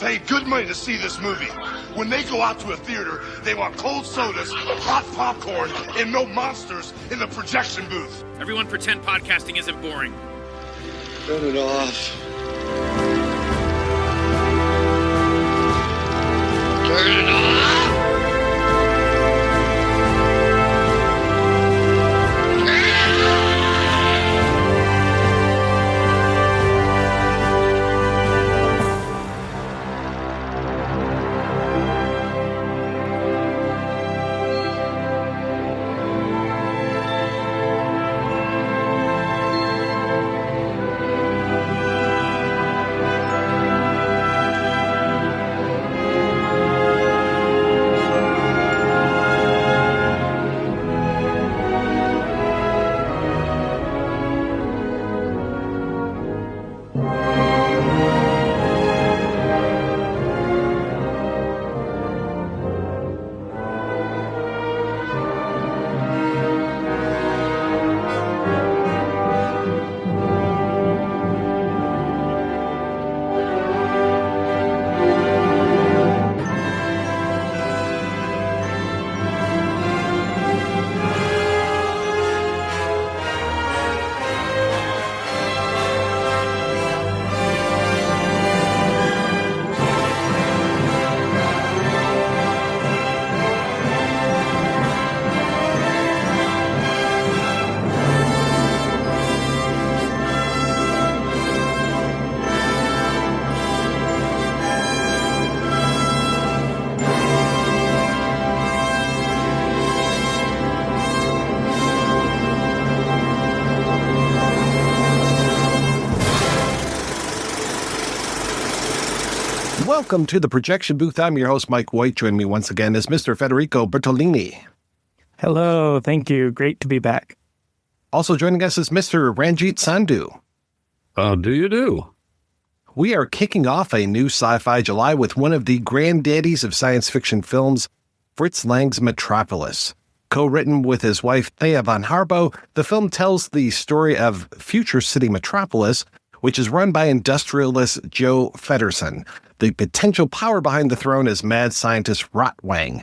paid good money to see this movie. When they go out to a theater, they want cold sodas, hot popcorn, and no monsters in the projection booth. Everyone pretend podcasting isn't boring. Turn it off. Turn it off! Welcome to the Projection Booth. I'm your host, Mike White. Joining me once again is Mr. Federico Bertolini. Hello, thank you. Great to be back. Also joining us is Mr. Ranjit Sandhu. How do you do? We are kicking off a new Sci Fi July with one of the granddaddies of science fiction films, Fritz Lang's Metropolis. Co-written with his wife, Thea von Harbou, the film tells the story of future city Metropolis, which is run by industrialist Joh Fredersen. The potential power behind the throne is mad scientist Rotwang.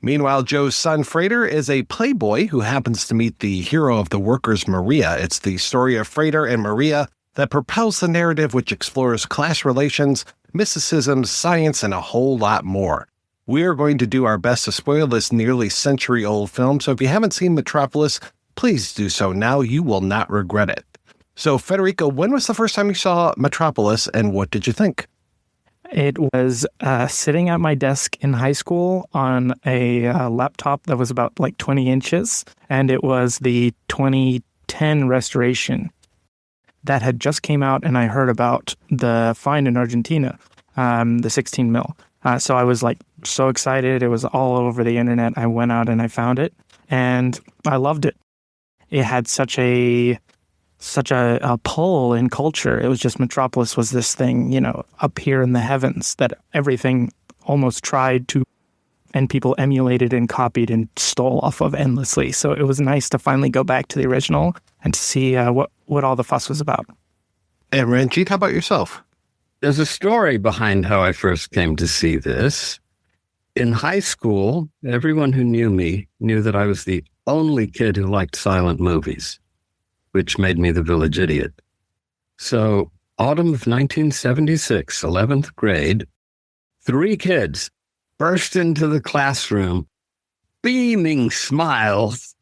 Meanwhile, Joe's son, Frater, is a playboy who happens to meet the hero of the workers, Maria. It's the story of Frater and Maria that propels the narrative, which explores class relations, mysticism, science, and a whole lot more. We are going to do our best to spoil this nearly century-old film, so if you haven't seen Metropolis, please do so now. You will not regret it. So, Federico, when was the first time you saw Metropolis, and what did you think? It was sitting at my desk in high school on a laptop that was about 20 inches, and it was the 2010 restoration that had just came out, and I heard about the find in Argentina, the 16 mil. So I was so excited. It was all over the internet. I went out and I found it, and I loved it. It had such a pull in culture. It was just Metropolis was this thing, up here in the heavens that everything almost tried to, and people emulated and copied and stole off of endlessly. So it was nice to finally go back to the original and to see what all the fuss was about. And Ranjit, how about yourself? There's a story behind how I first came to see this. In high school, everyone who knew me knew that I was the only kid who liked silent movies, which made me the village idiot. So, autumn of 1976, 11th grade, 3 kids burst into the classroom, beaming smiles,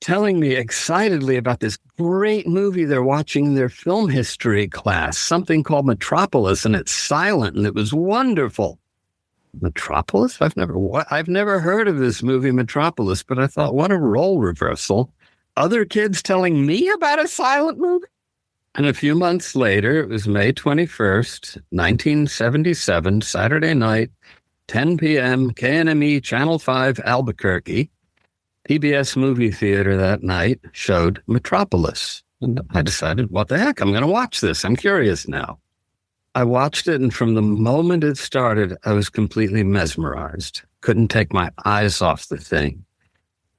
telling me excitedly about this great movie they're watching in their film history class, something called Metropolis, and it's silent, and it was wonderful. Metropolis? I've never heard of this movie, Metropolis, but I thought, what a role reversal. Other kids telling me about a silent movie? And a few months later, it was May 21st, 1977, Saturday night, 10 p.m., KNME Channel 5, Albuquerque. PBS Movie Theater that night showed Metropolis. And I decided, what the heck, I'm going to watch this. I'm curious now. I watched it, and from the moment it started, I was completely mesmerized. Couldn't take my eyes off the thing.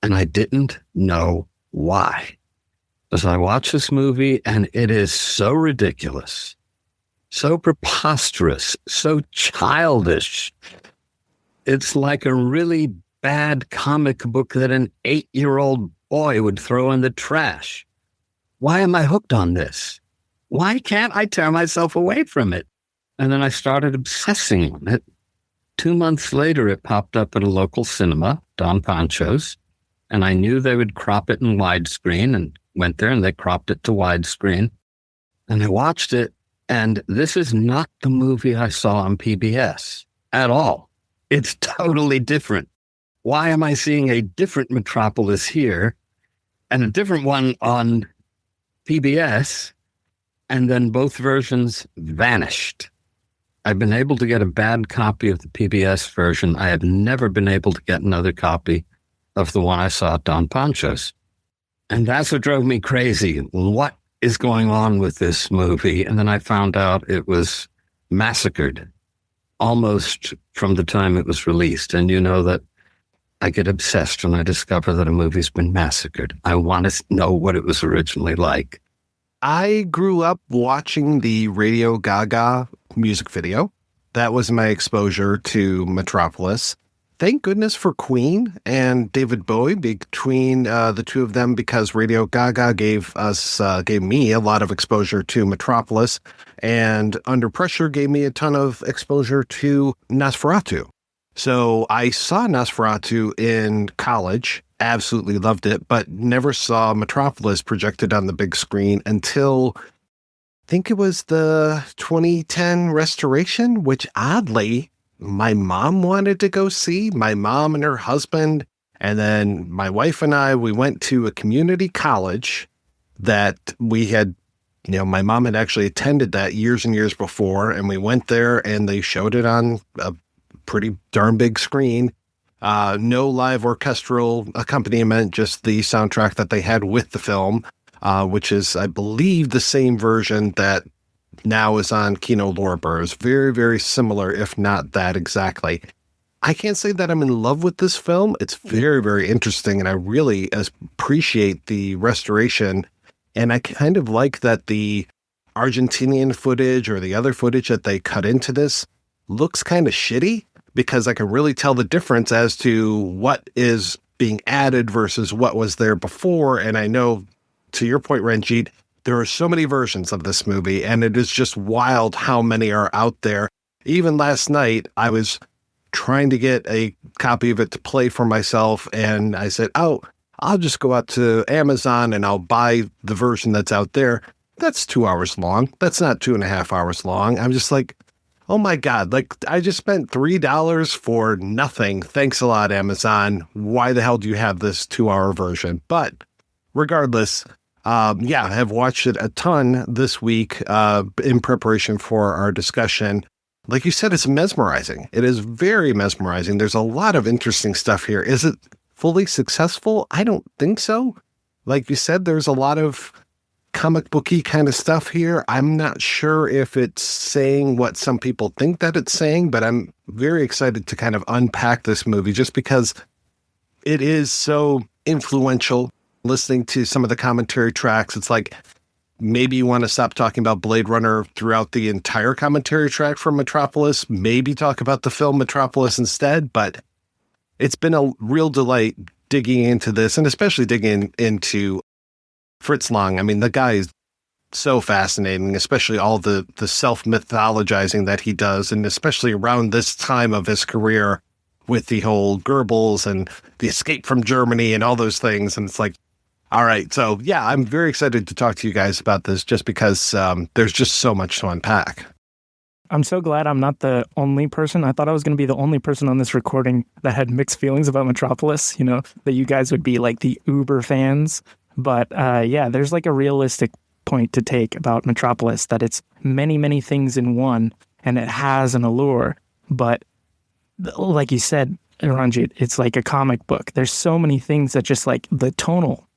And I didn't know why. As I watch this movie, and it is so ridiculous. so preposterous, so childish. It's like a really bad comic book that an 8-year-old boy would throw in the trash. Why am I hooked on this? Why can't I tear myself away from it? And then I started obsessing on it. 2 months later, it popped up at a local cinema, Don Pancho's, and I knew they would crop it in widescreen, and went there and they cropped it to widescreen. And I watched it, and this is not the movie I saw on PBS at all. It's totally different. Why am I seeing a different Metropolis here and a different one on PBS, and then both versions vanished? I've been able to get a bad copy of the PBS version. I have never been able to get another copy of the one I saw at Don Pancho's. And that's what drove me crazy. What is going on with this movie? And then I found out it was massacred almost from the time it was released. And you know that I get obsessed when I discover that a movie's been massacred. I want to know what it was originally like. I grew up watching the Radio Gaga music video. That was my exposure to Metropolis. Thank goodness for Queen and David Bowie between the two of them, because Radio Gaga gave me a lot of exposure to Metropolis, and Under Pressure gave me a ton of exposure to Nosferatu. So I saw Nosferatu in college, absolutely loved it, but never saw Metropolis projected on the big screen until I think it was the 2010 restoration, which oddly my mom wanted to go see. My mom and her husband, and then my wife and I, we went to a community college that we had, my mom had actually attended that years and years before, and we went there and they showed it on a pretty darn big screen. No live orchestral accompaniment, just the soundtrack that they had with the film, which is, I believe, the same version that now is on Kino Lorber. It's very, very similar, if not that exactly. I can't say that I'm in love with this film. It's very, very interesting, and I really appreciate the restoration. And I kind of like that the Argentinian footage or the other footage that they cut into this looks kind of shitty, because I can really tell the difference as to what is being added versus what was there before. And I know, to your point, Ranjit, there are so many versions of this movie, and it is just wild how many are out there. Even last night, I was trying to get a copy of it to play for myself, and I said, I'll just go out to Amazon and I'll buy the version that's out there. That's 2 hours long. That's not 2.5 hours long. I'm just like, oh my God, like I just spent $3 for nothing. Thanks a lot, Amazon. Why the hell do you have this 2-hour version? But regardless, I have watched it a ton this week in preparation for our discussion. Like you said, it's mesmerizing. It is very mesmerizing. There's a lot of interesting stuff here. Is it fully successful? I don't think so. Like you said, there's a lot of comic booky kind of stuff here. I'm not sure if it's saying what some people think that it's saying, but I'm very excited to kind of unpack this movie just because it is so influential. Listening to some of the commentary tracks, it's like maybe you want to stop talking about Blade Runner throughout the entire commentary track from Metropolis, maybe talk about the film Metropolis instead, but it's been a real delight digging into this, and especially digging into Fritz Lang. I mean, the guy is so fascinating, especially all the self-mythologizing that he does, and especially around this time of his career with the whole Goebbels and the escape from Germany and all those things. And it's like, all right, so yeah, I'm very excited to talk to you guys about this just because there's just so much to unpack. I'm so glad I'm not the only person. I thought I was going to be the only person on this recording that had mixed feelings about Metropolis, that you guys would be like the uber fans. But there's like a realistic point to take about Metropolis, that it's many, many things in one, and it has an allure. But like you said, Ranjit, it's like a comic book. There's so many things that just like the tonal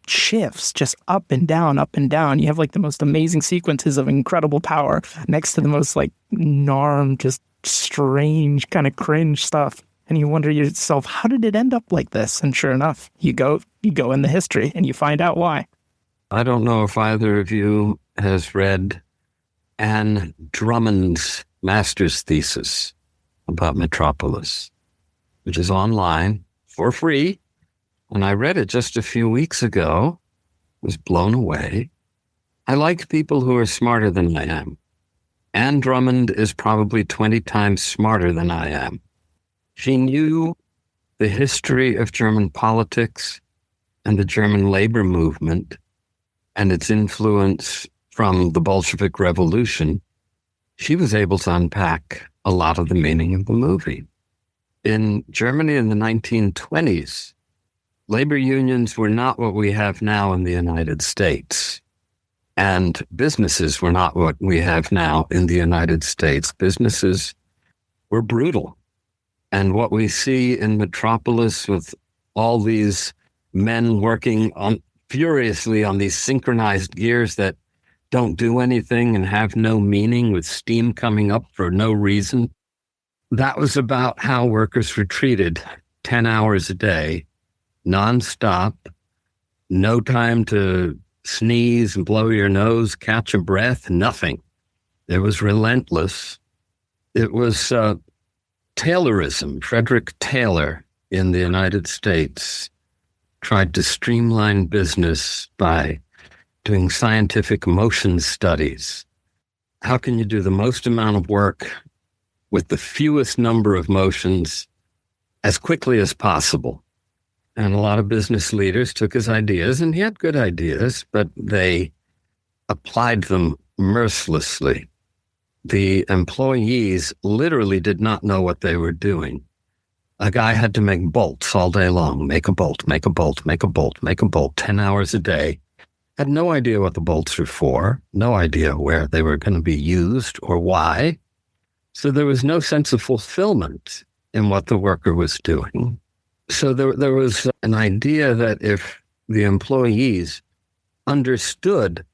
shifts just up and down, up and down. You have like the most amazing sequences of incredible power next to the most like just strange kind of cringe stuff. And you wonder yourself, how did it end up like this? And sure enough, you go in the history and you find out why. I don't know if either of you has read Anne Drummond's master's thesis about Metropolis, which is online for free. And I read it just a few weeks ago, was blown away. I like people who are smarter than I am. Anne Drummond is probably 20 times smarter than I am. She knew the history of German politics and the German labor movement and its influence from the Bolshevik Revolution. She was able to unpack a lot of the meaning of the movie. In Germany in the 1920s, labor unions were not what we have now in the United States. And businesses were not what we have now in the United States. Businesses were brutal. And what we see in Metropolis with all these men working furiously on these synchronized gears that don't do anything and have no meaning, with steam coming up for no reason, that was about how workers were treated 10 hours a day, nonstop, no time to sneeze and blow your nose, catch a breath, nothing. It was relentless. It was Taylorism. Frederick Taylor in the United States tried to streamline business by doing scientific motion studies. How can you do the most amount of work with the fewest number of motions as quickly as possible? And a lot of business leaders took his ideas, and he had good ideas, but they applied them mercilessly. The employees literally did not know what they were doing. A guy had to make bolts all day long, make a bolt, make a bolt, make a bolt, make a bolt, 10 hours a day. Had no idea what the bolts were for, no idea where they were going to be used or why. So there was no sense of fulfillment in what the worker was doing. So there was an idea that if the employees understood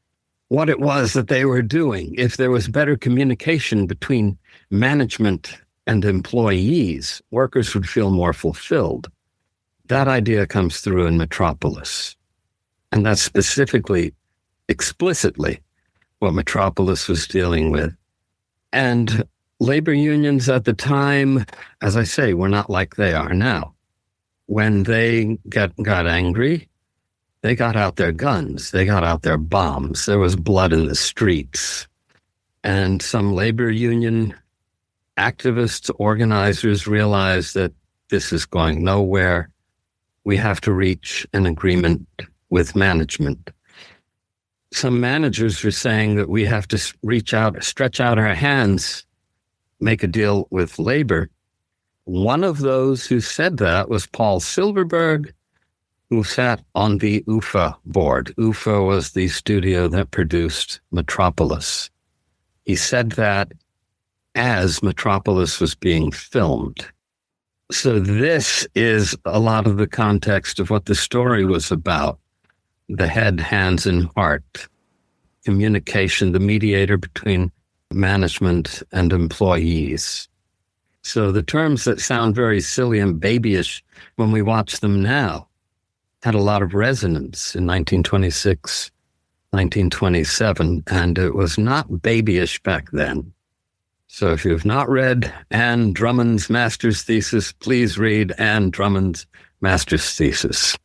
what it was that they were doing, if there was better communication between management and employees, workers would feel more fulfilled. That idea comes through in Metropolis. And that's specifically, explicitly, what Metropolis was dealing with. And labor unions at the time, as I say, were not like they are now. When they got angry, they got out their guns, they got out their bombs. There was blood in the streets. And some labor union activists, organizers realized that this is going nowhere. We have to reach an agreement with management. Some managers were saying that we have to stretch out our hands, make a deal with labor. One of those who said that was Paul Silverberg, who sat on the UFA board. UFA was the studio that produced Metropolis. He said that as Metropolis was being filmed. So this is a lot of the context of what the story was about. The head, hands, and heart. Communication, the mediator between management and employees. So the terms that sound very silly and babyish when we watch them now had a lot of resonance in 1926, 1927, and it was not babyish back then. So if you have not read Anne Drummond's master's thesis, please read Anne Drummond's master's thesis.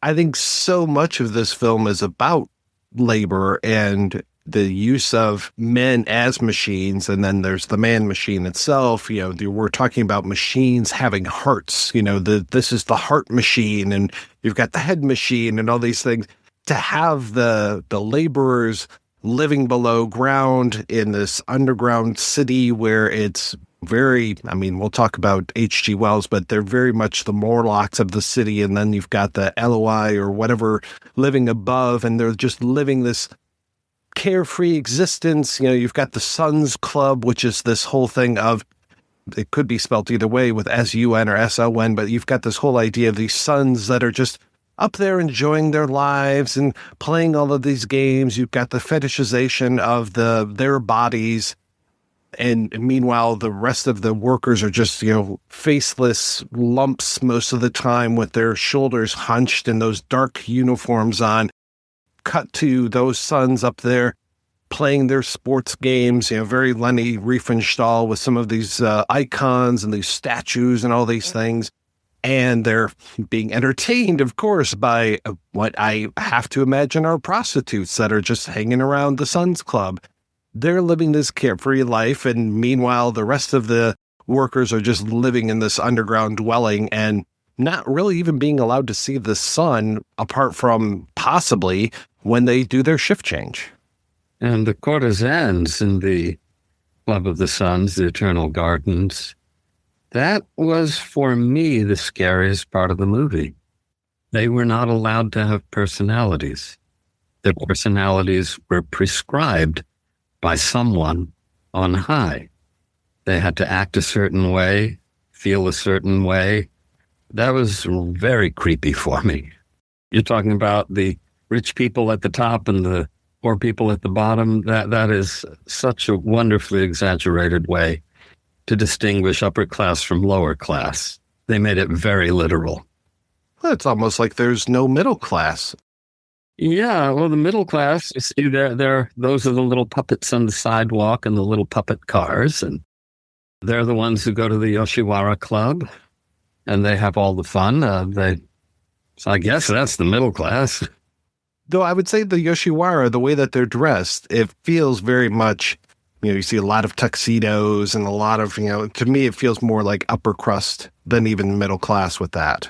I think so much of this film is about labor and the use of men as machines, and then there's the man machine itself. You know, we're talking about machines having hearts. You know, this is the heart machine, and you've got the head machine, and all these things. To have the laborers living below ground in this underground city where it's very, I mean, we'll talk about H.G. Wells, but they're very much the Morlocks of the city, and then you've got the LOI or whatever living above, and they're just living this carefree existence. You know, you've got the Sons Club, which is this whole thing of, it could be spelt either way with S-U-N or S-O-N, but you've got this whole idea of these sons that are just up there enjoying their lives and playing all of these games. You've got the fetishization of their bodies. And meanwhile, the rest of the workers are just, you know, faceless lumps most of the time with their shoulders hunched and those dark uniforms on. Cut to those sons up there playing their sports games, very Leni Riefenstahl with some of these icons and these statues and all these things. And they're being entertained, of course, by what I have to imagine are prostitutes that are just hanging around the Suns Club. They're living this carefree life, and meanwhile, the rest of the workers are just living in this underground dwelling and not really even being allowed to see the sun, apart from possibly when they do their shift change. And the courtesans in the Club of the Suns, the Eternal Gardens, that was, for me, the scariest part of the movie. They were not allowed to have personalities. Their personalities were prescribed by someone on high. They had to act a certain way, feel a certain way. That was very creepy for me. You're talking about the rich people at the top and the poor people at the bottom. That is such a wonderfully exaggerated way to distinguish upper class from lower class. They made it very literal. Well, it's almost like there's no middle class. Yeah, well, the middle class, you see, those are the little puppets on the sidewalk and the little puppet cars, and they're the ones who go to the Yoshiwara Club, and they have all the fun. So I guess that's the middle class. Though I would say the Yoshiwara, the way that they're dressed, it feels very much, you see a lot of tuxedos and a lot of, to me, it feels more like upper crust than even middle class with that.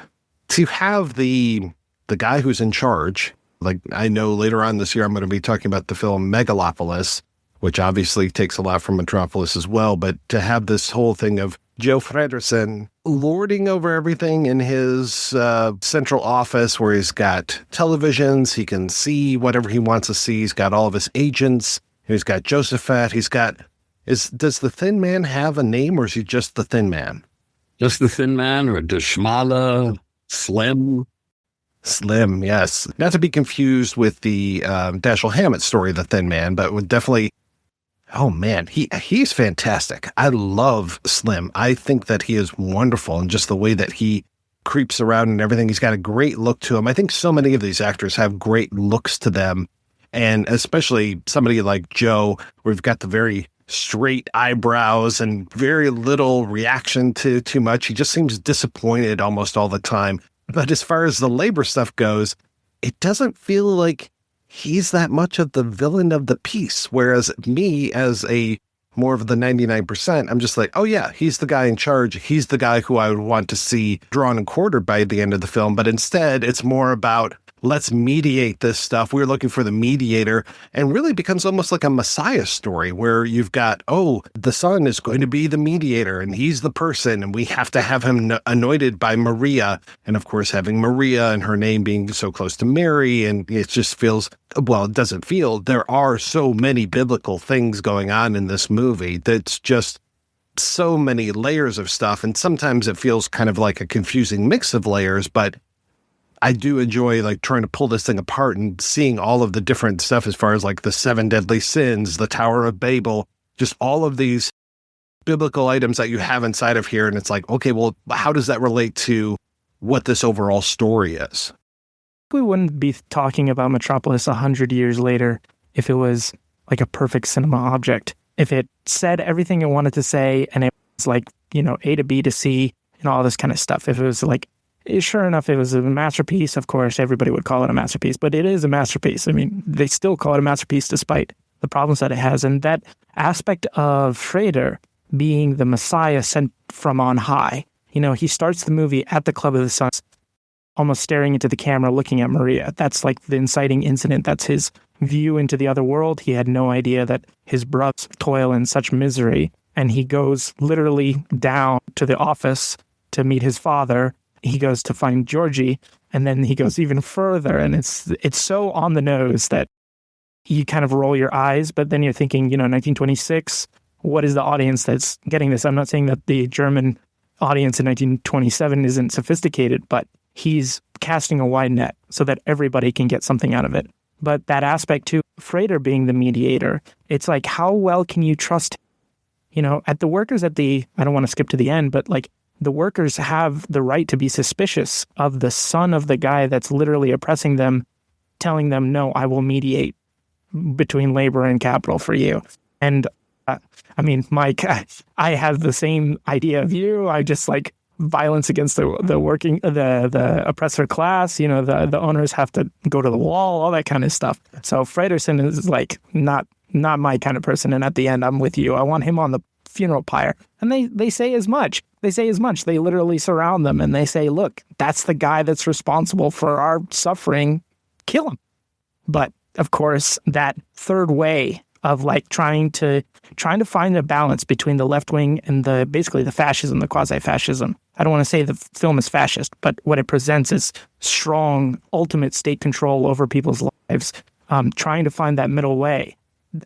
To have the guy who's in charge, like I know later on this year, I'm going to be talking about the film Megalopolis, which obviously takes a lot from Metropolis as well. But to have this whole thing of Joh Fredersen lording over everything in his central office where he's got televisions, he can see whatever he wants to see. He's got all of his agents. He's got Josephat. Does the Thin Man have a name, or is he just the Thin Man? Just the Thin Man, or Deshmala, Slim? Slim, yes. Not to be confused with the Dashiell Hammett story, The Thin Man, but would definitely... Oh, man, he's fantastic. I love Slim. I think that he is wonderful, and just the way that he creeps around and everything. He's got a great look to him. I think so many of these actors have great looks to them, and especially somebody like Joe, where we've got the very straight eyebrows and very little reaction to too much. He just seems disappointed almost all the time. But as far as the labor stuff goes, it doesn't feel like he's that much of the villain of the piece. Whereas me, as a more of the 99%, I'm just like, oh yeah, he's the guy in charge. He's the guy who I would want to see drawn and quartered by the end of the film. But instead, it's more about, let's mediate this stuff. We're looking for the mediator, and really becomes almost like a Messiah story where you've got, the son is going to be the mediator and he's the person, and we have to have him anointed by Maria. And of course, having Maria and her name being so close to Mary, and it just feels, well, it doesn't feel, there are so many biblical things going on in this movie that's just so many layers of stuff. And sometimes it feels kind of like a confusing mix of layers, but I do enjoy like trying to pull this thing apart and seeing all of the different stuff as far as like the 7 deadly sins, the Tower of Babel, just all of these biblical items that you have inside of here. And it's like, okay, well, how does that relate to what this overall story is? We wouldn't be talking about Metropolis 100 years later if it was like a perfect cinema object. If it said everything it wanted to say and it was like, A to B to C and all this kind of stuff. If it was like, sure enough, it was a masterpiece. Of course, everybody would call it a masterpiece, but it is a masterpiece. I mean, they still call it a masterpiece despite the problems that it has. And that aspect of Freder being the Messiah sent from on high, he starts the movie at the Club of the Suns, almost staring into the camera, looking at Maria. That's like the inciting incident. That's his view into the other world. He had no idea that his brothers toil in such misery. And he goes literally down to the office to meet his father. He goes to find Georgie, and then he goes even further, and it's so on the nose that you kind of roll your eyes, but then you're thinking, 1926, what is the audience that's getting this? I'm not saying that the German audience in 1927 isn't sophisticated, but he's casting a wide net so that everybody can get something out of it. But that aspect too, Freder being the mediator, it's like, how well can you trust, at the workers I don't want to skip to the end, but like, the workers have the right to be suspicious of the son of the guy that's literally oppressing them, telling them, no, I will mediate. between labor and capital for you. And I mean, Mike, I have the same idea of you. I just like violence against the working, the oppressor class. You know, the owners have to go to the wall, all that kind of stuff. So Fredersen is like not my kind of person. And at the end, I'm with you. I want him on the funeral pyre. And they say as much. They say as much. They literally surround them and they say, look, that's the guy that's responsible for our suffering. Kill him. But of course, that third way of like trying to find a balance between the left wing and basically the fascism, the quasi-fascism. I don't want to say the film is fascist, but what it presents is strong, ultimate state control over people's lives, trying to find that middle way.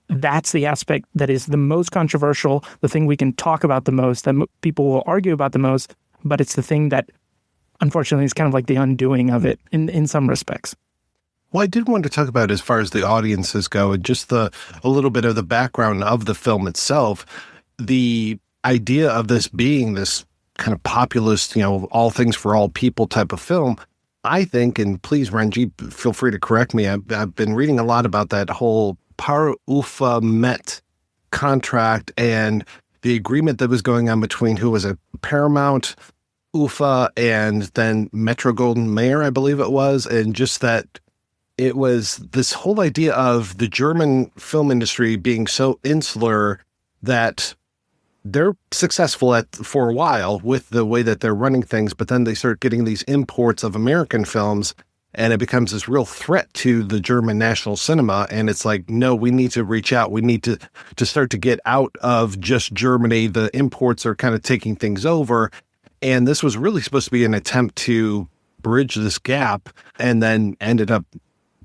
That's the aspect that is the most controversial, the thing we can talk about the most, that people will argue about the most, but it's the thing that, unfortunately, is kind of like the undoing of it in some respects. Well, I did want to talk about, as far as the audiences go, and just a little bit of the background of the film itself, the idea of this being this kind of populist, all things for all people type of film. I think, and please, Ranjit, feel free to correct me, I've been reading a lot about that whole Par Ufa Met contract and the agreement that was going on between who was a Paramount, Ufa, and then Metro Golden Mayer, I believe it was, and just that it was this whole idea of the German film industry being so insular that they're successful for a while with the way that they're running things, but then they start getting these imports of American films, and it becomes this real threat to the German national cinema. And it's like, no, we need to reach out. We need to start to get out of just Germany. The imports are kind of taking things over. And this was really supposed to be an attempt to bridge this gap, and then ended up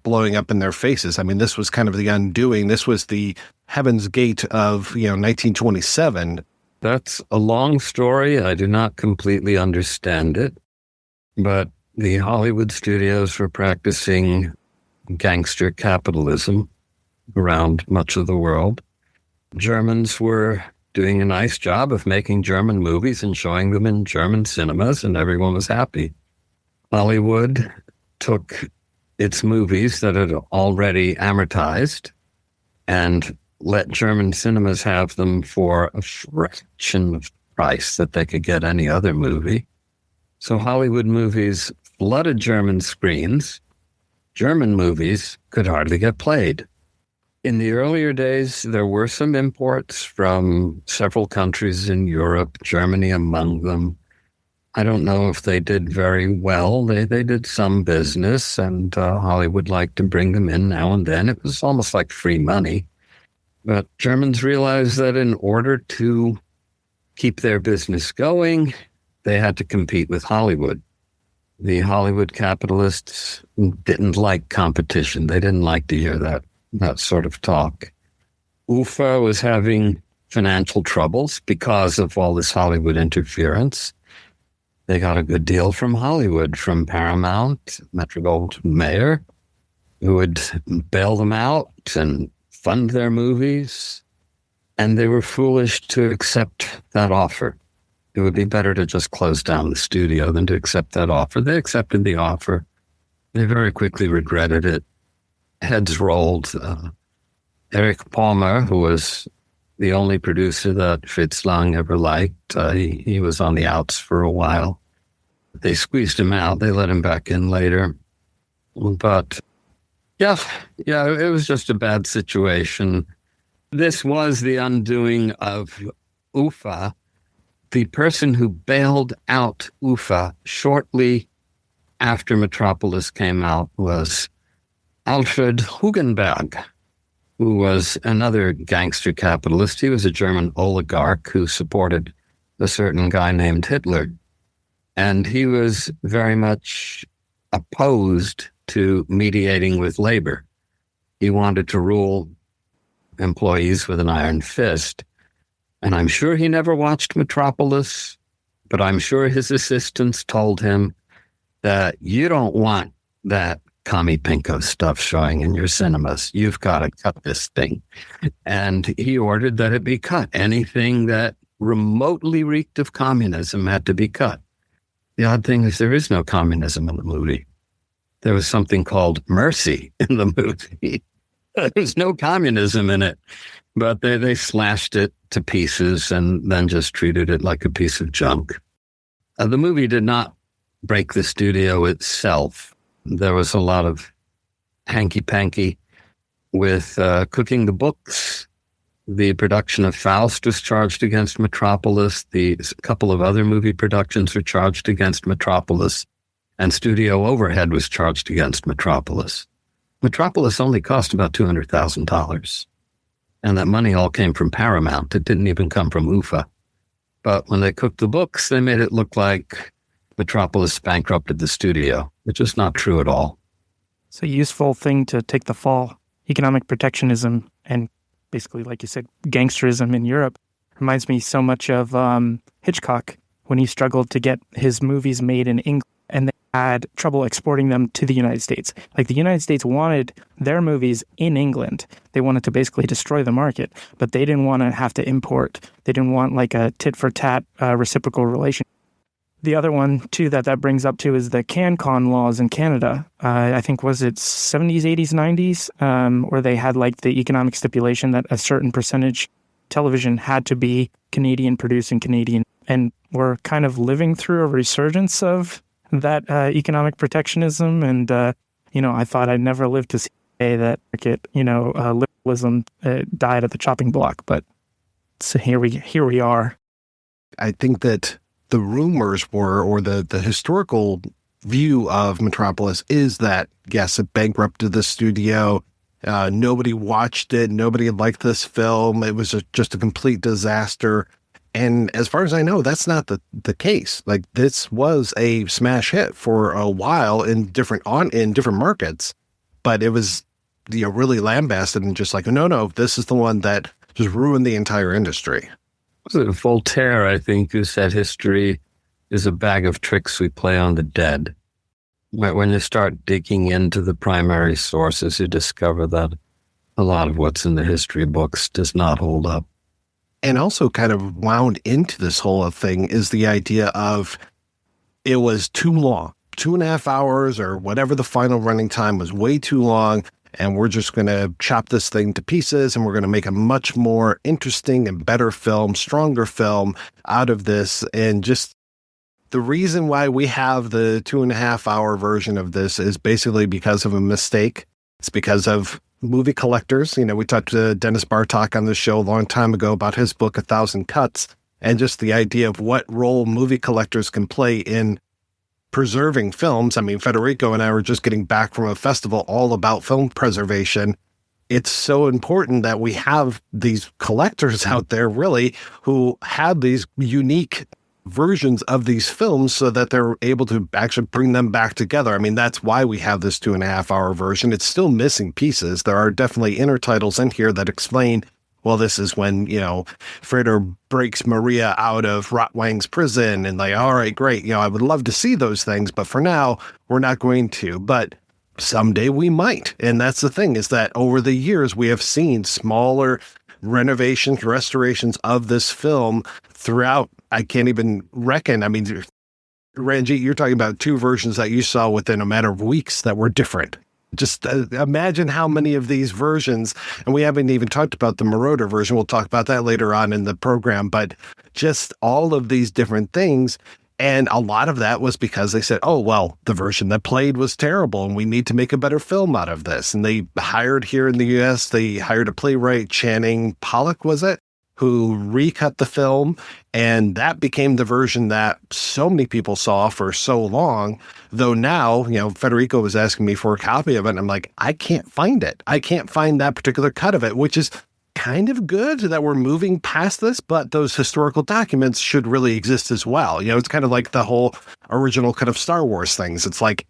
blowing up in their faces. I mean, this was kind of the undoing. This was the Heaven's Gate of 1927. That's a long story. I do not completely understand it, but the Hollywood studios were practicing gangster capitalism around much of the world. Germans were doing a nice job of making German movies and showing them in German cinemas, and everyone was happy. Hollywood took its movies that had already amortized and let German cinemas have them for a fraction of the price that they could get any other movie. So Hollywood movies flooded German screens. German movies could hardly get played. In the earlier days, there were some imports from several countries in Europe, Germany among them. I don't know if they did very well. They did some business, and Hollywood liked to bring them in now and then. It was almost like free money. But Germans realized that in order to keep their business going, they had to compete with Hollywood. The Hollywood capitalists didn't like competition. They didn't like to hear that sort of talk. UFA was having financial troubles because of all this Hollywood interference. They got a good deal from Hollywood, from Paramount, Metro Golden Mayer, who would bail them out and fund their movies. And they were foolish to accept that offer. It would be better to just close down the studio than to accept that offer. They accepted the offer. They very quickly regretted it. Heads rolled. Erich Palmer, who was the only producer that Fritz Lang ever liked, he was on the outs for a while. They squeezed him out. They let him back in later. But yeah, it was just a bad situation. This was the undoing of UFA. The person who bailed out UFA shortly after Metropolis came out was Alfred Hugenberg, who was another gangster capitalist. He was a German oligarch who supported a certain guy named Hitler. And he was very much opposed to mediating with labor. He wanted to rule employees with an iron fist. And I'm sure he never watched Metropolis, but I'm sure his assistants told him that you don't want that commie pinko stuff showing in your cinemas. You've got to cut this thing. And he ordered that it be cut. Anything that remotely reeked of communism had to be cut. The odd thing is there is no communism in the movie. There was something called mercy in the movie. There's no communism in it. But they slashed it to pieces and then just treated it like a piece of junk. The movie did not break the studio itself. There was a lot of hanky-panky with cooking the books. The production of Faust was charged against Metropolis. A couple of other movie productions were charged against Metropolis. And studio overhead was charged against Metropolis. Metropolis only cost about $200,000. And that money all came from Paramount. It didn't even come from UFA. But when they cooked the books, they made it look like Metropolis bankrupted the studio, which is not true at all. It's a useful thing to take the fall. Economic protectionism and basically, like you said, gangsterism in Europe reminds me so much of Hitchcock when he struggled to get his movies made in England and they had trouble exporting them to the United States. Like the United States wanted their movies in England. They wanted to basically destroy the market, but they didn't want to have to import. They didn't want like a tit-for-tat reciprocal relation. The other one, too, that brings up, too, is the CanCon laws in Canada. I think, was it 70s, 80s, 90s, where they had like the economic stipulation that a certain percentage television had to be Canadian produced in Canadian. And we're kind of living through a resurgence of that economic protectionism. And, I thought I'd never live to see a day that liberalism died at the chopping block. But so here we are. I think that the rumors were, or the historical view of Metropolis is that, yes, it bankrupted the studio. Nobody watched it. Nobody liked this film. It was just a complete disaster. And as far as I know, that's not the case. Like, this was a smash hit for a while in different markets, but it was, really lambasted and just like, no, this is the one that just ruined the entire industry. Was it Voltaire, I think, who said history is a bag of tricks we play on the dead? When you start digging into the primary sources, you discover that a lot of what's in the history books does not hold up. And also kind of wound into this whole thing is the idea of it was too long, 2.5 hours or whatever the final running time was, way too long. And we're just going to chop this thing to pieces and we're going to make a much more interesting and better film, stronger film out of this. And just the reason why we have the 2.5 hour version of this is basically because of a mistake. It's because of movie collectors. We talked to Dennis Bartok on the show a long time ago about his book, 1,000 Cuts, and just the idea of what role movie collectors can play in preserving films. I mean, Federico and I were just getting back from a festival all about film preservation. It's so important that we have these collectors out there, really, who have these unique versions of these films so that they're able to actually bring them back together. I mean, that's why we have this 2.5 hour version. It's still missing pieces. There are definitely intertitles in here that explain, well, this is when, Freder breaks Maria out of Rotwang's prison and like, all right, great. I would love to see those things, but for now, we're not going to. But someday we might. And that's the thing, is that over the years, we have seen smaller renovations, restorations of this film throughout. I can't even reckon. I mean, Ranjit, you're talking about 2 versions that you saw within a matter of weeks that were different. Just imagine how many of these versions, and we haven't even talked about the Marauder version. We'll talk about that later on in the program, but just all of these different things. And a lot of that was because they said, oh, well, the version that played was terrible and we need to make a better film out of this. And they hired here in the U.S., they hired a playwright, Channing Pollock, was it? Who recut the film, and that became the version that so many people saw for so long. Though now, Federico was asking me for a copy of it, and I'm like, I can't find it. I can't find that particular cut of it, which is kind of good that we're moving past this, but those historical documents should really exist as well. It's kind of like the whole original kind of Star Wars things. It's like,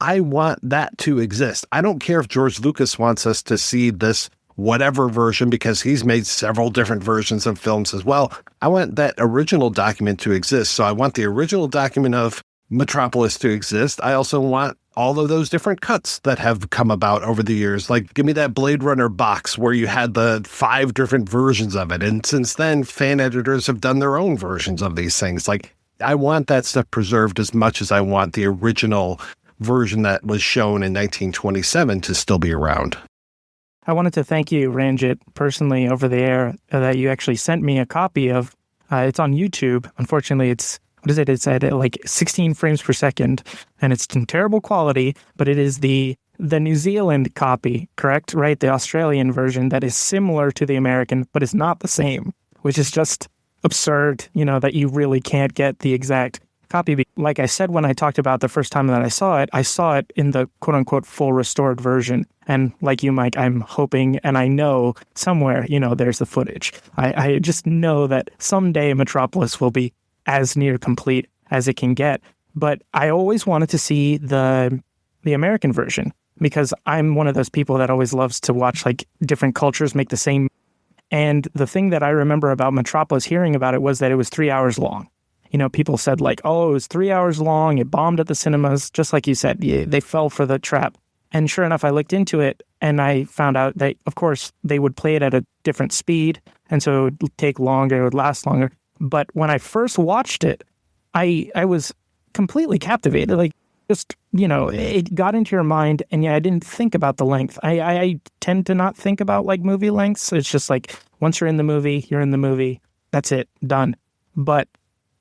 I want that to exist. I don't care if George Lucas wants us to see this whatever version, because he's made several different versions of films as well. I want that original document to exist. So I want the original document of Metropolis to exist. I also want all of those different cuts that have come about over the years. Like, give me that Blade Runner box where you had the 5 different versions of it. And since then, fan editors have done their own versions of these things. Like, I want that stuff preserved as much as I want the original version that was shown in 1927 to still be around. I wanted to thank you, Ranjit, personally over the air, that you actually sent me a copy of. It's on YouTube. Unfortunately, it's at like 16 frames per second, and it's in terrible quality, but it is the New Zealand copy, correct? Right? The Australian version that is similar to the American, but is not the same, which is just absurd, that you really can't get the exact copy. Like I said when I talked about the first time that I saw it in the quote-unquote full restored version. And like you, Mike, I'm hoping, and I know somewhere, there's the footage. I just know that someday Metropolis will be as near complete as it can get. But I always wanted to see the American version, because I'm one of those people that always loves to watch like different cultures make the same. And the thing that I remember about Metropolis, hearing about it, was that it was 3 hours long. People said like, oh, it was 3 hours long. It bombed at the cinemas. Just like you said, they fell for the trap. And sure enough, I looked into it and I found out that, of course, they would play it at a different speed. And so it would take longer, it would last longer. But when I first watched it, I was completely captivated. Like, just, it got into your mind. And I didn't think about the length. I tend to not think about like movie lengths. It's just like, once you're in the movie, you're in the movie. That's it, done. But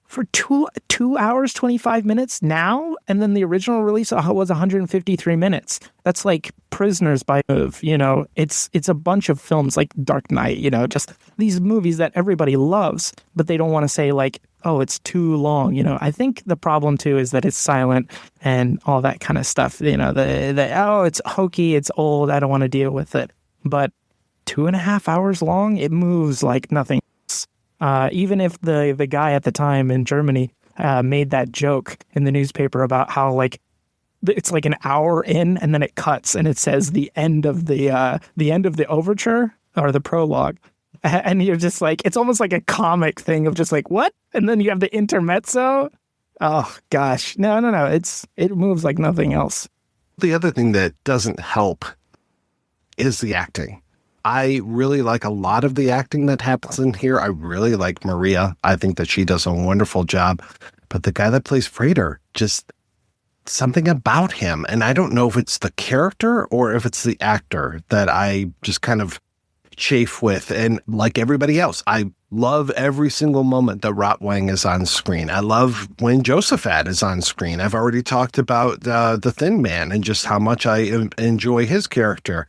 for 2 hours, 25 minutes now, and then the original release was 153 minutes. That's like Prisoners by Move, it's a bunch of films like Dark Knight, just these movies that everybody loves, but they don't want to say like, oh, it's too long. I think the problem too is that it's silent and all that kind of stuff, oh, it's hokey, it's old, I don't want to deal with it. But 2.5 hours long, it moves like nothing. Even if the guy at the time in Germany made that joke in the newspaper about how like it's like an hour in and then it cuts and it says the end of the overture or the prologue, and you're just like, it's almost like a comic thing of just like, what? And then you have the intermezzo. Oh gosh, no, it moves like nothing else. The other thing that doesn't help is the acting. I really like a lot of the acting that happens in here. I really like Maria. I think that she does a wonderful job. But the guy that plays Frater, just something about him. And I don't know if it's the character or if it's the actor that I just kind of chafe with. And like everybody else, I love every single moment that Rotwang is on screen. I love when Josaphat is on screen. I've already talked about the Thin Man and just how much I enjoy his character.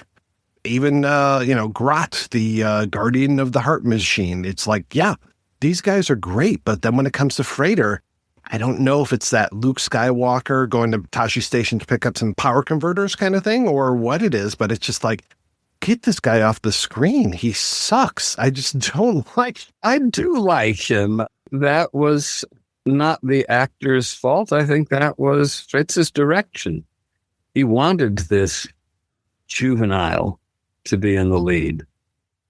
Even, Grot, the guardian of the heart machine. It's like, yeah, these guys are great. But then when it comes to Frater, I don't know if it's that Luke Skywalker going to Tashi Station to pick up some power converters kind of thing or what it is. But it's just like, get this guy off the screen. He sucks. I just don't like. I do like him. That was not the actor's fault. I think that was Fritz's direction. He wanted this juvenile to be in the lead.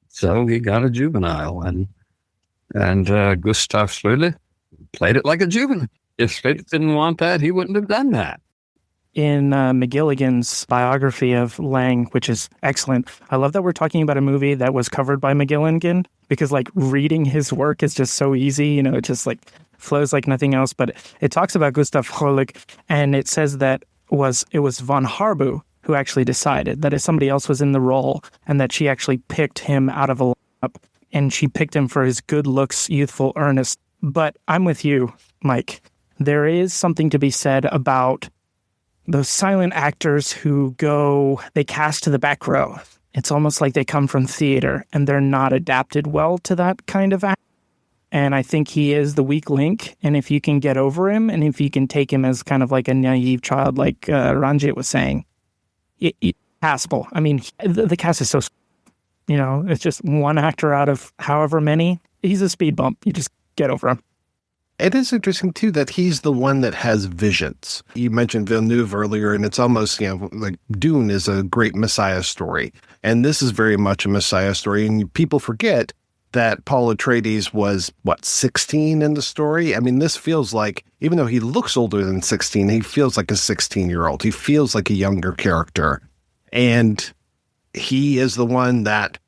So he got a juvenile, and Gustav Schlöle played it like a juvenile. If Fritz didn't want that, he wouldn't have done that. In McGilligan's biography of Lang, which is excellent, I love that we're talking about a movie that was covered by McGilligan, because like reading his work is just so easy, it just like flows like nothing else. But it talks about Gustav Schlöle, and it says that it was von Harbou who actually decided that if somebody else was in the role, and that she actually picked him out of a lineup, and she picked him for his good looks, youthful earnest. But I'm with you, Mike. There is something to be said about those silent actors who they cast to the back row. It's almost like they come from theater and they're not adapted well to that kind of act. And I think he is the weak link. And if you can get over him, and if you can take him as kind of like a naive child, like Ranjit was saying, it's passable. I mean, the cast is so, it's just one actor out of however many. He's a speed bump. You just get over him. It is interesting, too, that he's the one that has visions. You mentioned Villeneuve earlier, and it's almost, like Dune is a great Messiah story. And this is very much a Messiah story. And people forget that Paul Atreides was, 16 in the story? I mean, this feels like, even though he looks older than 16, he feels like a 16-year-old. He feels like a younger character. And he is the one that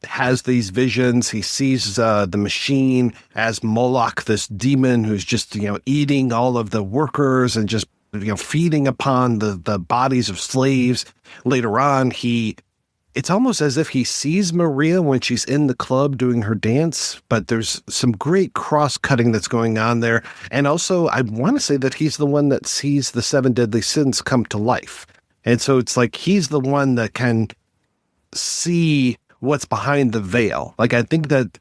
has these visions. He sees the machine as Moloch, this demon who's just, eating all of the workers and just, feeding upon the bodies of slaves. Later on, he it's almost as if he sees Maria when she's in the club doing her dance, but there's some great cross-cutting that's going on there. And also, I want to say that he's the one that sees the 7 deadly sins come to life. And so it's like he's the one that can see what's behind the veil. Like, I think that,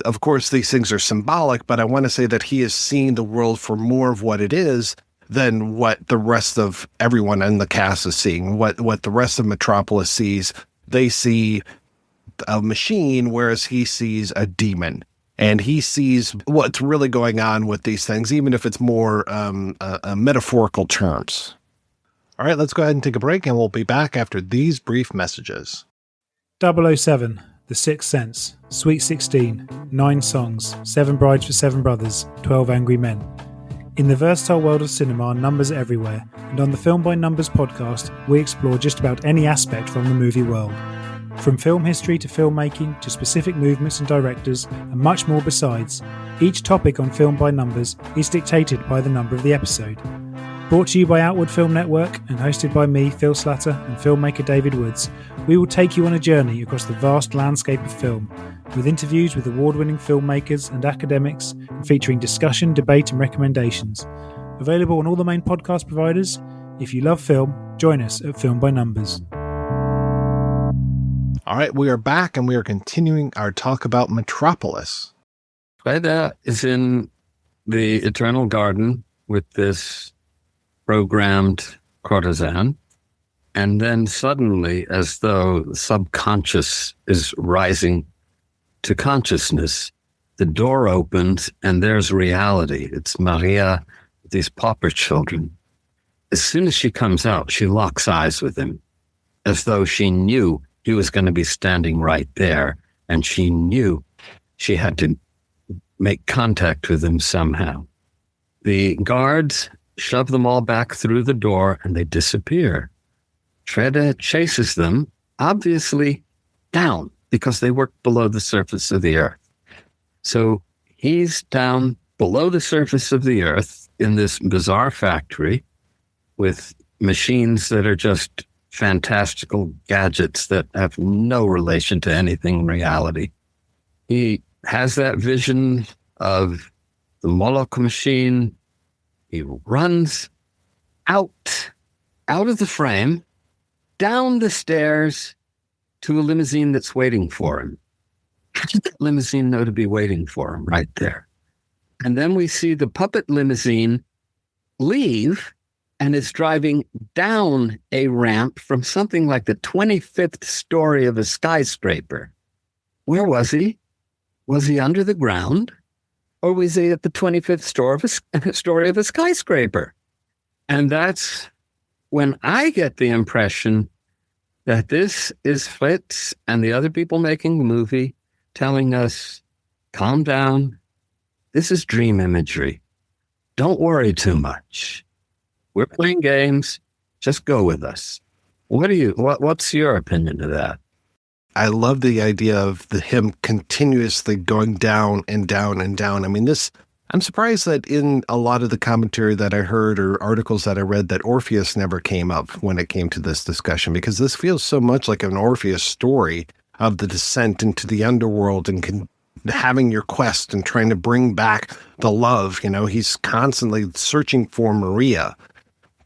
of course, these things are symbolic, but I want to say that he is seeing the world for more of what it is than what the rest of everyone in the cast is seeing, what the rest of Metropolis sees. They see a machine, whereas he sees a demon. And he sees what's really going on with these things, even if it's more metaphorical terms. All right, let's go ahead and take a break, and we'll be back after these brief messages. 007, The Sixth Sense, Sweet 16, 9 Songs, 7 Brides for 7 Brothers, 12 Angry Men. In the versatile world of cinema, numbers are everywhere, and on the Film by Numbers podcast, we explore just about any aspect from the movie world. From film history to filmmaking to specific movements and directors, and much more besides, each topic on Film by Numbers is dictated by the number of the episode. Brought to you by Outward Film Network and hosted by me, Phil Slatter, and filmmaker David Woods, we will take you on a journey across the vast landscape of film, with interviews with award-winning filmmakers and academics, and featuring discussion, debate and recommendations. Available on all the main podcast providers. If you love film, join us at Film by Numbers. All right, we are back, and we are continuing our talk about Metropolis. Freda is in the Eternal Garden with this programmed courtesan, and then suddenly, as though the subconscious is rising to consciousness, the door opens and there's reality. It's Maria with these pauper children. As soon as she comes out, she locks eyes with him, as though she knew he was going to be standing right there, and she knew she had to make contact with him somehow. The guards shove them all back through the door, and they disappear. Freda chases them, obviously down, because they work below the surface of the earth. So he's down below the surface of the earth in this bizarre factory with machines that are just fantastical gadgets that have no relation to anything in reality. He has that vision of the Moloch machine. He runs out of the frame, down the stairs to a limousine that's waiting for him. How did that limousine know to be waiting for him right there? And then we see the puppet limousine leave, and it's driving down a ramp from something like the 25th story of a skyscraper. Where was he? Was he under the ground? Or was he at the 25th story of a skyscraper? And that's when I get the impression that this is Fritz and the other people making the movie telling us, calm down. This is dream imagery. Don't worry too much. We're playing games. Just go with us. What's your opinion of that? I love the idea of him continuously going down and down and down. I mean, I'm surprised that in a lot of the commentary that I heard or articles that I read that Orpheus never came up when it came to this discussion, because this feels so much like an Orpheus story of the descent into the underworld and having your quest and trying to bring back the love. You know, he's constantly searching for Maria.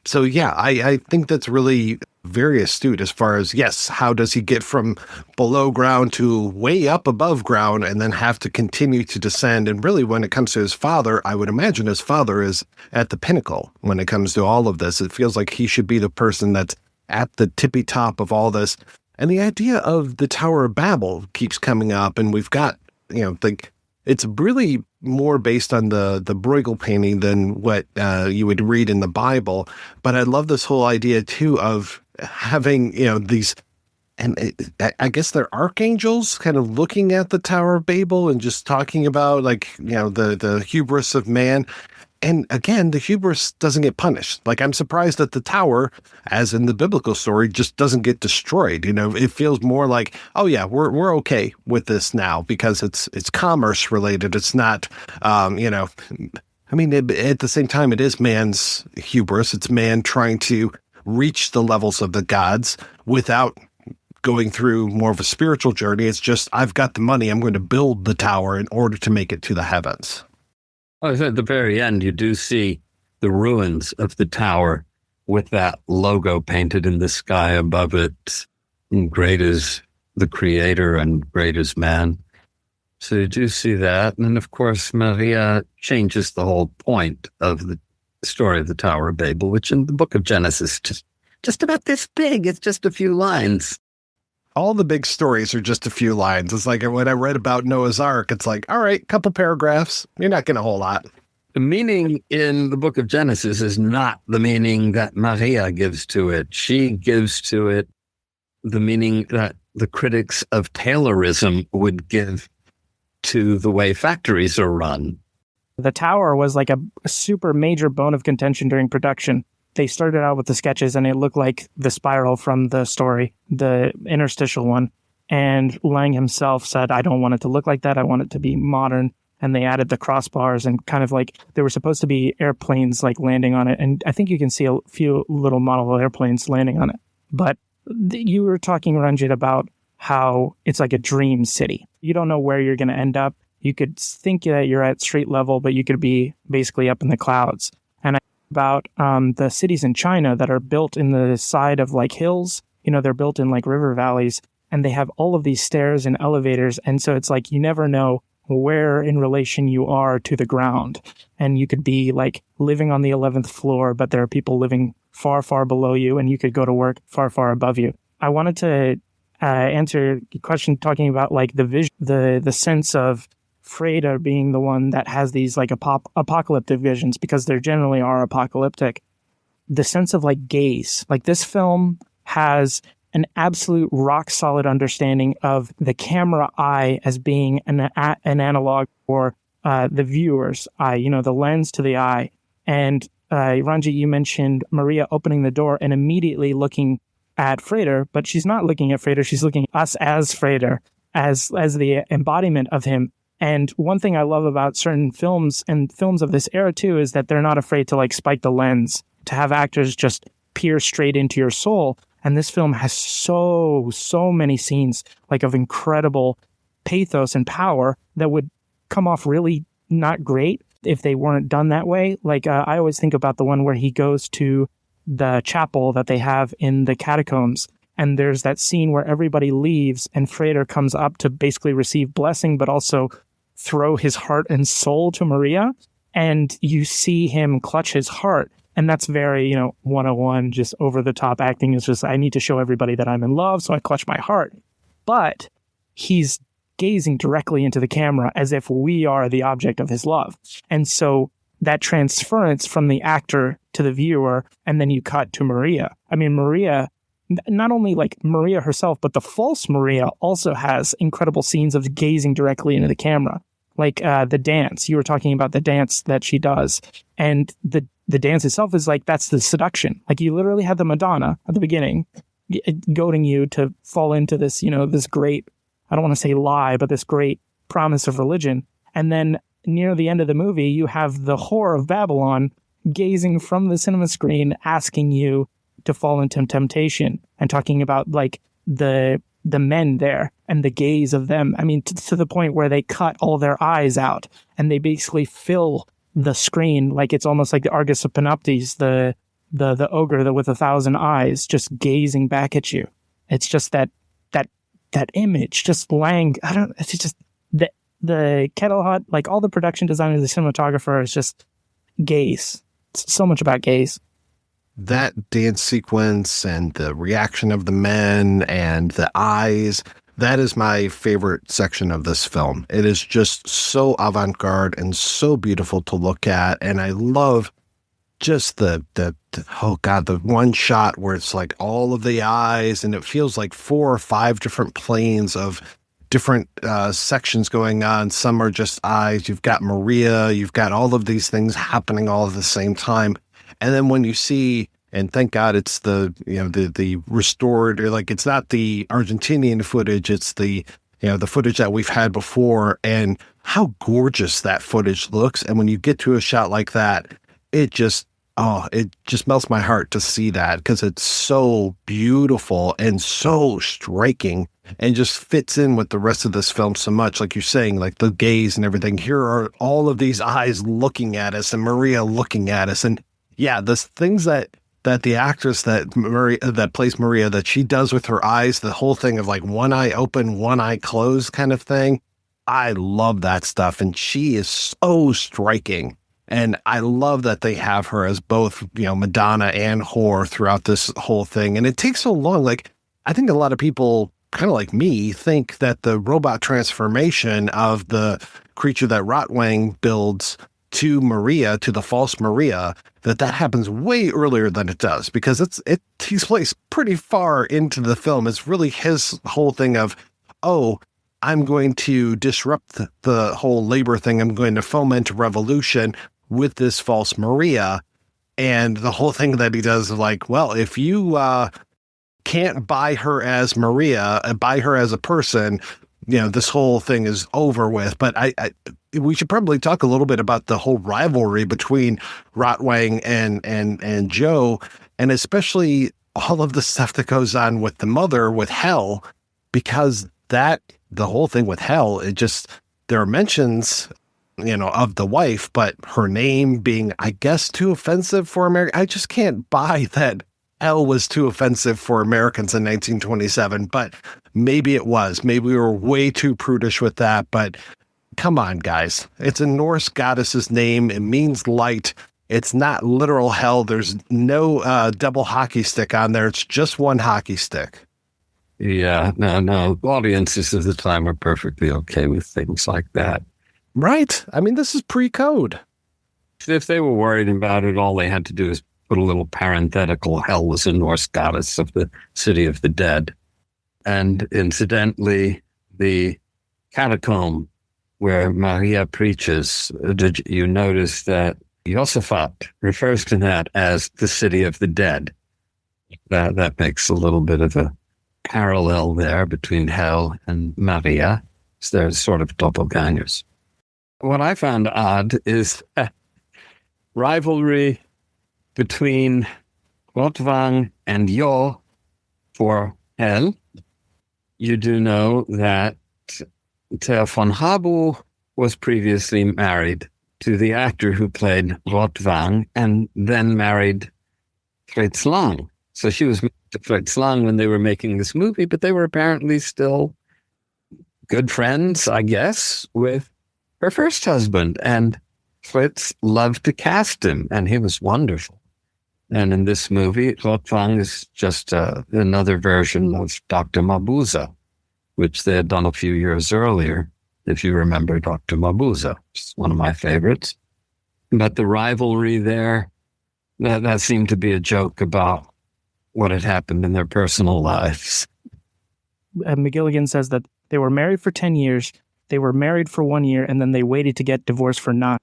So yeah, I think that's really very astute as far as, yes, how does he get from below ground to way up above ground and then have to continue to descend? And really, when it comes to his father, I would imagine his father is at the pinnacle when it comes to all of this. It feels like he should be the person that's at the tippy top of all this. And the idea of the Tower of Babel keeps coming up, and we've got, it's really more based on the Bruegel painting than what you would read in the Bible. But I love this whole idea too of having, these, and I guess they're archangels kind of looking at the Tower of Babel and just talking about the hubris of man. And again, the hubris doesn't get punished. Like, I'm surprised that the tower, as in the biblical story, just doesn't get destroyed. It feels more like, oh yeah, we're okay with this now because it's commerce related. It's not, at the same time, it is man's hubris. It's man trying to reach the levels of the gods without going through more of a spiritual journey. It's just, I've got the money, I'm going to build the tower in order to make it to the heavens. Oh, so at the very end, you do see the ruins of the tower with that logo painted in the sky above it. And great is the creator and great is man. So you do see that. And then, of course, Maria changes the whole point of the story of the Tower of Babel, which in the book of Genesis is just about this big. It's just a few lines. All the big stories are just a few lines. It's like when I read about Noah's Ark, it's like, all right, couple paragraphs. You're not getting a whole lot. The meaning in the book of Genesis is not the meaning that Maria gives to it. She gives to it the meaning that the critics of Taylorism would give to the way factories are run. The tower was like a super major bone of contention during production. They started out with the sketches and it looked like the spiral from the story, the interstitial one. And Lang himself said, I don't want it to look like that. I want it to be modern. And they added the crossbars and kind of like there were supposed to be airplanes like landing on it. And I think you can see a few little model airplanes landing on it. But you were talking, Ranjit, about how it's like a dream city. You don't know where you're going to end up. You could think that you're at street level, but you could be basically up in the clouds. And about the cities in China that are built in the side of like hills, you know, they're built in like river valleys and they have all of these stairs and elevators. And so it's like, you never know where in relation you are to the ground. And you could be like living on the 11th floor, but there are people living far, far below you and you could go to work far, far above you. I wanted to answer your question talking about like the vision, the sense of Freda being the one that has these like apocalyptic visions, because there generally are apocalyptic. The sense of like gaze, like this film has an absolute rock solid understanding of the camera eye as being an analog for the viewer's eye, you know, the lens to the eye. And Ranjit, you mentioned Maria opening the door and immediately looking at Freder, but she's not looking at Freder. She's looking at us as Freder, as the embodiment of him. And one thing I love about certain films and films of this era too is that they're not afraid to like spike the lens, to have actors just peer straight into your soul. And this film has so many scenes like of incredible pathos and power that would come off really not great if they weren't done that way. Like I always think about the one where he goes to the chapel that they have in the catacombs. And there's that scene where everybody leaves and Freder comes up to basically receive blessing, but also throw his heart and soul to Maria. And you see him clutch his heart. And that's very, 101, just over the top acting. Is just, I need to show everybody that I'm in love, so I clutch my heart. But he's gazing directly into the camera as if we are the object of his love. And so that transference from the actor to the viewer, and then you cut to Maria. I mean, Maria, not only like Maria herself, but the false Maria also has incredible scenes of gazing directly into the camera. Like the dance, you were talking about the dance that she does. And the dance itself is like, that's the seduction. Like you literally had the Madonna at the beginning goading you to fall into this, this great, I don't want to say lie, but this great promise of religion. And then near the end of the movie, you have the whore of Babylon gazing from the cinema screen, asking you to fall into temptation and talking about like the men there and the gaze of them. I mean, to the point where they cut all their eyes out and they basically fill the screen like it's almost like the Argus of Panoptes, the ogre with 1,000 eyes just gazing back at you. It's just that image, just Lang. It's just the Kettle Hut, like all the production design of the cinematographer is just gaze. It's so much about gaze. That dance sequence and the reaction of the men and the eyes, that is my favorite section of this film. It is just so avant-garde and so beautiful to look at. And I love just the one shot where it's like all of the eyes and it feels like 4 or 5 different planes of different sections going on. Some are just eyes. You've got Maria. You've got all of these things happening all at the same time. And then when you see, and thank God it's the restored, or like it's not the Argentinian footage, it's the footage that we've had before, and how gorgeous that footage looks. And when you get to a shot like that, it just Oh, it just melts my heart to see that because it's so beautiful and so striking and just fits in with the rest of this film so much. Like you're saying, like the gaze and everything. Here are all of these eyes looking at us and Maria looking at us. And yeah, the things that the actress that plays Maria, that she does with her eyes, the whole thing of like one eye open, one eye closed kind of thing. I love that stuff. And she is so striking. And I love that they have her as both, Madonna and whore throughout this whole thing. And it takes so long. Like, I think a lot of people, kind of like me, think that the robot transformation of the creature that Rotwang builds to Maria, to the false Maria, that happens way earlier than it does, because it takes place pretty far into the film. It's really his whole thing of, oh, I'm going to disrupt the whole labor thing. I'm going to foment a revolution with this false Maria. And the whole thing that he does is like, well, if you can't buy her as Maria, buy her as a person, this whole thing is over with. But we should probably talk a little bit about the whole rivalry between Rotwang and Joh, and especially all of the stuff that goes on with the mother, with Hel, because the whole thing with Hel, there are mentions, of the wife, but her name being, I guess, too offensive for America. I just can't buy that Hel was too offensive for Americans in 1927, but maybe it was. Maybe we were way too prudish with that, but come on, guys. It's a Norse goddess's name. It means light. It's not literal hell. There's no double hockey stick on there. It's just one hockey stick. Yeah, no. Audiences of the time are perfectly okay with things like that. Right. I mean, this is pre-code. If they were worried about it, all they had to do is put a little parenthetical, Hel was a Norse goddess of the city of the dead. And incidentally, the catacomb where Maria preaches, did you notice that Josaphat refers to that as the city of the dead? That makes a little bit of a parallel there between Hel and Maria. So they're sort of doppelgangers. What I found odd is rivalry between Rotwang and Joh for Hel. You do know that Thea von Harbou was previously married to the actor who played Rotwang and then married Fritz Lang. So she was married to Fritz Lang when they were making this movie, but they were apparently still good friends, I guess, with her first husband. And Fritz loved to cast him, and he was wonderful. And in this movie, Rotwang is just another version of Dr. Mabuse, which they had done a few years earlier, if you remember Dr. Mabuse. It's one of my favorites. But the rivalry there, that seemed to be a joke about what had happened in their personal lives. McGilligan says that they were married for 10 years, they were married for 1 year, and then they waited to get divorced for 9.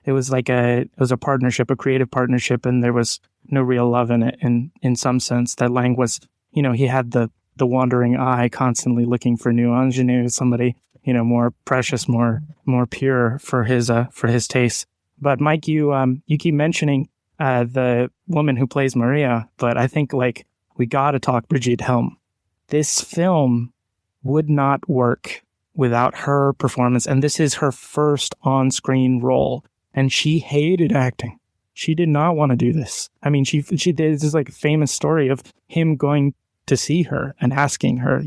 It was a partnership, a creative partnership, and there was no real love in it. In some sense, that Lang was, he had the wandering eye, constantly looking for new ingenue, somebody, more precious, more pure for his taste. But Mike, you keep mentioning the woman who plays Maria, but I think we got to talk Brigitte Helm. This film would not work without her performance, and this is her first on-screen role, and she hated acting. She did not want to do this. I mean, she did this a famous story of him going to see her and asking her,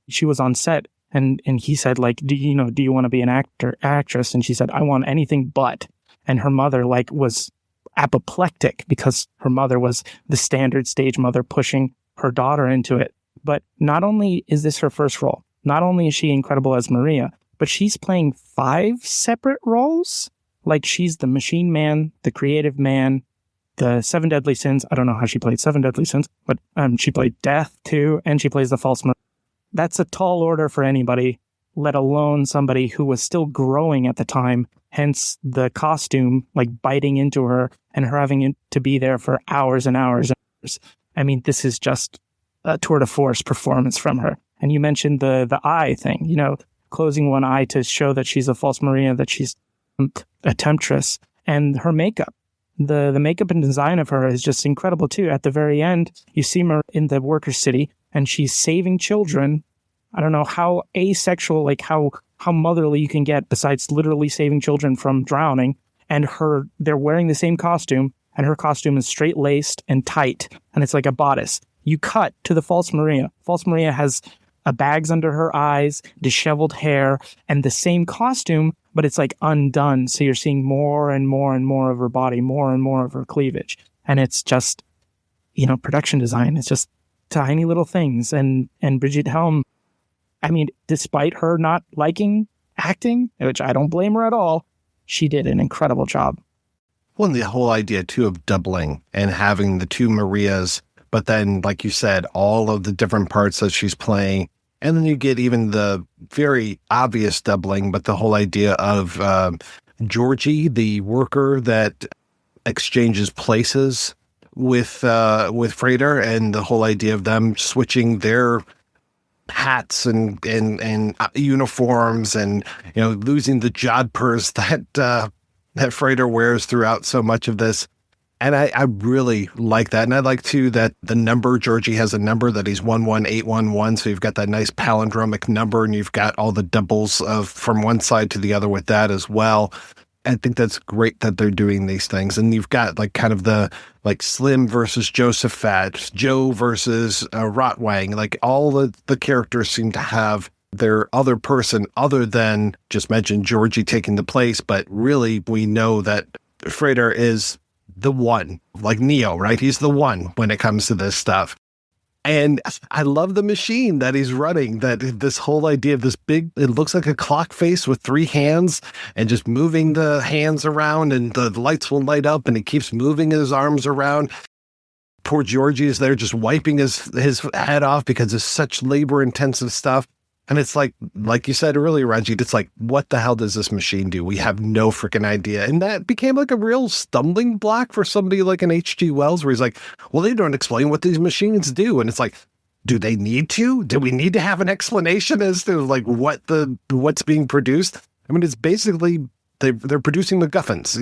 she was on set, and he said, do you want to be an actress? And she said, I want anything but. And her mother was apoplectic because her mother was the standard stage mother pushing her daughter into it. But not only is this her first role, not only is she incredible as Maria, but she's playing 5 separate roles. She's the machine man, the creative man, the 7 Deadly Sins. I don't know how she played 7 Deadly Sins, but she played Death too, and she plays the false Maria. That's a tall order for anybody, let alone somebody who was still growing at the time, hence the costume biting into her and her having to be there for hours and hours and hours. I mean, this is just a tour de force performance from her. And you mentioned the eye thing, closing one eye to show that she's a false Maria, that she's a temptress, and her makeup. the makeup and design of her is just incredible too. At the very end, you see her in the worker city and she's saving children. I don't know how asexual, like how motherly you can get besides literally saving children from drowning. And they're wearing the same costume, and her costume is straight laced and tight, and it's like a bodice. You cut to the false Maria. False Maria has bags under her eyes, disheveled hair, and the same costume, but it's like undone. So you're seeing more and more and more of her body, more and more of her cleavage. And it's just, production design. It's just tiny little things. And Brigitte Helm, I mean, despite her not liking acting, which I don't blame her at all, she did an incredible job. Well, and the whole idea, too, of doubling and having the two Marias, but then, like you said, all of the different parts that she's playing. And then you get even the very obvious doubling, but the whole idea of Georgie, the worker that exchanges places with Frater, and the whole idea of them switching their hats and uniforms, and losing the jodhpurs that Frater wears throughout so much of this. And I really like that. And I like, too, that the number, Georgie has a number that he's 11811. So you've got that nice palindromic number, and you've got all the doubles from one side to the other with that as well. I think that's great that they're doing these things. And you've got like kind of the like Slim versus Josephat, Joe versus Rotwang. Like all the characters seem to have their other person other than just mentioned Georgie taking the place. But really, we know that Frater is the one, like Neo, right? He's the one when it comes to this stuff. And I love the machine that he's running, that this whole idea of this big, it looks like a clock face with 3 hands and just moving the hands around, and the lights will light up and he keeps moving his arms around. Poor Georgie is there just wiping his head off because it's such labor intensive stuff. And it's like you said earlier, Ranjit, it's like, what the hell does this machine do? We have no freaking idea. And that became like a real stumbling block for somebody like an H.G. Wells, where he's like, well, they don't explain what these machines do. And it's like, do they need to? Do we need to have an explanation as to like what's being produced? I mean, it's basically they're producing MacGuffins.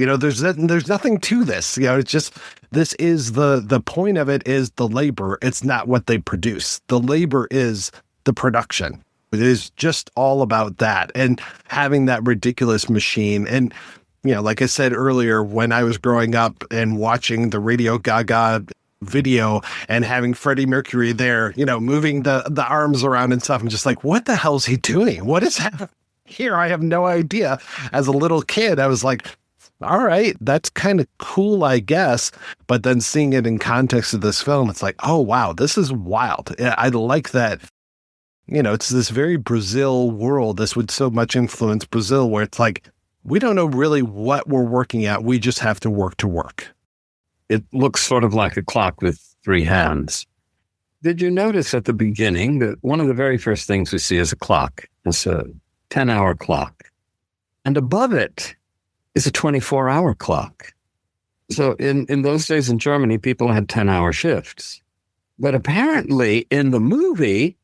There's nothing to this. It's just, this is the point of it is the labor. It's not what they produce. The labor is the production. It is just all about that, and having that ridiculous machine. And, like I said earlier, when I was growing up and watching the Radio Gaga video and having Freddie Mercury there, moving the arms around and stuff, I'm just like, what the hell is he doing? What is happening here? I have no idea. As a little kid, I was like, all right, that's kind of cool, I guess. But then seeing it in context of this film, it's like, oh, wow, this is wild. I like that. It's this very Brazil world. This would so much influence Brazil, where it's like, we don't know really what we're working at. We just have to work to work. It looks sort of like a clock with 3 hands. Did you notice at the beginning that one of the very first things we see is a clock? It's a 10-hour clock. And above it is a 24-hour clock. So in those days in Germany, people had 10-hour shifts. But apparently in the movie,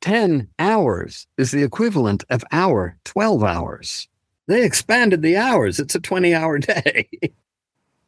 10 hours is the equivalent of our 12 hours. They expanded the hours. It's a 20-hour day.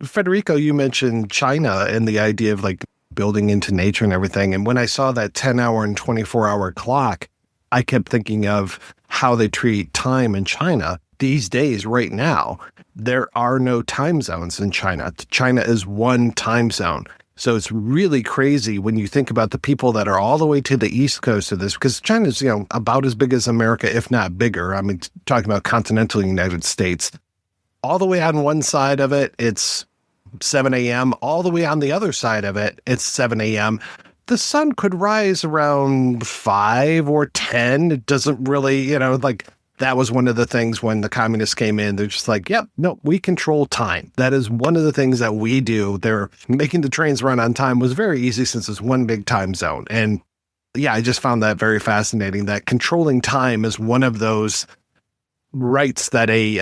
Federico, you mentioned China and the idea of like building into nature and everything. And when I saw that 10-hour and 24-hour clock, I kept thinking of how they treat time in China. These days, right now, there are no time zones in China. China is one time zone. So it's really crazy when you think about the people that are all the way to the East Coast of this, because China's, about as big as America, if not bigger. I mean, talking about continental United States, all the way on one side of it, it's 7 a.m. All the way on the other side of it, it's 7 a.m. The sun could rise around 5 or 10. It doesn't really, that was one of the things when the communists came in. They're just like, yep, no, we control time. That is one of the things that we do. They're making the trains run on time was very easy since it's one big time zone. And yeah, I just found that very fascinating, that controlling time is one of those rights that a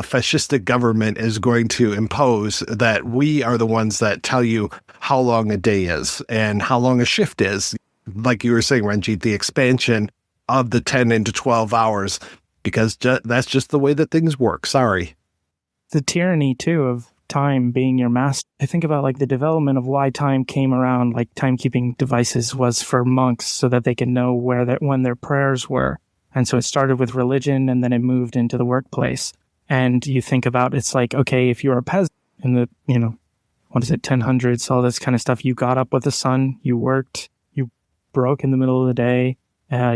fascistic government is going to impose, that we are the ones that tell you how long a day is and how long a shift is. Like you were saying, Ranjit, the expansion of the 10 into 12 hours. Because that's just the way that things work. Sorry. The tyranny, too, of time being your master. I think about like the development of why time came around, like timekeeping devices was for monks so that they can know when their prayers were. And so it started with religion and then it moved into the workplace. And you think about, it's like, okay, if you're a peasant in the, 1000s, all this kind of stuff, you got up with the sun, you worked, you broke in the middle of the day,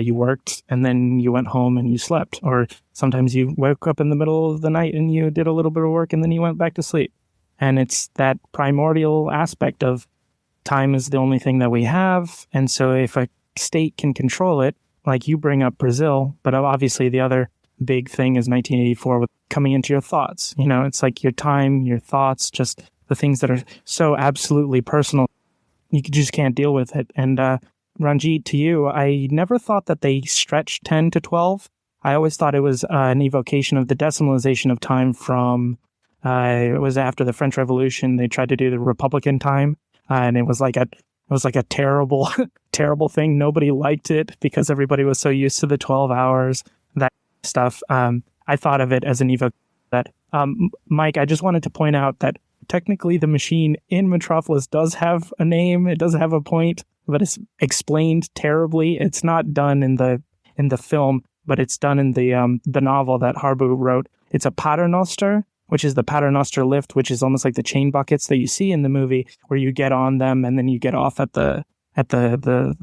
you worked, and then you went home and you slept. Or sometimes you woke up in the middle of the night and you did a little bit of work and then you went back to sleep. And it's that primordial aspect of time is the only thing that we have. And so if a state can control it, like you bring up Brazil, but obviously the other big thing is 1984 with coming into your thoughts. It's like your time, your thoughts, just the things that are so absolutely personal. You just can't deal with it. And Ranjit, to you, I never thought that they stretched 10 to 12. I always thought it was an evocation of the decimalization of time from, it was after the French Revolution. They tried to do the Republican time, and it was like a terrible, terrible thing. Nobody liked it because everybody was so used to the 12 hours, that stuff. I thought of it as an evocation of that. Mike, I just wanted to point out that technically the machine in Metropolis does have a name. It does have a point, but it's explained terribly. It's not done in the film, but it's done in the novel that Harbou wrote. It's a paternoster, which is the paternoster lift, which is almost like the chain buckets that you see in the movie, where you get on them and then you get off at the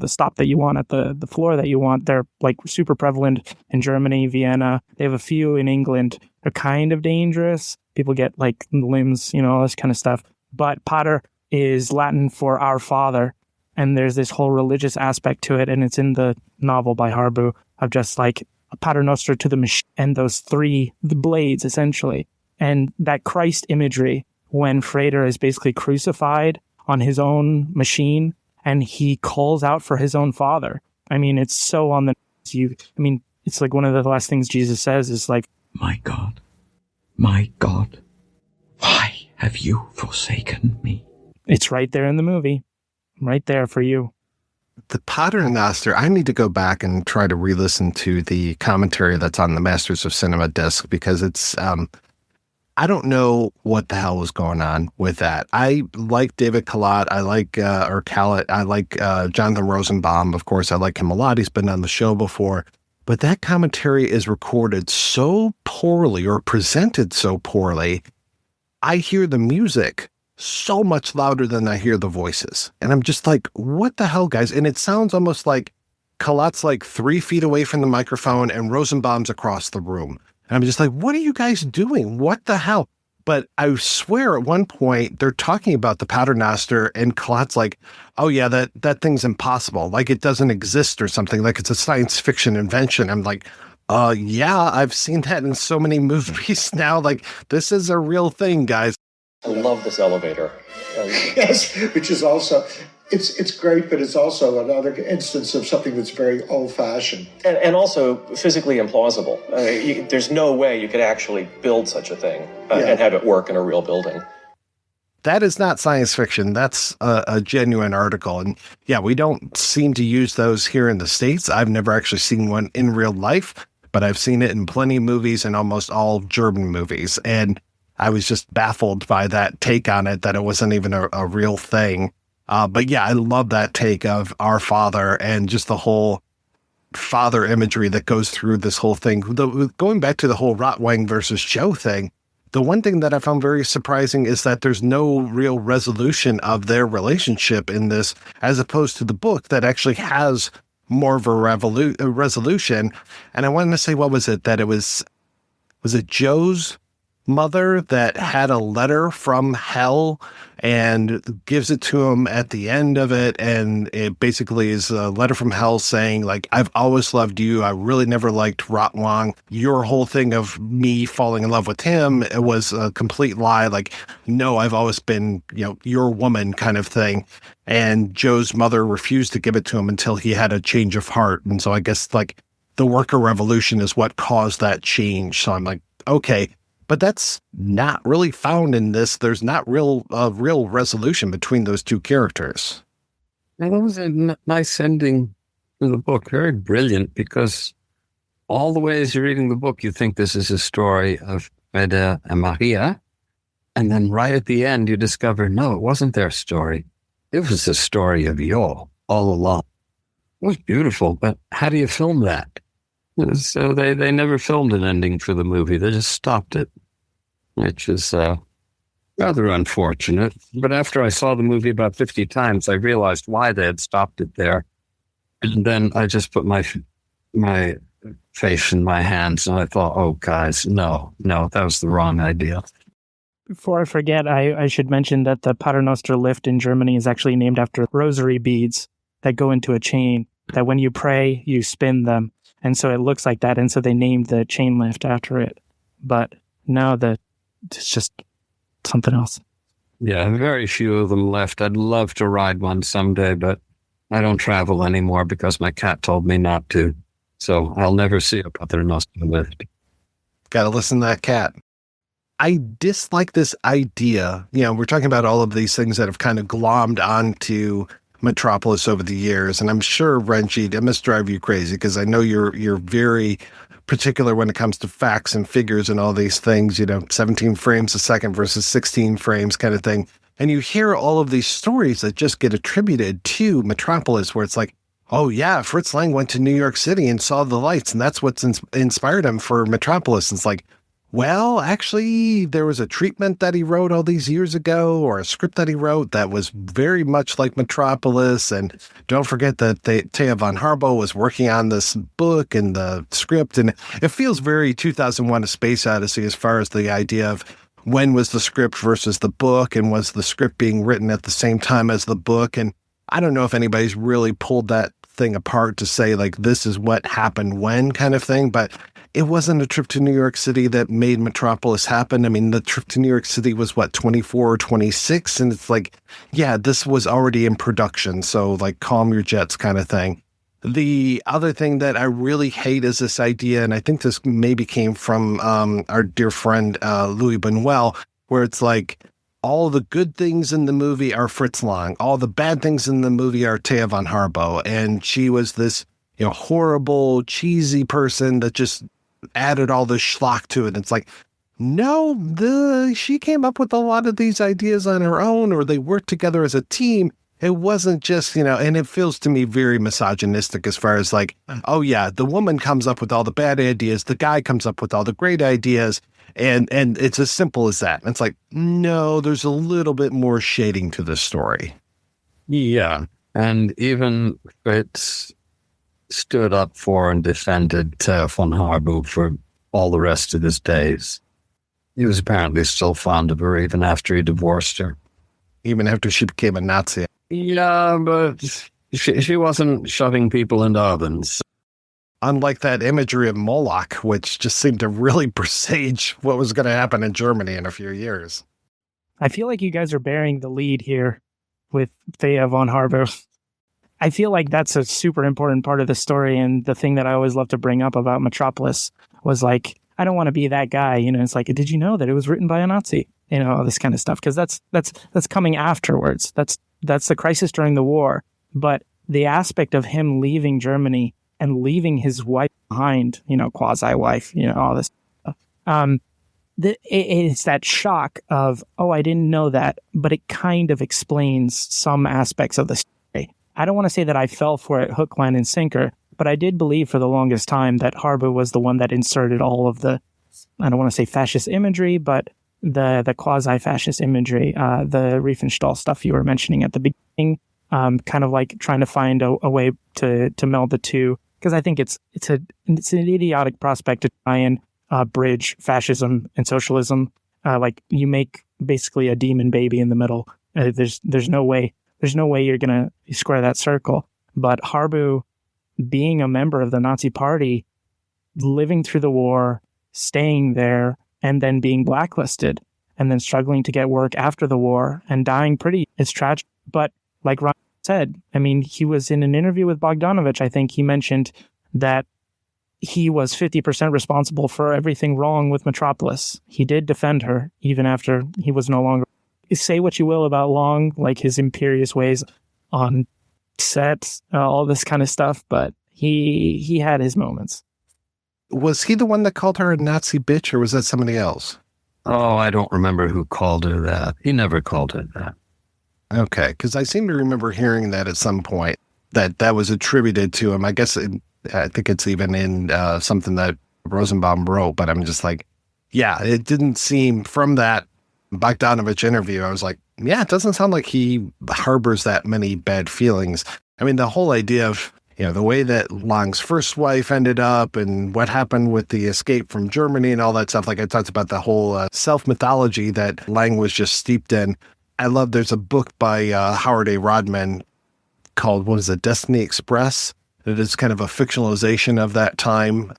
stop that you want, at the floor that you want. They're like super prevalent in Germany, Vienna. They have a few in England. They're kind of dangerous. People get like limbs, all this kind of stuff. But pater is Latin for our Father. And there's this whole religious aspect to it. And it's in the novel by Harbou of just like a paternoster to the machine and those the blades essentially. And that Christ imagery when Freder is basically crucified on his own machine and he calls out for his own Father. I mean, it's so on the it's like one of the last things Jesus says is like, my God, why have you forsaken me? It's right there in the movie. Right there for you. The Paternoster, I need to go back and try to re-listen to the commentary that's on the Masters of Cinema disc because it's, I don't know what the hell was going on with that. I like David Kalat. I like, Kalat. I like Jonathan Rosenbaum. Of course, I like him a lot. He's been on the show before. But that commentary is recorded so poorly or presented so poorly. I hear the music so much louder than I hear the voices. And I'm just like, what the hell, guys? And it sounds almost like Kalat's like 3 feet away from the microphone and Rosenbaum's across the room. And I'm just like, what are you guys doing? What the hell? But I swear at one point they're talking about the Paternoster and Kalat's like, oh yeah, that thing's impossible. Like it doesn't exist or something. Like it's a science fiction invention. I'm like, yeah, I've seen that in so many movies now. Like this is a real thing, guys. I love this elevator. Yes, which is also, it's great, but it's also another instance of something that's very old-fashioned. And also physically implausible. There's no way you could actually build such a thing and have it work in a real building. That is not science fiction. That's a genuine article. And yeah, we don't seem to use those here in the States. I've never actually seen one in real life, but I've seen it in plenty of movies and almost all German movies. And I was just baffled by that take on it, that it wasn't even a real thing. But yeah, I love that take of our Father and just the whole father imagery that goes through this whole thing. Going back to the whole Rotwang versus Joh thing, the one thing that I found very surprising is that there's no real resolution of their relationship in this, as opposed to the book that actually has more of a resolution. And I wanted to say, what was it? That it was it Joe's mother that had a letter from hell and gives it to him at the end of it, and it basically is a letter from hell saying like, I've always loved you, I really never liked Rotwang, your whole thing of me falling in love with him, it was a complete lie, like no, I've always been your woman kind of thing. And Joe's mother refused to give it to him until he had a change of heart. And so I guess like the worker revolution is what caused that change. So I'm like, okay, but that's not really found in this. There's not real resolution between those two characters. And it was a nice ending to the book. Very brilliant, because all the way as you're reading the book, you think this is a story of Freder and Maria. And then right at the end, you discover, no, it wasn't their story. It was the story of Joh all along. It was beautiful, but how do you film that? So they never filmed an ending for the movie. They just stopped it, which is rather unfortunate. But after I saw the movie about 50 times, I realized why they had stopped it there. And then I just put my face in my hands and I thought, oh, guys, no, that was the wrong idea. Before I forget, I should mention that the Paternoster lift in Germany is actually named after rosary beads that go into a chain, that when you pray, you spin them. And so it looks like that. And so they named the chain lift after it. But now it's just something else. Yeah, very few of them left. I'd love to ride one someday, but I don't travel anymore because my cat told me not to. So I'll never see a Paternoster lift. Got to listen to that cat. I dislike this idea. We're talking about all of these things that have kind of glommed onto Metropolis over the years. And I'm sure, Ranjit, it must drive you crazy because I know you're very particular when it comes to facts and figures and all these things, 17 frames a second versus 16 frames kind of thing. And you hear all of these stories that just get attributed to Metropolis where it's like, oh yeah, Fritz Lang went to New York City and saw the lights and that's what's inspired him for Metropolis. And it's like, well, actually, there was a treatment that he wrote all these years ago, or a script that he wrote that was very much like Metropolis. And don't forget that Thea von Harbou was working on this book and the script. And it feels very 2001: A Space Odyssey as far as the idea of when was the script versus the book, and was the script being written at the same time as the book. And I don't know if anybody's really pulled that thing apart to say, like, this is what happened when kind of thing, but it wasn't a trip to New York City that made Metropolis happen. I mean, the trip to New York City was, 24 or 26? And it's like, yeah, this was already in production. So, like, calm your jets kind of thing. The other thing that I really hate is this idea, and I think this maybe came from our dear friend Louis Buñuel, where it's like, all the good things in the movie are Fritz Lang. All the bad things in the movie are Thea von Harbou. And she was this, horrible, cheesy person that just added all this schlock to it. It's like, no, she came up with a lot of these ideas on her own, or they worked together as a team. It wasn't just, and it feels to me very misogynistic as far as like, oh yeah, the woman comes up with all the bad ideas, the guy comes up with all the great ideas, and it's as simple as that. And it's like, no, there's a little bit more shading to the story. Yeah, and even Fritz stood up for and defended Thea von Harbou for all the rest of his days. He was apparently still fond of her even after he divorced her. Even after she became a Nazi. Yeah, but she wasn't shoving people into ovens. Unlike that imagery of Moloch, which just seemed to really presage what was going to happen in Germany in a few years. I feel like you guys are bearing the lead here with Thea von Harbou. I feel like that's a super important part of the story, and the thing that I always love to bring up about Metropolis was like, I don't want to be that guy, it's like, did you know that it was written by a Nazi? All this kind of stuff, because that's coming afterwards. That's the crisis during the war. But the aspect of him leaving Germany and leaving his wife behind, quasi-wife, all this stuff. It's that shock of, oh, I didn't know that, but it kind of explains some aspects of the story. I don't want to say that I fell for it hook, line, and sinker, but I did believe for the longest time that Harbou was the one that inserted all of the, I don't want to say fascist imagery, but the quasi-fascist imagery, the Riefenstahl stuff you were mentioning at the beginning, kind of like trying to find a way to meld the two, because I think it's an idiotic prospect to try and bridge fascism and socialism. Like, you make basically a demon baby in the middle. There's no way you're gonna square that circle. But Harbou, being a member of the Nazi Party, living through the war, staying there, and then being blacklisted, and then struggling to get work after the war and dying it's tragic. But like Ron said, I mean, he was in an interview with Bogdanovich, I think he mentioned that he was 50% responsible for everything wrong with Metropolis. He did defend her even after he was no longer. Say what you will about Long, like his imperious ways on set, all this kind of stuff, but he had his moments. Was he the one that called her a Nazi bitch, or was that somebody else? Oh, I don't remember who called her that. He never called her that. Okay, because I seem to remember hearing that at some point, that was attributed to him. I think it's even in something that Rosenbaum wrote, but I'm just like, yeah, it didn't seem from that Bogdanovich interview. I was like, yeah, it doesn't sound like he harbors that many bad feelings. I mean, the whole idea of, the way that Lang's first wife ended up and what happened with the escape from Germany and all that stuff. Like I talked about the whole self-mythology that Lang was just steeped in. I love, there's a book by Howard A. Rodman called, Destiny Express? It is kind of a fictionalization of that time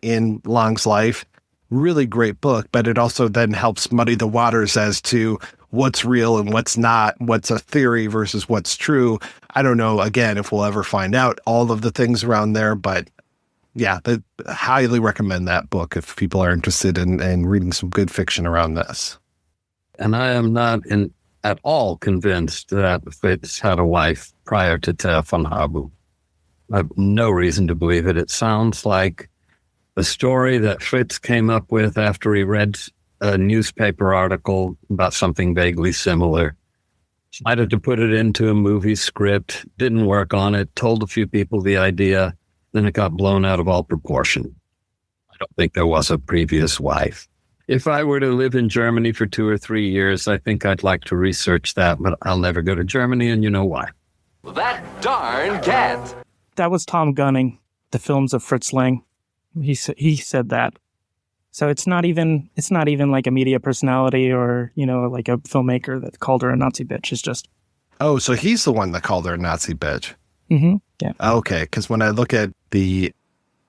in Lang's life. Really great book, but it also then helps muddy the waters as to what's real and what's not, what's a theory versus what's true. I don't know, again, if we'll ever find out all of the things around there, but yeah, I highly recommend that book if people are interested in reading some good fiction around this. And I am not at all convinced that Fritz had a wife prior to Thea von Harbou. I have no reason to believe it. It sounds like a story that Fritz came up with after he read a newspaper article about something vaguely similar. Decided to put it into a movie script, didn't work on it, told a few people the idea, then it got blown out of all proportion. I don't think there was a previous wife. If I were to live in Germany for 2 or 3 years, I think I'd like to research that, but I'll never go to Germany, and you know why. That darn cat! That was Tom Gunning, the films of Fritz Lang. He said that. So it's not even like a media personality or, like a filmmaker that called her a Nazi bitch. It's just... Oh, so he's the one that called her a Nazi bitch. Mm-hmm. Yeah. Okay, because when I look at the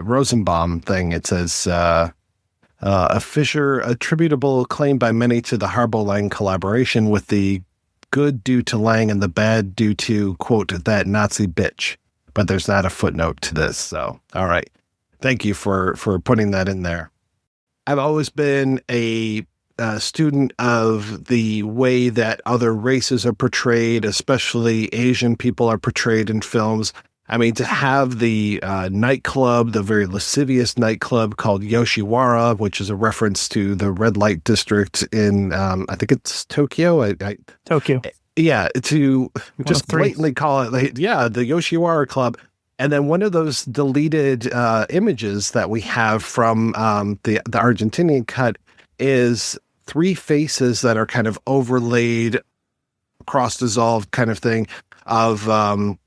Rosenbaum thing, it says a fissure attributable claim by many to the Harbou-Lang collaboration, with the good due to Lang and the bad due to, quote, that Nazi bitch. But there's not a footnote to this. So, all right. Thank you for putting that in there. I've always been a student of the way that other races are portrayed, especially Asian people are portrayed in films. I mean, to have the nightclub, the very lascivious nightclub called Yoshiwara, which is a reference to the red light district in, I think it's Tokyo. Tokyo. Yeah, to just blatantly call it, the Yoshiwara Club. And then one of those deleted images that we have from the Argentinian cut is 3 faces that are kind of overlaid, cross-dissolved kind of thing of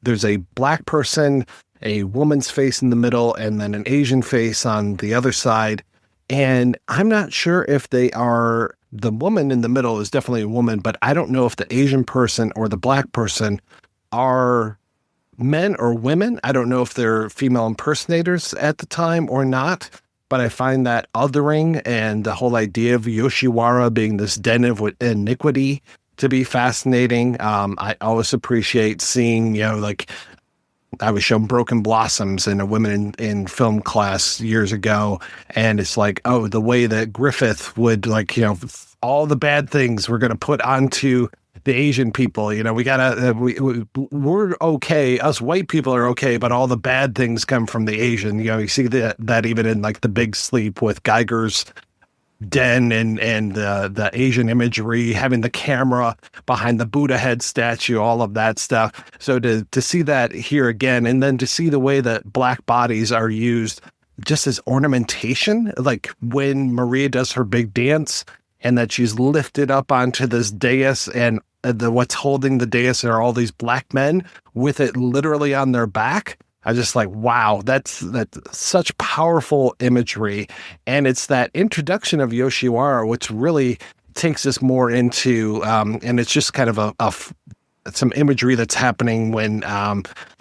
there's a black person, a woman's face in the middle, and then an Asian face on the other side. And I'm not sure if they are, the woman in the middle is definitely a woman, but I don't know if the Asian person or the black person are men or women. I don't know if they're female impersonators at the time or not, but I find that othering and the whole idea of Yoshiwara being this den of iniquity to be fascinating. I always appreciate seeing, like I was shown Broken Blossoms in a women in film class years ago. And it's like, oh, the way that Griffith would all the bad things we're going to put onto the Asian people, we gotta, we're okay. Us white people are okay, but all the bad things come from the Asian. You see that even in like The Big Sleep with Geiger's den and the Asian imagery, having the camera behind the Buddha head statue, all of that stuff. So to see that here again, and then to see the way that black bodies are used just as ornamentation, like when Maria does her big dance, and that she's lifted up onto this dais, and what's holding the dais are all these black men with it literally on their back. I just like, wow, that's such powerful imagery. And it's that introduction of Yoshiwara, which really takes us more into, and it's just kind of some imagery that's happening when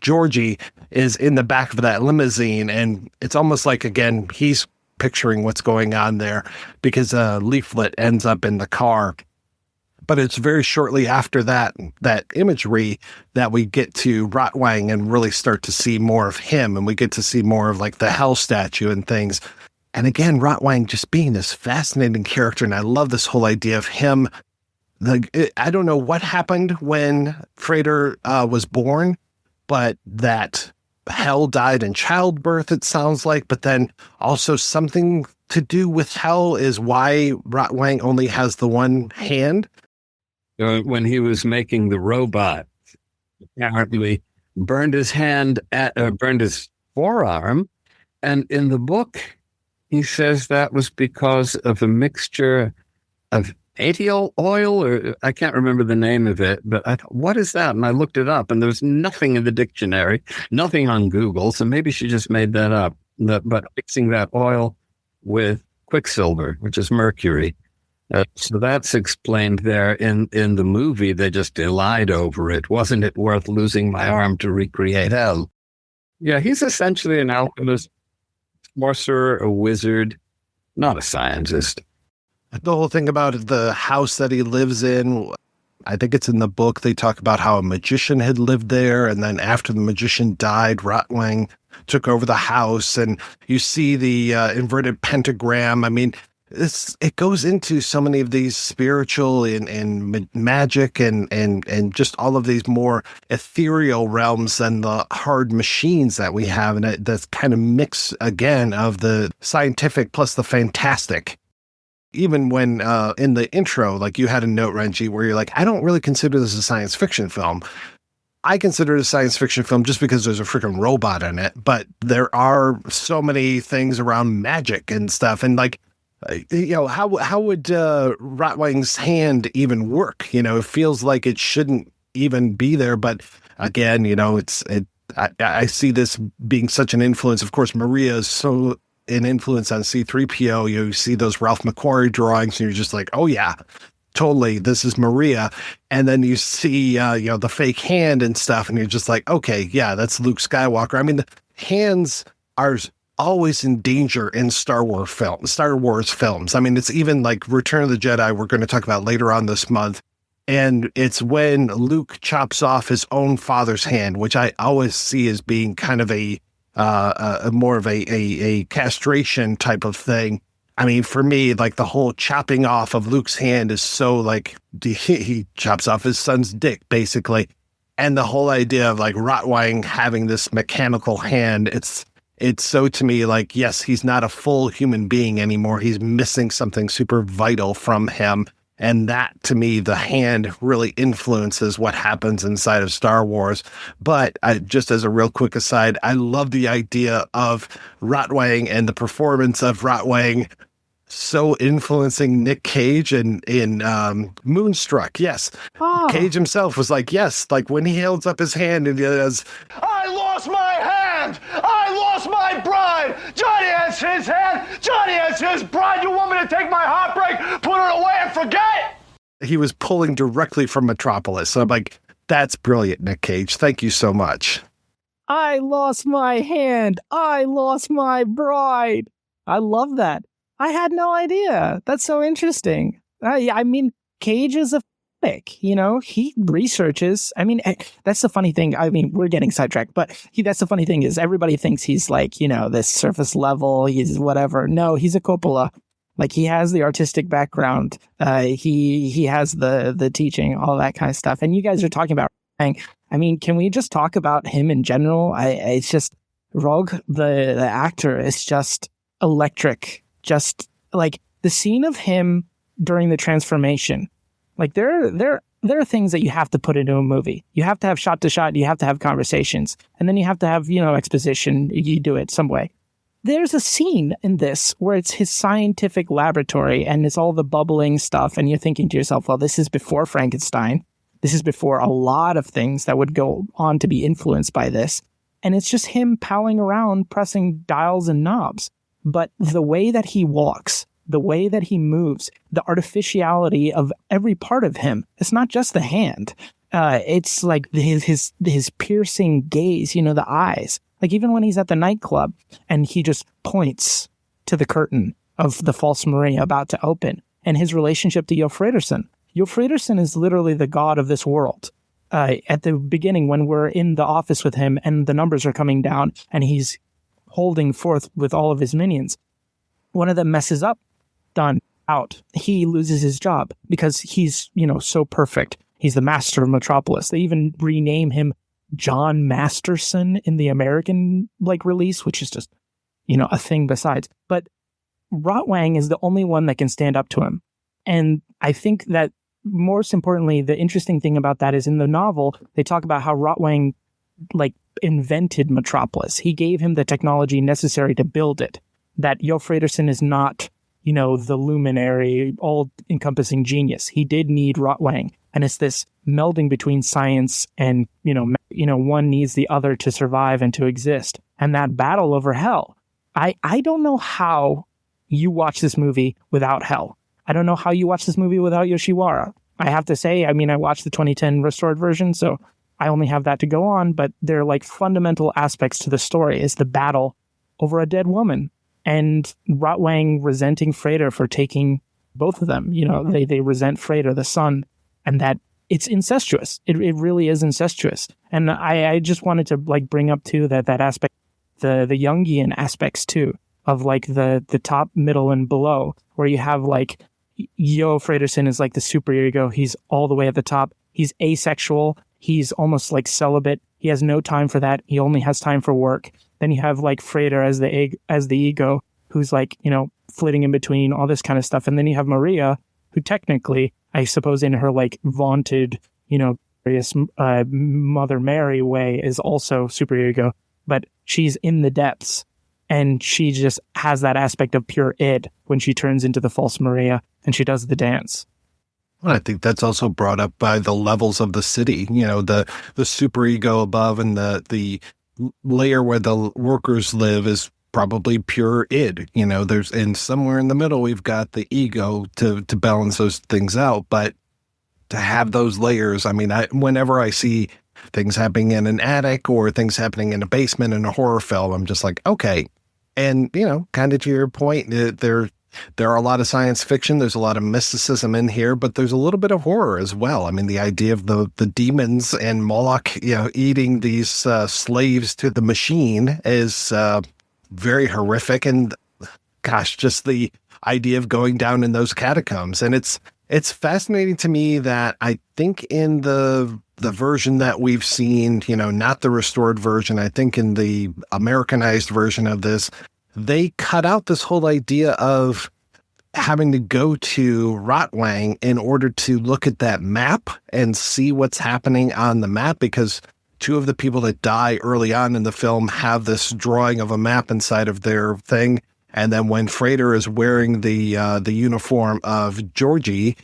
Georgie is in the back of that limousine. And it's almost like, again, he's picturing what's going on there because a leaflet ends up in the car. But it's very shortly after that imagery that we get to Rotwang and really start to see more of him. And we get to see more of like the hell statue and things. And again, Rotwang just being this fascinating character. And I love this whole idea of him. I don't know what happened when Frater was born, but that hell died in childbirth, it sounds like, but then also something to do with hell is why Rotwang only has the one hand. When he was making the robot, apparently burned his burned his forearm. And in the book, he says that was because of a mixture of ATL oil, or I can't remember the name of it, but I thought, what is that? And I looked it up, and there was nothing in the dictionary, nothing on Google, so maybe she just made that up. But mixing that oil with quicksilver, which is mercury. So that's explained there. In the movie, they just lied over it. Wasn't it worth losing my arm to recreate hell? Yeah, he's essentially an alchemist, sorcerer, a wizard, not a scientist. The whole thing about the house that he lives in, I think it's in the book, they talk about how a magician had lived there, and then after the magician died, Rotwang took over the house, and you see the inverted pentagram. I mean, it goes into so many of these spiritual and magic and just all of these more ethereal realms than the hard machines that we have, and that's kind of mix again of the scientific plus the fantastic. Even when in the intro, like you had a note, Ranjit, where you're like, I don't really consider this a science fiction film. I consider it a science fiction film just because there's a freaking robot in it, but there are so many things around magic and stuff. And like, how would Rotwang's hand even work? It feels like it shouldn't even be there. But again, I see this being such an influence. Of course, Maria is so an influence on C-3PO. You see those Ralph McQuarrie drawings, and you're just like, oh yeah, totally, this is Maria. And then you see, the fake hand and stuff, and you're just like, okay, yeah, that's Luke Skywalker. I mean, the hands are always in danger in Star Wars films. I mean, it's even like Return of the Jedi, we're going to talk about later on this month. And it's when Luke chops off his own father's hand, which I always see as being kind of a more of a castration type of thing. I mean, for me, like the whole chopping off of Luke's hand is so like he chops off his son's dick, basically. And the whole idea of like Rotwang having this mechanical hand, it's so to me like, yes, he's not a full human being anymore. He's missing something super vital from him. And that, to me, the hand really influences what happens inside of Star Wars. But just as a real quick aside, I love the idea of Rotwang and the performance of Rotwang so influencing Nick Cage in Moonstruck. Yes. Oh. Cage himself was like, yes, like when he holds up his hand and he does, I lost my hand! I lost my bride! Johnny has his hand! Johnny has his bride! You want me to take my heartbreak, put it away and forget? He was pulling directly from Metropolis. So I'm like, that's brilliant, Nick Cage. Thank you so much. I lost my hand. I lost my bride. I love that. I had no idea. That's so interesting. I mean, Cage is a he researches. I mean, that's the funny thing. I mean, we're getting sidetracked, but that's the funny thing is everybody thinks he's like, this surface level, he's whatever. No, he's a Coppola. Like he has the artistic background. He has the teaching, all that kind of stuff. And you guys are talking about, I mean, can we just talk about him in general? It's just Rogue, the actor is just electric. Just like the scene of him during the transformation. Like there are things that you have to put into a movie. You have to have shot to shot. You have to have conversations, and then you have to have exposition. You do it some way. There's a scene in this where it's his scientific laboratory, and it's all the bubbling stuff, and you're thinking to yourself, well, this is before Frankenstein. This is before a lot of things that would go on to be influenced by this, and it's just him palling around, pressing dials and knobs. But the way that he walks, the way that he moves, the artificiality of every part of him. It's not just the hand. It's like his piercing gaze, the eyes. Like even when he's at the nightclub and he just points to the curtain of the false Maria about to open, and his relationship to Joh Fredersen. Joh Fredersen is literally the god of this world. At the beginning, when we're in the office with him and the numbers are coming down and he's holding forth with all of his minions, one of them messes up. Done. Out. He loses his job because he's, so perfect. He's the master of Metropolis. They even rename him John Masterson in the American release, which is just, a thing besides. But Rotwang is the only one that can stand up to him. And I think that most importantly, the interesting thing about that is in the novel, they talk about how Rotwang invented Metropolis. He gave him the technology necessary to build it. That Joh Fredersen is not, the luminary, all-encompassing genius. He did need Rotwang. And it's this melding between science and, one needs the other to survive and to exist. And that battle over hell. I don't know how you watch this movie without hell. I don't know how you watch this movie without Yoshiwara. I have to say, I watched the 2010 restored version, so I only have that to go on, but they're fundamental aspects to the story is the battle over a dead woman and Rotwang resenting Freder for taking both of them. They resent Freder, the son, and that it's incestuous. It really is incestuous. And I just wanted to bring up too that aspect, the Jungian aspects too, of the top, middle, and below, where you have Joh Fredersen is the superego. He's all the way at the top. He's asexual. He's almost celibate. He has no time for that. He only has time for work. Then you have Freder as the ego, who's flitting in between, all this kind of stuff. And then you have Maria, who technically, I suppose in her vaunted, various Mother Mary way is also superego, but she's in the depths. And she just has that aspect of pure id when she turns into the false Maria and she does the dance. Well, I think that's also brought up by the levels of the city, the superego above and the layer where the workers live is probably pure id. And somewhere in the middle, we've got the ego to balance those things out. But to have those layers, whenever I see things happening in an attic or things happening in a basement in a horror film, I'm just okay. And, kind of to your point, there are a lot of science fiction. There's a lot of mysticism in here, but there's a little bit of horror as well. The idea of the demons and Moloch, eating these slaves to the machine is very horrific. And gosh, just the idea of going down in those catacombs. And it's fascinating to me that I think in the version that we've seen, not the restored version, I think in the Americanized version of this, they cut out this whole idea of having to go to Rotwang in order to look at that map and see what's happening on the map, because two of the people that die early on in the film have this drawing of a map inside of their thing. And then when Freder is wearing the uniform of Georgie,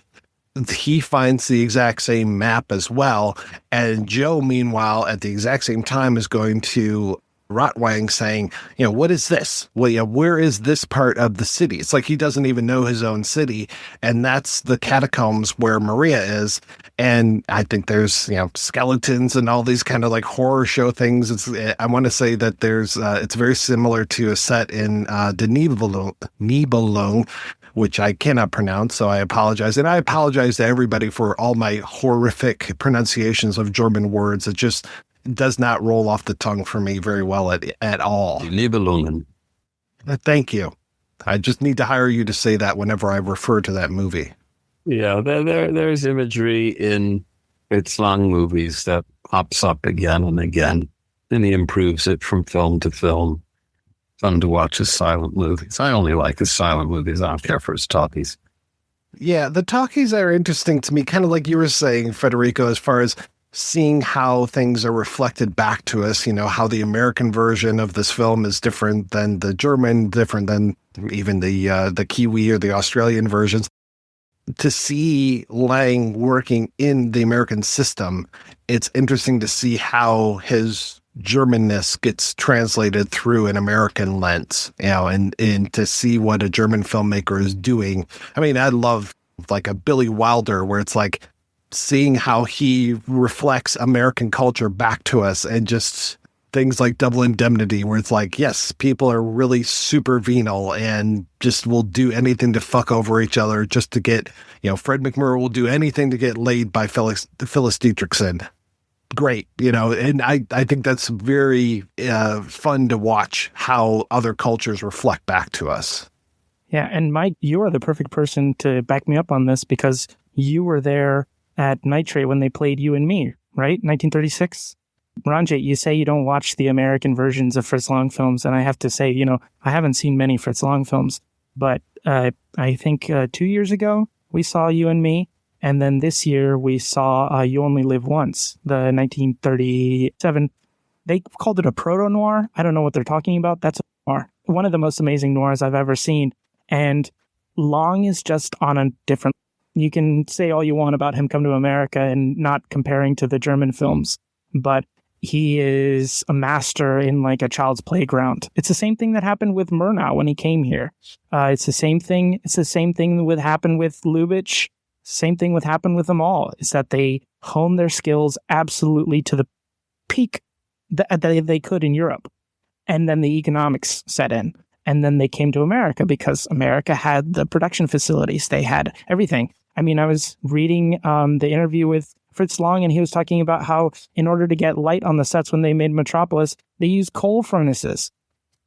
he finds the exact same map as well. And Joe, meanwhile, at the exact same time is going to Rotwang saying, what is this? Well, where is this part of the city? It's he doesn't even know his own city. And that's the catacombs where Maria is. And I think there's, skeletons and all these kind of horror show things. I want to say that there's, it's very similar to a set in De Nibelung, which I cannot pronounce, so I apologize. And I apologize to everybody for all my horrific pronunciations of German words. It just does not roll off the tongue for me very well at all. Nibelungen. Thank you. I just need to hire you to say that whenever I refer to that movie. Yeah, there's imagery in Fritz Lang movies that pops up again and again, and he improves it from film to film. Fun to watch his silent movies. I only like his silent movies. I don't care for his talkies. Yeah, the talkies are interesting to me, kind of like you were saying, Federico, as far as seeing how things are reflected back to us, how the American version of this film is different than the German, different than even the Kiwi or the Australian versions. To see Lang working in the American system, it's interesting to see how his Germanness gets translated through an American lens, and to see what a German filmmaker is doing. I love a Billy Wilder, where it's seeing how he reflects American culture back to us, and just things like Double Indemnity, where it's yes, people are really super venal and just will do anything to fuck over each other just to get, Fred McMurray will do anything to get laid by Phyllis Dietrichson. Great, and I think that's very fun to watch how other cultures reflect back to us. Yeah, and Mike, you are the perfect person to back me up on this, because you were there at Nitrate when they played You and Me, right? 1936? Ranjit, you say you don't watch the American versions of Fritz Lang films, and I have to say, I haven't seen many Fritz Lang films, but I think 2 years ago we saw You and Me, and then this year we saw You Only Live Once, the 1937. They called it a proto-noir. I don't know what they're talking about. That's a noir. One of the most amazing noirs I've ever seen, and Lang is just on a different... You can say all you want about him come to America and not comparing to the German films, but he is a master in like a child's playground. It's the same thing that happened with Murnau when he came here. It's the same thing. It's the same thing that would happen with Lubitsch. Same thing would happen with them all, is that they hone their skills absolutely to the peak that they could in Europe. And then the economics set in. And then they came to America because America had the production facilities. They had everything. I mean, I was reading the interview with Fritz Lang, and he was talking about how in order to get light on the sets when they made Metropolis, they used coal furnaces.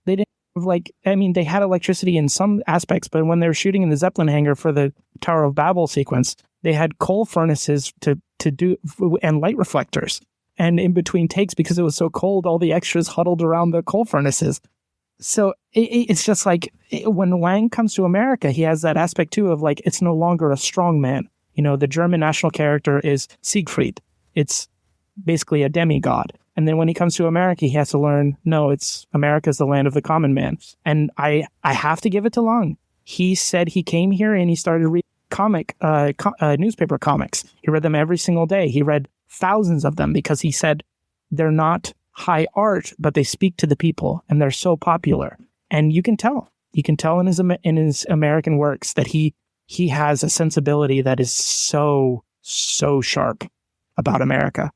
They didn't have they had electricity in some aspects, but when they were shooting in the Zeppelin hangar for the Tower of Babel sequence, they had coal furnaces to do, and light reflectors. And in between takes, because it was so cold, all the extras huddled around the coal furnaces. So it's just like when Lang comes to America, he has that aspect too of like, it's no longer a strong man. The German national character is Siegfried. It's basically a demigod. And then when he comes to America, he has to learn, no, it's America's the land of the common man. And I have to give it to Lang. He said he came here and he started reading newspaper comics. He read them every single day. He read thousands of them because he said they're not high art, but they speak to the people and they're so popular. And you can tell in his American works that he has a sensibility that is so sharp about America.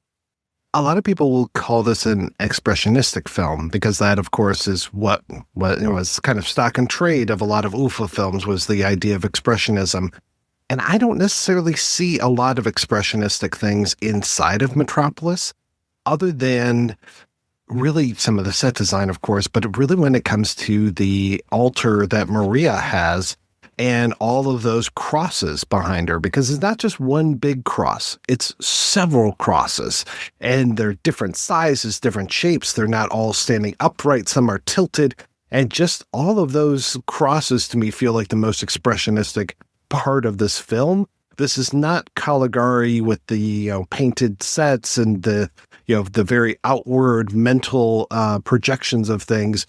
A lot of people will call this an expressionistic film because that, of course, is what was kind of stock and trade of a lot of UFA films, was the idea of expressionism. And I don't necessarily see a lot of expressionistic things inside of Metropolis, other than really some of the set design, of course, but really when it comes to the altar that Maria has, and all of those crosses behind her, because it's not just one big cross, it's several crosses, and they're different sizes, different shapes. They're not all standing upright. Some are tilted, and just all of those crosses to me feel like the most expressionistic part of this film. This is not Caligari with the painted sets and the very outward mental projections of things.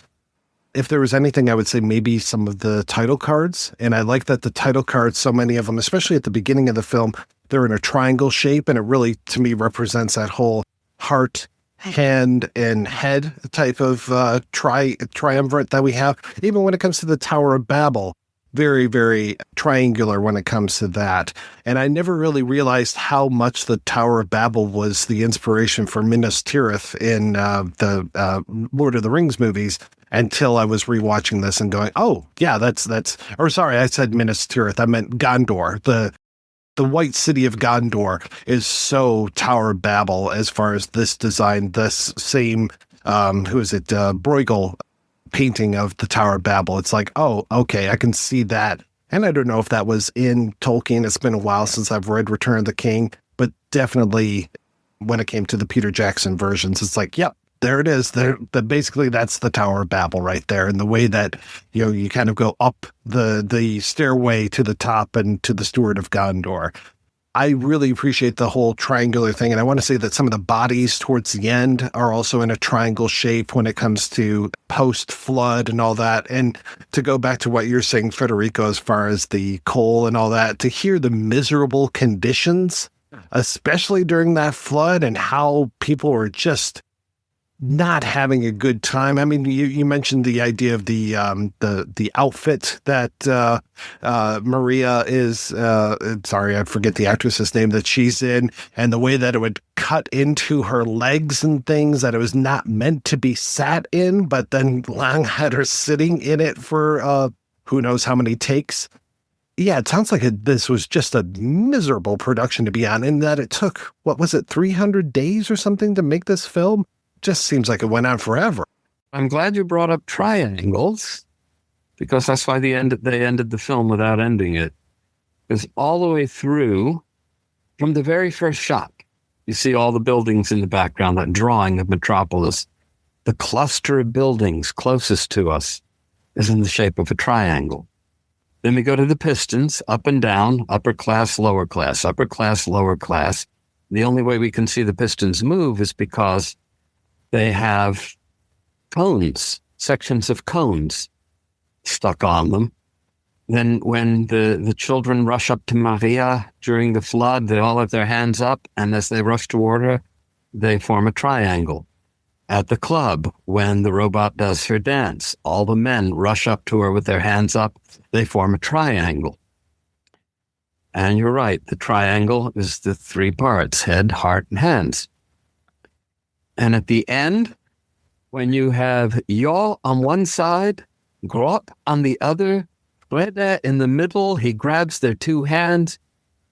If there was anything, I would say maybe some of the title cards. And I like that the title cards, so many of them, especially at the beginning of the film, they're in a triangle shape. And it really, to me, represents that whole heart, hand, and head type of triumvirate that we have. Even when it comes to the Tower of Babel, very, very triangular when it comes to that. And I never really realized how much the Tower of Babel was the inspiration for Minas Tirith in the Lord of the Rings movies, until I was rewatching this and going, oh, yeah, or sorry, I said Minas Tirith. I meant Gondor. The white city of Gondor is so Tower of Babel as far as this design, this same, Bruegel painting of the Tower of Babel. It's like, oh, okay, I can see that. And I don't know if that was in Tolkien. It's been a while since I've read Return of the King, but definitely when it came to the Peter Jackson versions, it's like, yep. There it is. Basically, that's the Tower of Babel right there. And the way that, you kind of go up the stairway to the top and to the Steward of Gondor. I really appreciate the whole triangular thing. And I want to say that some of the bodies towards the end are also in a triangle shape when it comes to post-flood and all that. And to go back to what you're saying, Federico, as far as the coal and all that, to hear the miserable conditions, especially during that flood, and how people were just not having a good time. I mean, you mentioned the idea of the outfit that Maria is, sorry, I forget the actress's name that she's in, and the way that it would cut into her legs and things, that it was not meant to be sat in, but then Lang had her sitting in it for who knows how many takes. Yeah, it sounds like this was just a miserable production to be on, and that it took, 300 days or something to make this film? Just seems like it went on forever. I'm glad you brought up triangles, because that's why they ended the film without ending it. Because all the way through, from the very first shot, You see all the buildings in the background, that drawing of Metropolis. The cluster of buildings closest to us is in the shape of a triangle. Then we go to the pistons, up and down, upper class, lower class, upper class, lower class. The only way we can see the pistons move is because they have cones, sections of cones stuck on them. Then when the children rush up to Maria during the flood, they all have their hands up, and as they rush toward her, they form a triangle. At the club, when the robot does her dance, all the men rush up to her with their hands up, they form a triangle. And you're right, the triangle is the three parts, head, heart, and hands. And at the end, when you have Joh on one side, Grot on the other, Frederik in the middle, he grabs their two hands,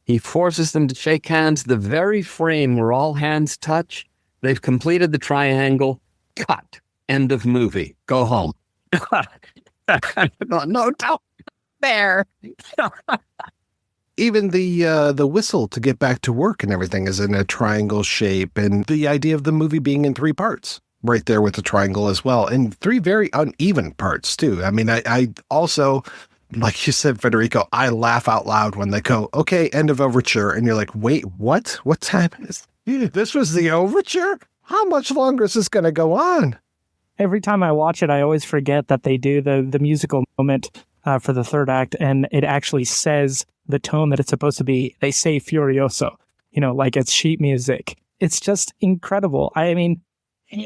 he forces them to shake hands, the very frame where all hands touch, they've completed the triangle, cut, end of movie, go home. No, don't, there. Even the whistle to get back to work and everything is in a triangle shape, and the idea of the movie being in three parts, right there with the triangle as well, and three very uneven parts too. I mean, I also, like you said, Federico, I laugh out loud when they go, okay, end of overture, and you're like, wait, what? What time is this? Was the overture? How much longer is this going to go on? Every time I watch it, I always forget that they do the musical moment for the third act, and it actually says the tone that it's supposed to be. They say furioso, like it's sheet music. It's just incredible. I mean,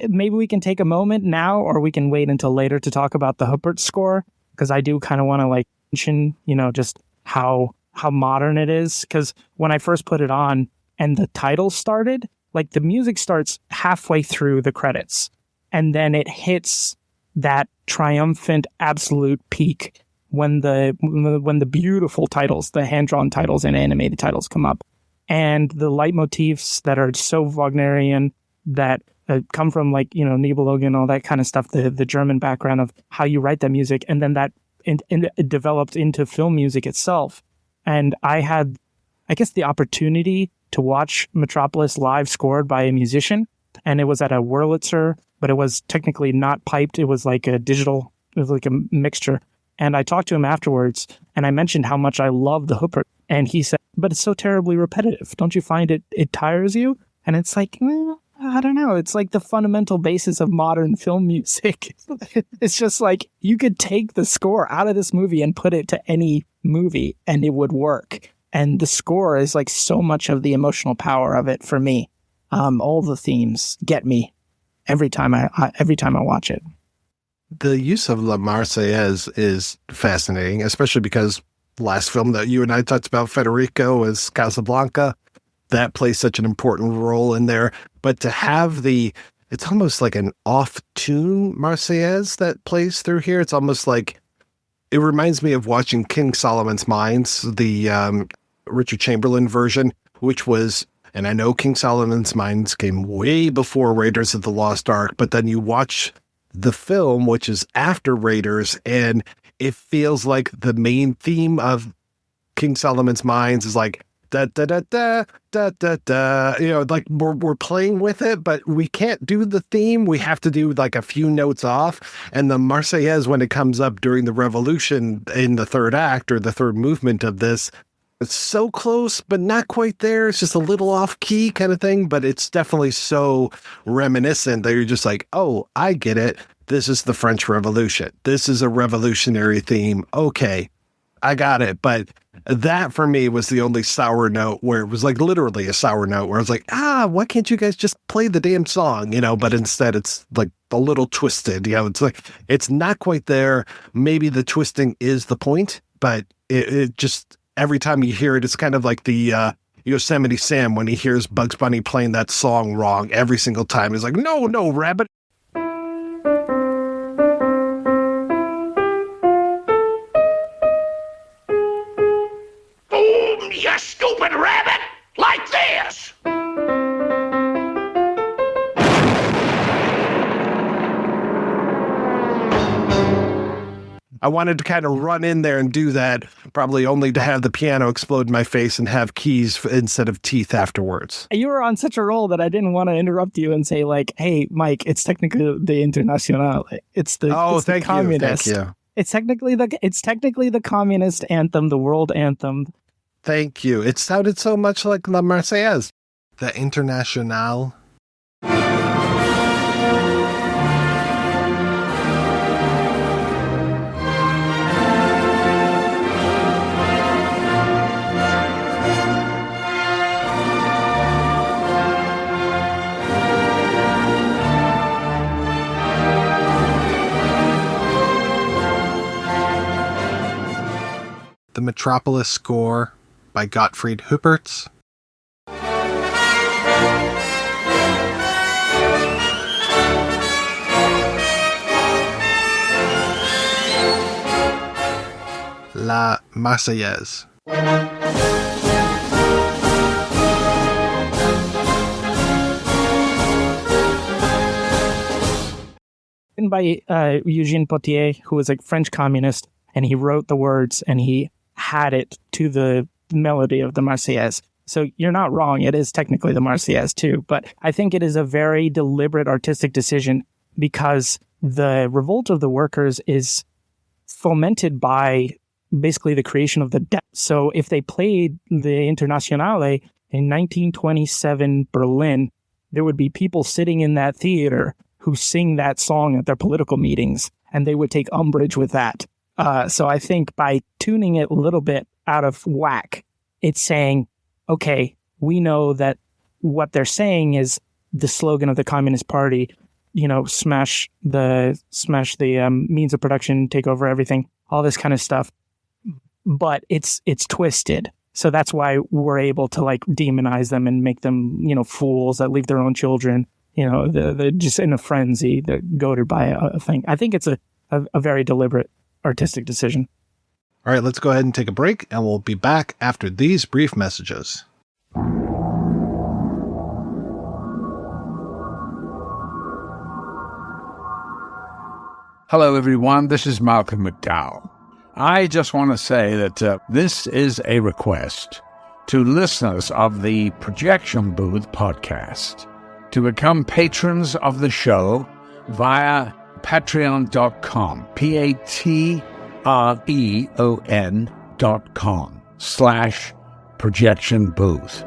maybe we can take a moment now, or we can wait until later to talk about the Huppert score, because I do kind of want to mention, just how modern it is. Because when I first put it on and the title started, the music starts halfway through the credits, and then it hits that triumphant absolute peak when the beautiful titles, the hand-drawn titles and animated titles come up, and the leitmotifs that are so Wagnerian that come from Nibelungen, all that kind of stuff, the German background of how you write that music, and then that it developed into film music itself. And I had, I guess, the opportunity to watch Metropolis live scored by a musician, and it was at a Wurlitzer, but it was technically not piped. It was like a digital, it was like a mixture. And I talked to him afterwards, and I mentioned how much I love the Huppert, and he said, but it's so terribly repetitive. Don't you find it tires you? And it's like, I don't know. It's like the fundamental basis of modern film music. It's just like you could take the score out of this movie and put it to any movie and it would work. And the score is like so much of the emotional power of it for me. All the themes get me every time I watch it. The use of La Marseillaise is fascinating, especially because last film that you and I talked about, Federico, was Casablanca. That plays such an important role in there. But to have it's almost like an off-tune Marseillaise that plays through here. It's almost like, it reminds me of watching King Solomon's Mines, the Richard Chamberlain version, which was, and I know King Solomon's Mines came way before Raiders of the Lost Ark, but then you watch the film, which is after Raiders, and it feels like the main theme of King Solomon's Mines is like, da da da da da da da, like we're playing with it, but we can't do the theme. We have to do like a few notes off. And the Marseillaise, when it comes up during the Revolution in the third act or the third movement of this, it's so close, but not quite there. It's just a little off key kind of thing, but it's definitely so reminiscent that you're just like, oh, I get it. This is the French Revolution. This is a revolutionary theme. Okay, I got it. But that for me was the only sour note where it was like literally a sour note where I was like, why can't you guys just play the damn song? But instead it's like a little twisted, it's like, it's not quite there. Maybe the twisting is the point, but it just, every time you hear it, it's kind of like the Yosemite Sam when he hears Bugs Bunny playing that song wrong every single time. He's like, no, rabbit. You stupid rabbit! Like this! I wanted to kind of run in there and do that, probably only to have the piano explode in my face and have keys instead of teeth afterwards. You were on such a roll that I didn't want to interrupt you and say, like, hey, Mike, it's technically the Internationale. It's the, it's the communist. Thank you. It's technically the communist anthem, the world anthem. Thank you. It sounded so much like La Marseillaise. The Internationale. The Metropolis score by Gottfried Huppertz. La Marseillaise. Written by Eugène Potier, who was a French communist, and he wrote the words and he had it to the melody of the Marseillaise. So you're not wrong. It is technically the Marseillaise too, but I think it is a very deliberate artistic decision because the revolt of the workers is fomented by basically the creation of the debt. So if they played the Internationale in 1927 Berlin, there would be people sitting in that theater who sing that song at their political meetings, and they would take umbrage with that. So I think by tuning it a little bit out of whack, it's saying, okay, we know that what they're saying is the slogan of the Communist Party, you know, smash the means of production, take over everything, all this kind of stuff. But it's twisted. So that's why we're able to like demonize them and make them, you know, fools that leave their own children, you know, they're just in a frenzy, they're goaded by a thing. I think it's a very deliberate artistic decision. All right, let's go ahead and take a break, and we'll be back after these brief messages. Hello, everyone. This is Malcolm McDowell. I just want to say that this is a request to listeners of the Projection Booth podcast to become patrons of the show via patreon.com, patreon.com/projection booth.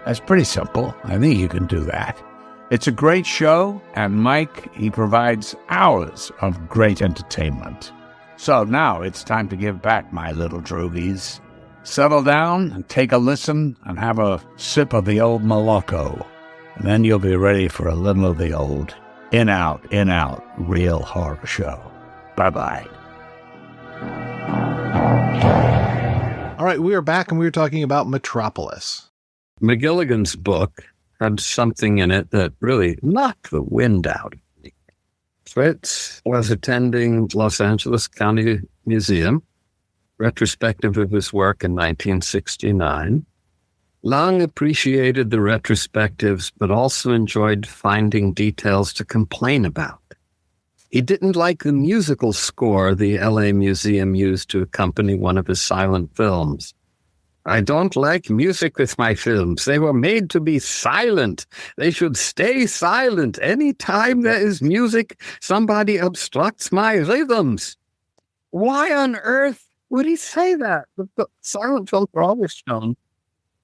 That's pretty simple. I think you can do that. It's a great show, and Mike, he provides hours of great entertainment. So now it's time to give back, my little droogies. Settle down and take a listen and have a sip of the old Moloko. And then you'll be ready for a little of the old in out, real horror show. Bye-bye. All right, we are back, and we were talking about Metropolis. McGilligan's book had something in it that really knocked the wind out of me. Fritz was attending Los Angeles County Museum, retrospective of his work in 1969. Lang appreciated the retrospectives, but also enjoyed finding details to complain about. He didn't like the musical score the LA Museum used to accompany one of his silent films. I don't like music with my films. They were made to be silent. They should stay silent. Any time there is music, somebody obstructs my rhythms. Why on earth would he say that? The silent films were always shown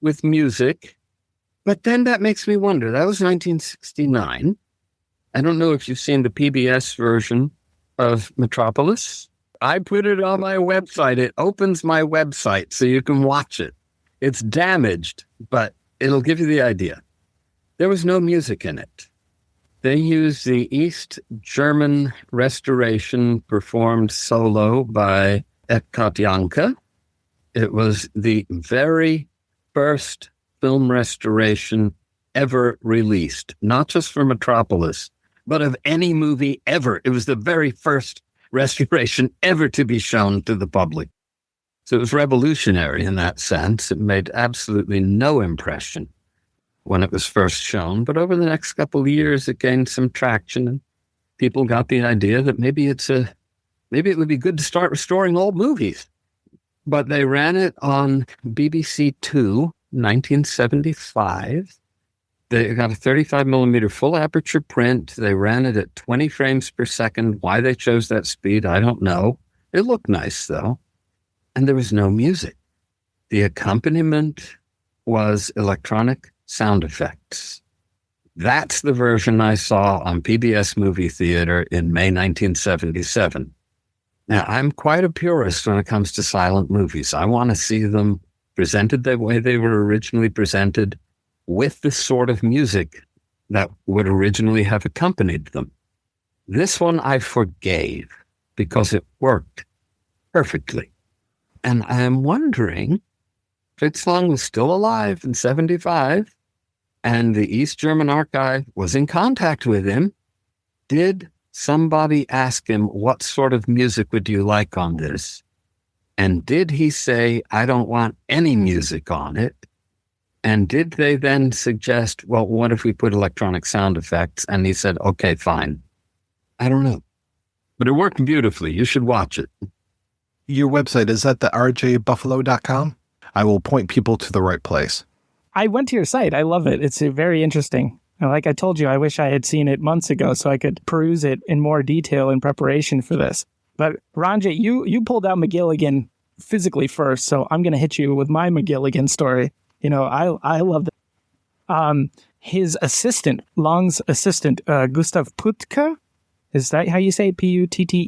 with music. But then that makes me wonder. That was 1969. I don't know if you've seen the PBS version of Metropolis. I put it on my website. It opens my website so you can watch it. It's damaged, but it'll give you the idea. There was no music in it. They used the East German restoration performed solo by Eckhart Janke. It was the very first film restoration ever released, not just for Metropolis, but of any movie ever. It was the very first restoration ever to be shown to the public. So it was revolutionary in that sense. It made absolutely no impression when it was first shown, but over the next couple of years, it gained some traction, and people got the idea that maybe it's a maybe it would be good to start restoring old movies. But they ran it on BBC Two, 1975. They got a 35 millimeter full aperture print. They ran it at 20 frames per second. Why they chose that speed, I don't know. It looked nice, though. And there was no music. The accompaniment was electronic sound effects. That's the version I saw on PBS Movie Theater in May 1977. Now, I'm quite a purist when it comes to silent movies. I want to see them presented the way they were originally presented, with the sort of music that would originally have accompanied them. This one I forgave because it worked perfectly. And I am wondering, Fritz Lang was still alive in 75, and the East German archive was in contact with him. Did somebody ask him, what sort of music would you like on this? And did he say, I don't want any music on it? And did they then suggest, well, what if we put electronic sound effects? And he said, okay, fine. I don't know. But it worked beautifully. You should watch it. Your website, is that the rjbuffalo.com? I will point people to the right place. I went to your site. I love it. It's very interesting. And like I told you, I wish I had seen it months ago so I could peruse it in more detail in preparation for this. But Ranjit, you pulled out McGilligan physically first, so I'm going to hit you with my McGilligan story. You know, I love that. His assistant, Lang's assistant, Gustav Puttker, is that how you say it? Puttcher?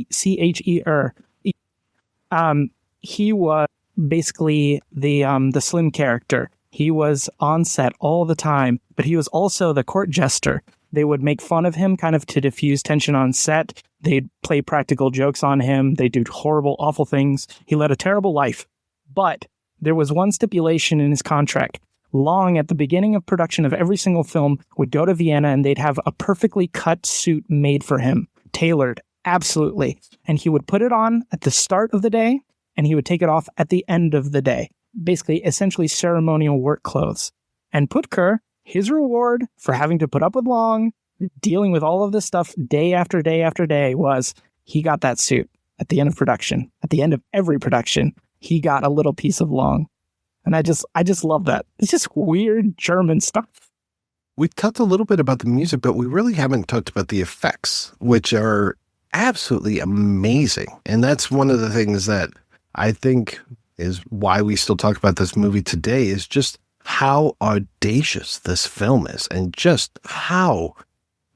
He was basically the slim character. He was on set all the time, but he was also the court jester. They would make fun of him kind of to diffuse tension on set. They'd play practical jokes on him. They do horrible, awful things. He led a terrible life. But there was one stipulation in his contract. Lang, at the beginning of production of every single film, would go to Vienna and they'd have a perfectly cut suit made for him, tailored, absolutely. And he would put it on at the start of the day, and he would take it off at the end of the day. Basically, essentially ceremonial work clothes. And Puttker, his reward for having to put up with Lang, dealing with all of this stuff day after day after day, was he got that suit at the end of production. At the end of every production, he got a little piece of Lang. And I just love that. It's just weird German stuff. We talked a little bit about the music, but we really haven't talked about the effects, which are absolutely amazing. And that's one of the things that I think is why we still talk about this movie today, is just how audacious this film is and just how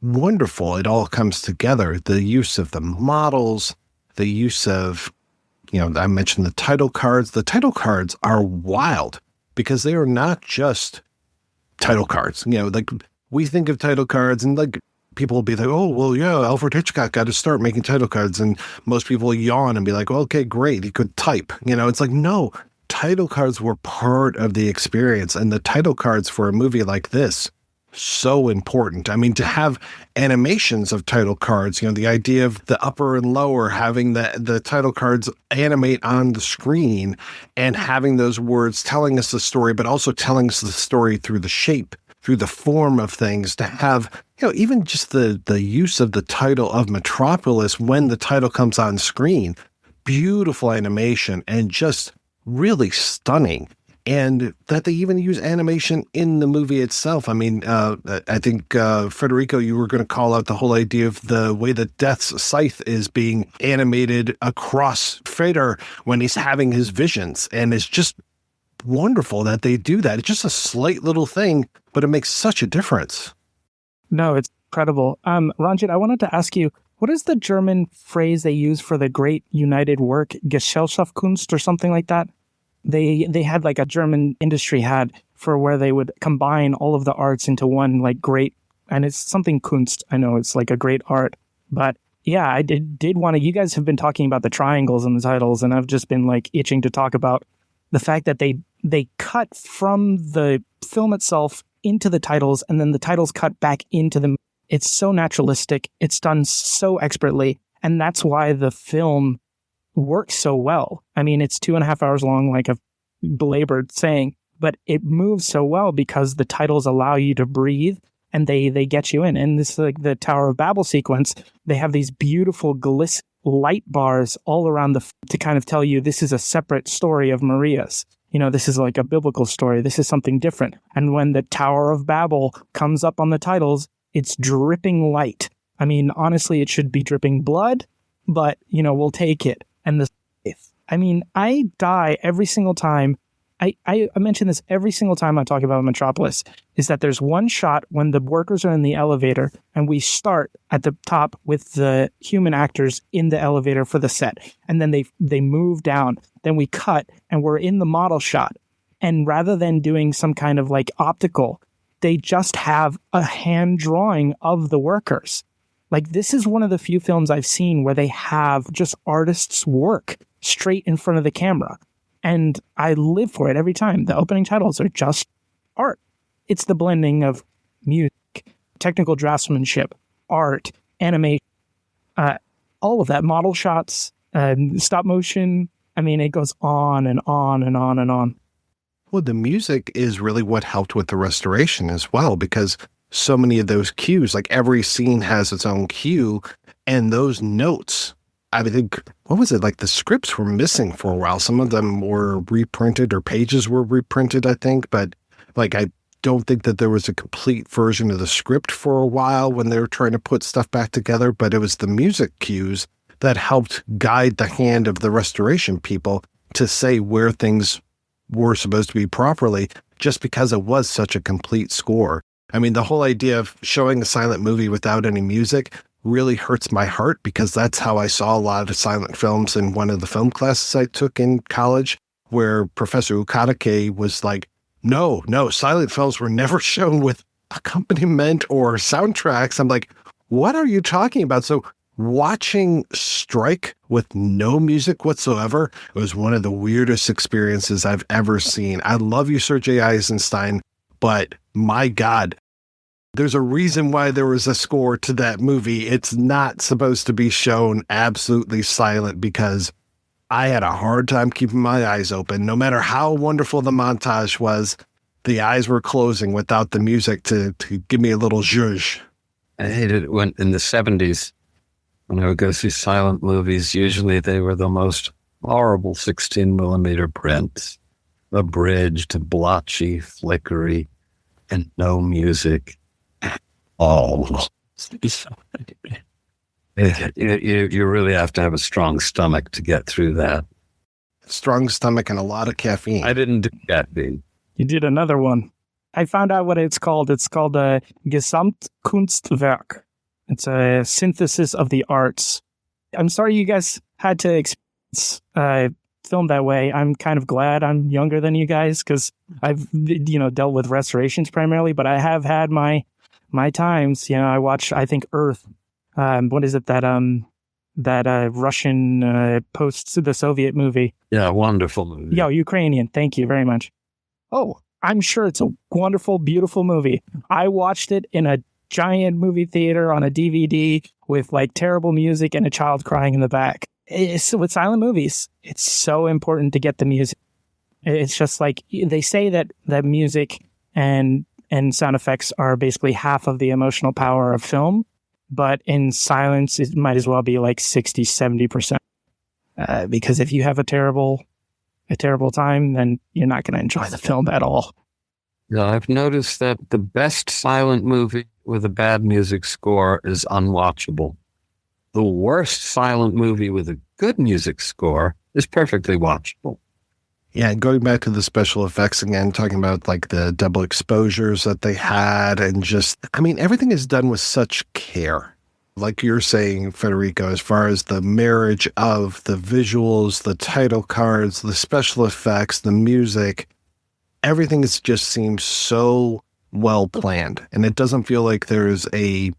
wonderful it all comes together. The use of the models, the use of, I mentioned the title cards. The title cards are wild because they are not just title cards. Like we think of title cards and like people will be like, oh, well, yeah, Alfred Hitchcock got to start making title cards. And most people yawn and be like, well, okay, great. He could type. It's like, no, title cards were part of the experience. And the title cards for a movie like this, so important. I mean, to have animations of title cards, the idea of the upper and lower, having the title cards animate on the screen and having those words telling us the story, but also telling us the story through the shape, through the form of things, to have, even just the use of the title of Metropolis when the title comes on screen, beautiful animation and just really stunning. And that they even use animation in the movie itself. I mean, I think, Federico, you were going to call out the whole idea of the way that Death's scythe is being animated across Freder when he's having his visions. And it's just wonderful that they do that. It's just a slight little thing, but it makes such a difference. No, it's incredible. Ranjit, I wanted to ask you, what is the German phrase they use for the great united work, Gesellschaftskunst or something like that? They had like a German industry had for where they would combine all of the arts into one like great, and it's something Kunst. I know it's like a great art, but yeah, I did want to, you guys have been talking about the triangles and the titles, and I've just been like itching to talk about the fact that they cut from the film itself into the titles, and then the titles cut back into them. It's so naturalistic. It's done so expertly. And that's why the film works so well. I mean, it's 2.5 hours long, like a belabored saying, but it moves so well because the titles allow you to breathe and they get you in. And this is like the Tower of Babel sequence. They have these beautiful light bars all around to kind of tell you this is a separate story of Maria's. This is like a biblical story. This is something different. And when the Tower of Babel comes up on the titles, it's dripping light. I mean, honestly, it should be dripping blood, but, we'll take it. And I die every single time. I mention this every single time I talk about Metropolis, is that there's one shot when the workers are in the elevator and we start at the top with the human actors in the elevator for the set. And then they move down. Then we cut and we're in the model shot. And rather than doing some kind of like optical, they just have a hand drawing of the workers. Like, this is one of the few films I've seen where they have just artists' work straight in front of the camera. And I live for it every time. The opening titles are just art. It's the blending of music, technical draftsmanship, art, animation, all of that, model shots, stop motion. I mean, it goes on and on and on and on. Well, the music is really what helped with the restoration as well, because so many of those cues, like every scene has its own cue, and those notes, I think, what was it? Like the scripts were missing for a while. Some of them were reprinted or pages were reprinted, I think. But like, I don't think that there was a complete version of the script for a while when they were trying to put stuff back together. But it was the music cues that helped guide the hand of the restoration people to say where things were supposed to be properly, just because it was such a complete score. I mean, the whole idea of showing a silent movie without any music really hurts my heart, because that's how I saw a lot of silent films in one of the film classes I took in college, where Professor Ukadake was like, no, silent films were never shown with accompaniment or soundtracks. I'm like, what are you talking about? So watching Strike with no music whatsoever was one of the weirdest experiences I've ever seen. I love you, Sir J. Eisenstein, but my God, there's a reason why there was a score to that movie. It's not supposed to be shown absolutely silent, because I had a hard time keeping my eyes open. No matter how wonderful the montage was, the eyes were closing without the music to give me a little zhuzh. I hated it when in the 70s, when I would go see silent movies, usually they were the most horrible 16 millimeter prints, abridged, blotchy, flickery, and no music at all. You really have to have a strong stomach to get through that. Strong stomach and a lot of caffeine. I didn't do caffeine. You did another one. I found out what it's called. It's called a Gesamtkunstwerk. It's a synthesis of the arts. I'm sorry you guys had to experience film that way. I'm kind of glad I'm younger than you guys, because I've dealt with restorations primarily, but I have had my times. I watched, I think, Earth. What is it, that Russian post the Soviet movie? Yeah, wonderful movie. Yeah, Ukrainian. Thank you very much. Oh, I'm sure it's a wonderful, beautiful movie. I watched it in a giant movie theater on a DVD with like terrible music and a child crying in the back. With silent movies, it's so important to get the music. It's just like they say that music and sound effects are basically half of the emotional power of film, but in silence, it might as well be like 60, 70%. Because if you have a terrible time, then you're not going to enjoy the film at all. Yeah, I've noticed that the best silent movie with a bad music score is unwatchable. The worst silent movie with a good music score is perfectly watchable. Yeah, going back to the special effects again, talking about like the double exposures that they had, and just, I mean, everything is done with such care. Like you're saying, Federico, as far as the marriage of the visuals, the title cards, the special effects, the music, everything just seems so well planned. And it doesn't feel like there's a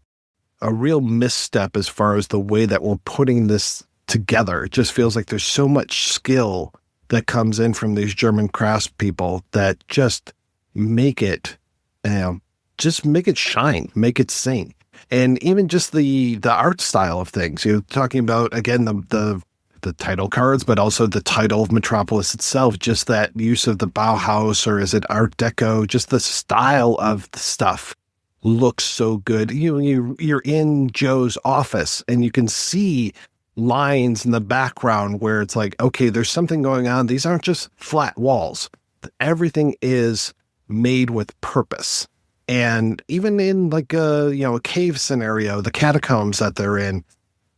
real misstep as far as the way that we're putting this together. It just feels like there's so much skill that comes in from these German craftspeople that just make it, just make it shine, make it sing. And even just the art style of things, you're talking about, again, the title cards, but also the title of Metropolis itself, just that use of the Bauhaus, or is it Art Deco, just the style of the stuff looks so good. You're in Joe's office and you can see lines in the background where it's like, okay, there's something going on. These aren't just flat walls. Everything is made with purpose. And even in like a cave scenario, the catacombs that they're in,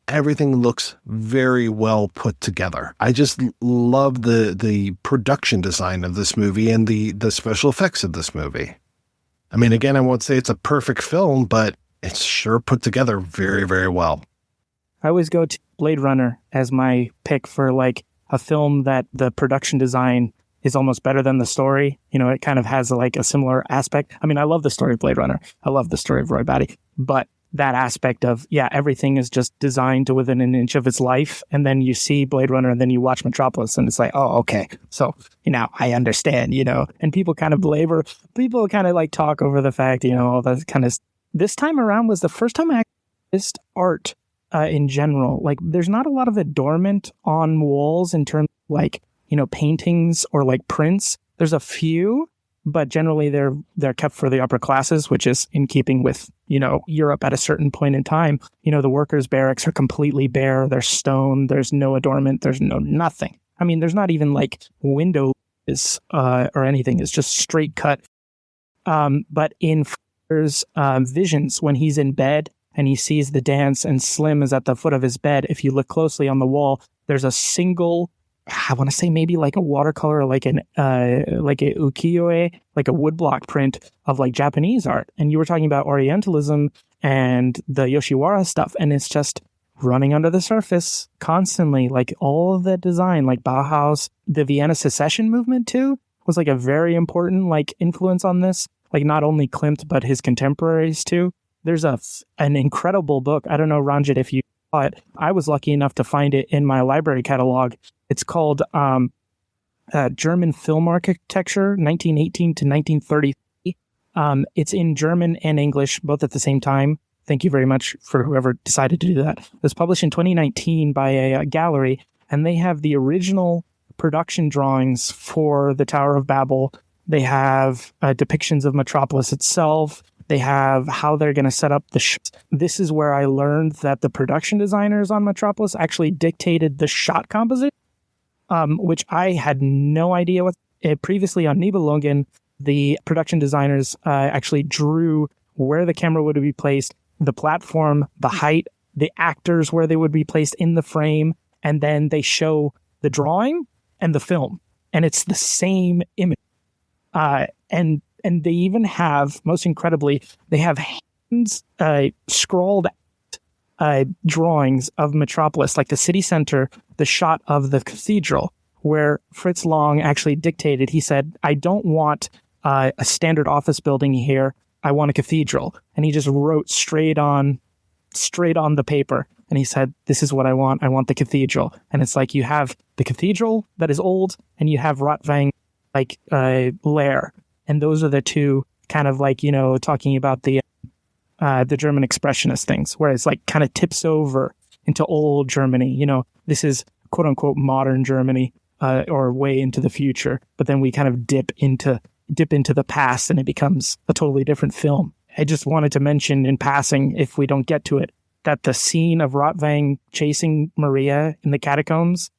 everything looks very well put together. I just love the production design of this movie and the special effects of this movie. I mean, again, I won't say it's a perfect film, but it's sure put together very, very well. I always go to Blade Runner as my pick for like a film that the production design is almost better than the story. You know, it kind of has like a similar aspect. I mean, I love the story of Blade Runner. I love the story of Roy Batty, but that aspect of, everything is just designed to within an inch of its life. And then you see Blade Runner and then you watch Metropolis and it's like, oh, okay. So, I understand, and people kind of like talk over the fact, all that kind of, this time around was the first time I noticed art in general. Like there's not a lot of adornment on walls in terms of like, paintings or like prints. There's a few, but generally they're kept for the upper classes, which is in keeping with, Europe at a certain point in time. The workers' barracks are completely bare. There's stone. There's no adornment. There's nothing. I mean, there's not even like windows or anything. It's just straight cut. But in Visions, when he's in bed and he sees the dance and Slim is at the foot of his bed, if you look closely on the wall, there's a single, I want to say maybe like a watercolor, like a ukiyo-e, like a woodblock print of like Japanese art. And you were talking about Orientalism and the Yoshiwara stuff, and it's just running under the surface constantly. Like all of that design, like Bauhaus, the Vienna Secession movement too, was like a very important like influence on this. Like not only Klimt, but his contemporaries too. There's an incredible book. I don't know, Ranjit, if you saw it. I was lucky enough to find it in my library catalog. It's called German Film Architecture, 1918 to 1933. It's in German and English, both at the same time. Thank you very much for whoever decided to do that. It was published in 2019 by a gallery, and they have the original production drawings for the Tower of Babel. They have depictions of Metropolis itself. They have how they're going to set up the shots. This is where I learned that the production designers on Metropolis actually dictated the shot composition, which I had no idea what. Previously on Nibelungen, the production designers actually drew where the camera would be placed, the platform, the height, the actors where they would be placed in the frame, and then they show the drawing and the film, and it's the same image. And they even have, most incredibly, they have hands scrawled drawings of Metropolis, like the city center, the shot of the cathedral, where Fritz Lang actually dictated. He said, I don't want a standard office building here. I want a cathedral. And he just wrote straight on the paper. And he said, this is what I want. I want the cathedral. And it's like you have the cathedral that is old, and you have Rotwang like lair. And those are the two kind of like, talking about the German expressionist things, where it's like kind of tips over into old Germany. This is quote unquote modern Germany or way into the future. But then we kind of dip into the past, and it becomes a totally different film. I just wanted to mention in passing, if we don't get to it, that the scene of Rotwang chasing Maria in the catacombs,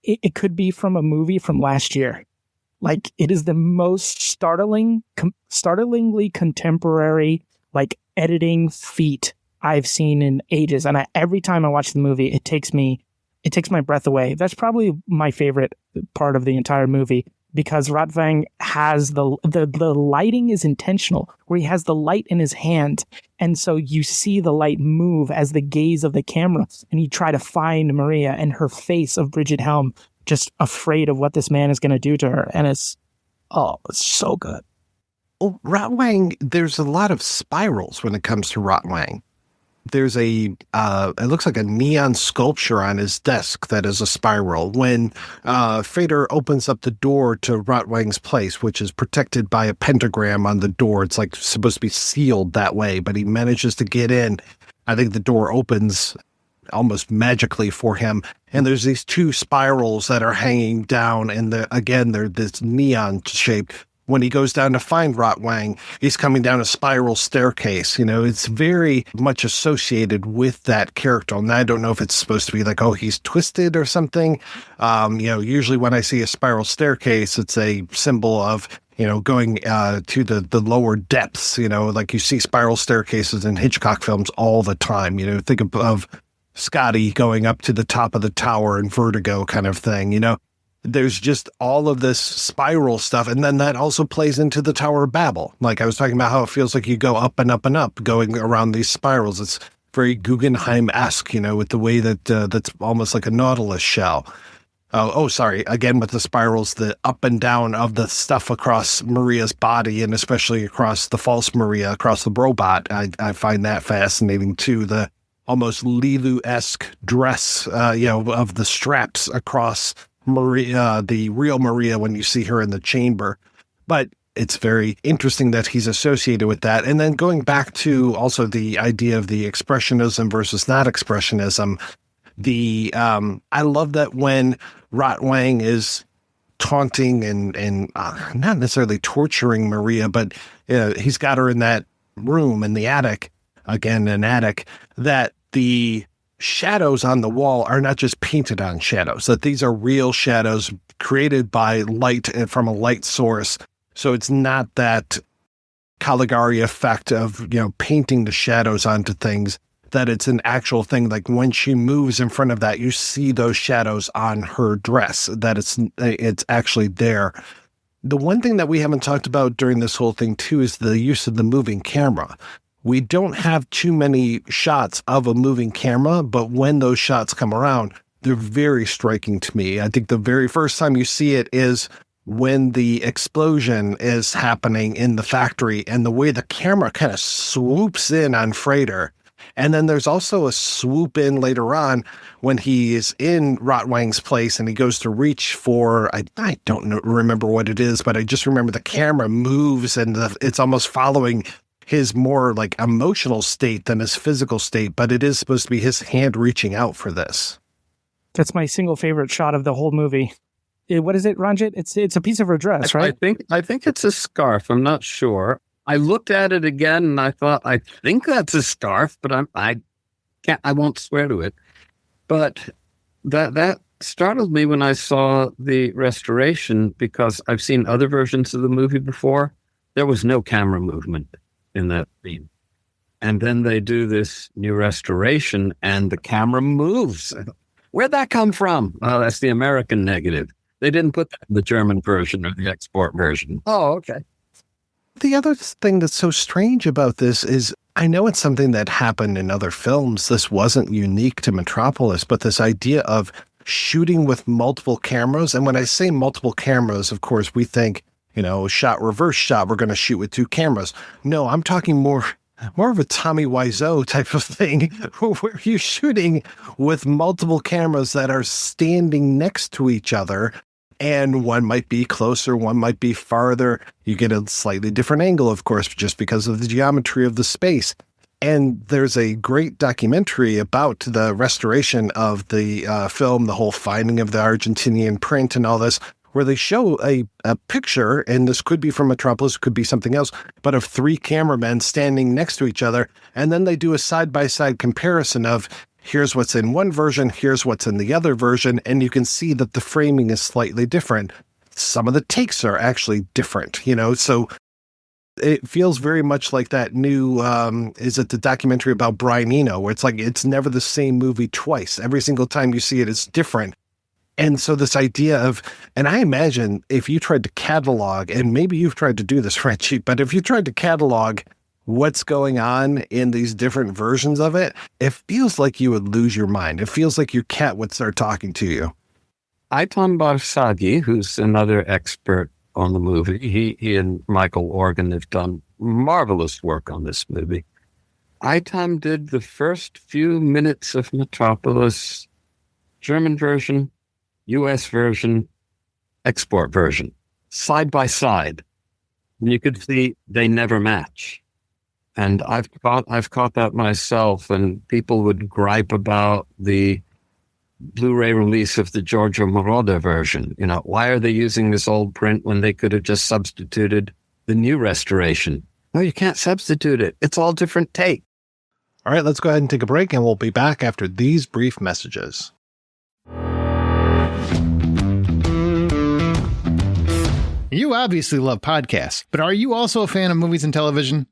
it could be from a movie from last year. Like, it is the most startlingly contemporary, like, editing feat I've seen in ages. And every time I watch the movie, it takes my breath away. That's probably my favorite part of the entire movie, because Rotwang has the lighting is intentional, where he has the light in his hand. And so you see the light move as the gaze of the camera, and you try to find Maria and her face of Bridget Helm, just afraid of what this man is going to do to her. And it's so good. Oh, Rotwang, there's a lot of spirals when it comes to Rotwang. There's it looks like a neon sculpture on his desk that is a spiral. When Fader opens up the door to Rotwang's place, which is protected by a pentagram on the door, it's like supposed to be sealed that way, but he manages to get in. I think the door opens almost magically for him, and there's these two spirals that are hanging down, and they're this neon shape. When he goes down to find Rotwang, he's coming down a spiral staircase. It's very much associated with that character. And I don't know if it's supposed to be like, oh, he's twisted or something. Usually when I see a spiral staircase, it's a symbol of, going to the lower depths, like you see spiral staircases in Hitchcock films all the time. Think of Scotty going up to the top of the tower in Vertigo kind of thing, There's just all of this spiral stuff. And then that also plays into the Tower of Babel. Like I was talking about how it feels like you go up and up and up going around these spirals. It's very Guggenheim-esque, with the way that that's almost like a Nautilus shell. Sorry. Again, with the spirals, the up and down of the stuff across Maria's body and especially across the false Maria, across the robot. I find that fascinating too. The almost Lilu-esque dress, of the straps across Maria, the real Maria, when you see her in the chamber. But it's very interesting that he's associated with that. And then going back to also the idea of the expressionism versus not expressionism, I love that when Rotwang is taunting and not necessarily torturing Maria, but he's got her in that room in the attic, again, an attic, that the shadows on the wall are not just painted on shadows, that these are real shadows created by light and from a light source. So it's not that Caligari effect of, painting the shadows onto things, that it's an actual thing. Like when she moves in front of that, you see those shadows on her dress, that it's actually there. The one thing that we haven't talked about during this whole thing too is the use of the moving camera. We don't have too many shots of a moving camera, but when those shots come around, they're very striking to me. I think the very first time you see it is when the explosion is happening in the factory and the way the camera kind of swoops in on Frater. And then there's also a swoop in later on when he is in Rotwang's place and he goes to reach for, I don't remember what it is, but I just remember the camera moves and it's almost following his more like emotional state than his physical state, but it is supposed to be his hand reaching out for this. That's my single favorite shot of the whole movie. What is it, Ranjit? It's a piece of her dress, right? I think it's a scarf. I'm not sure. I looked at it again and I thought, I think that's a scarf, but I won't swear to it. But that startled me when I saw the restoration, because I've seen other versions of the movie before. There was no camera movement in that scene. And then they do this new restoration and the camera moves. Where'd that come from? Oh, that's the American negative. They didn't put that in the German version or the export version. Oh, okay. The other thing that's so strange about this is, I know it's something that happened in other films. This wasn't unique to Metropolis, but this idea of shooting with multiple cameras. And when I say multiple cameras, of course, we think, shot, reverse shot, we're going to shoot with two cameras. No, I'm talking more of a Tommy Wiseau type of thing, where you're shooting with multiple cameras that are standing next to each other. And one might be closer, one might be farther. You get a slightly different angle, of course, just because of the geometry of the space. And there's a great documentary about the restoration of the film, the whole finding of the Argentinian print and all this, where they show a picture, and this could be from Metropolis, could be something else, but of three cameramen standing next to each other. And then they do a side-by-side comparison of, here's what's in one version, here's what's in the other version, and you can see that the framing is slightly different. Some of the takes are actually different, so it feels very much like that new, is it the documentary about Brian Eno, where it's like, it's never the same movie twice. Every single time you see it, it's different. And so this idea of, and I imagine if you tried to catalog, and maybe you've tried to do this, Ranjit, but if you tried to catalog what's going on in these different versions of it, it feels like you would lose your mind. It feels like your cat would start talking to you. Aitan Barsagi, who's another expert on the movie, he and Michael Organ have done marvelous work on this movie. Aitan did the first few minutes of Metropolis, German version, US version, export version, side by side. And you could see they never match. And I've caught that myself, and people would gripe about the Blu-ray release of the Giorgio Moroder version. Why are they using this old print when they could have just substituted the new restoration? No, you can't substitute it. It's all different take. All right, let's go ahead and take a break, and we'll be back after these brief messages. You obviously love podcasts, but are you also a fan of movies and television?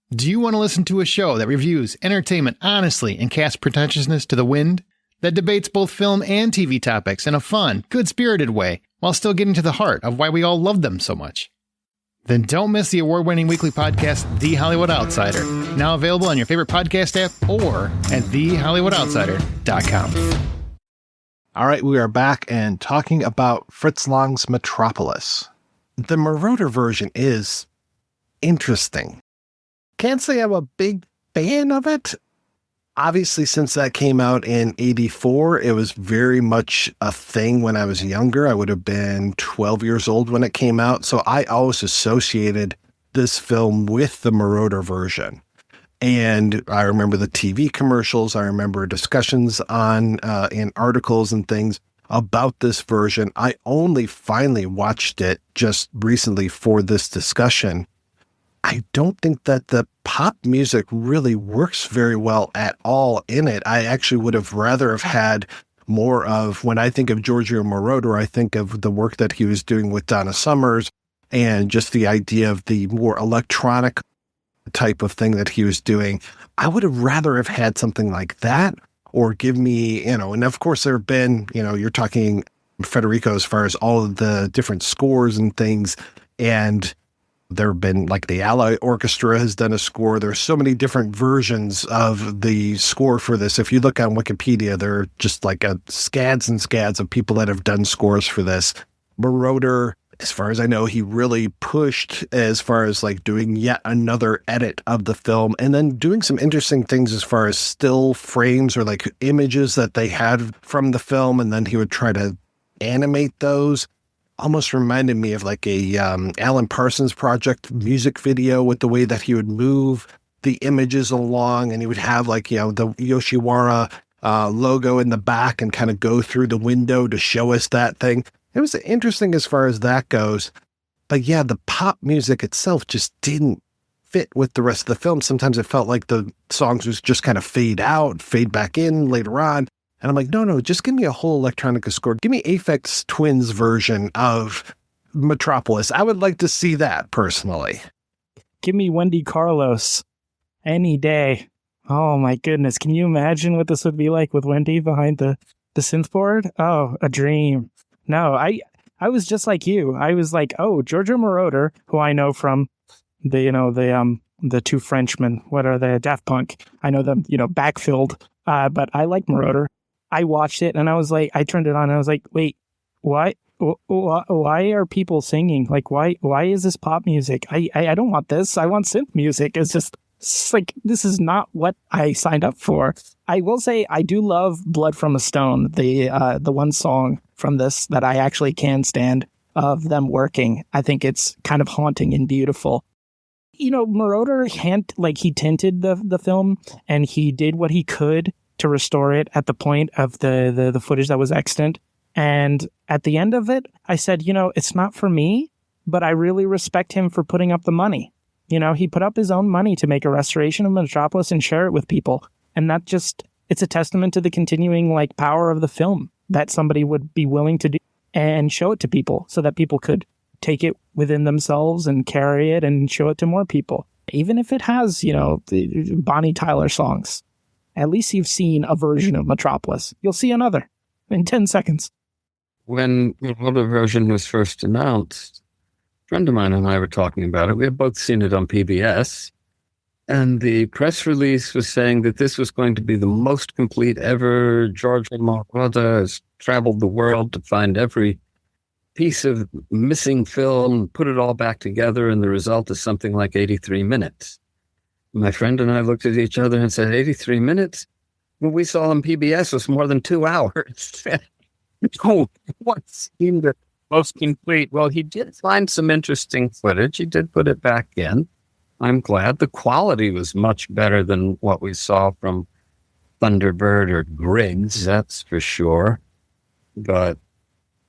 Do you want to listen to a show that reviews entertainment honestly and casts pretentiousness to the wind? That debates both film and TV topics in a fun, good-spirited way, while still getting to the heart of why we all love them so much? Then don't miss the award-winning weekly podcast, The Hollywood Outsider, now available on your favorite podcast app or at thehollywoodoutsider.com. All right, we are back and talking about Fritz Lang's Metropolis. The Moroder version is interesting. Can't say I'm a big fan of it. Obviously, since that came out in 84, it was very much a thing when I was younger. I would have been 12 years old when it came out. So I always associated this film with the Moroder version. And I remember the TV commercials. I remember discussions on in articles and things about this version. I only finally watched it just recently for this discussion. I don't think that the pop music really works very well at all in it. I actually would have rather have had more of, when I think of Giorgio Moroder, I think of the work that he was doing with Donna Summers and just the idea of the more electronic type of thing that he was doing. I would have rather have had something like that, or give me, and of course there have been, you're talking Federico as far as all of the different scores and things, and there have been, like, the Alloy Orchestra has done a score. There's so many different versions of the score for this. If you look on Wikipedia, there are just like scads and scads of people that have done scores for this. Moroder, as far as I know, he really pushed as far as like doing yet another edit of the film, and then doing some interesting things as far as still frames or like images that they had from the film, and then he would try to animate those. Almost reminded me of like a Alan Parsons Project music video, with the way that he would move the images along, and he would have like, the Yoshiwara logo in the back and kind of go through the window to show us that thing. It was interesting as far as that goes. But yeah, the pop music itself just didn't fit with the rest of the film. Sometimes it felt like the songs was just kind of fade out, fade back in later on. And I'm like, no, just give me a whole electronica score. Give me Aphex Twin's version of Metropolis. I would like to see that personally. Give me Wendy Carlos any day. Oh my goodness. Can you imagine what this would be like with Wendy behind the synth board? Oh, a dream. No, I was just like you. I was like, oh, Giorgio Moroder, who I know from the two Frenchmen. What are they? Daft Punk. I know them, backfilled. But I like Moroder. I watched it and I was like, I turned it on and I was like, wait, why are people singing? Like, why is this pop music? I don't want this. I want synth music. It's like, this is not what I signed up for. I will say I do love Blood from a Stone, the one song from this that I actually can stand of them working. I think it's kind of haunting and beautiful. Moroder he tinted the film, and he did what he could to restore it at the point of the footage that was extant. And at the end of it, I said, it's not for me, but I really respect him for putting up the money. He put up his own money to make a restoration of Metropolis and share it with people. And that it's a testament to the continuing power of the film that somebody would be willing to do and show it to people so that people could take it within themselves and carry it and show it to more people. Even if it has, the Bonnie Tyler songs, at least you've seen a version of Metropolis. You'll see another in 10 seconds. When the Moroder version was first announced, a friend of mine and I were talking about it. We had both seen it on PBS. And the press release was saying that this was going to be the most complete ever. Giorgio Moroder has traveled the world to find every piece of missing film, put it all back together, and the result is something like 83 minutes. My friend and I looked at each other and said, 83 minutes? What we saw on PBS was more than 2 hours. Oh, what seemed the most complete? Well, he did find some interesting footage. He did put it back in. I'm glad. The quality was much better than what we saw from Thunderbird or Griggs, that's for sure. But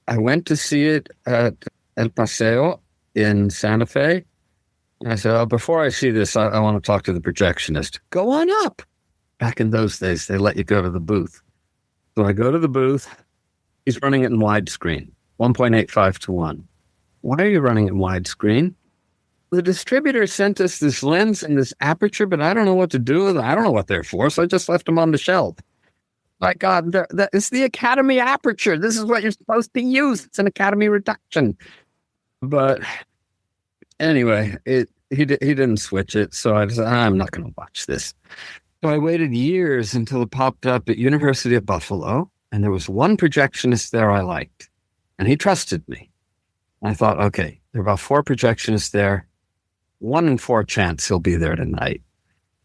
I went to see it at El Paseo in Santa Fe. And I said, oh, before I see this, I want to talk to the projectionist. Go on up. Back in those days, they let you go to the booth. So I go to the booth. He's running it in widescreen, 1.85 to 1. Why are you running it in widescreen? The distributor sent us this lens and this aperture, but I don't know what to do with it. I don't know what they're for, so I just left them on the shelf. My God, that is the Academy aperture. This is what you're supposed to use. It's an Academy reduction. But anyway, he didn't switch it, so I said, I'm not going to watch this. So I waited years until it popped up at University of Buffalo, and there was one projectionist there I liked, and he trusted me. I thought, okay, there are about 4 projectionists there. 1 in 4 chance he'll be there tonight.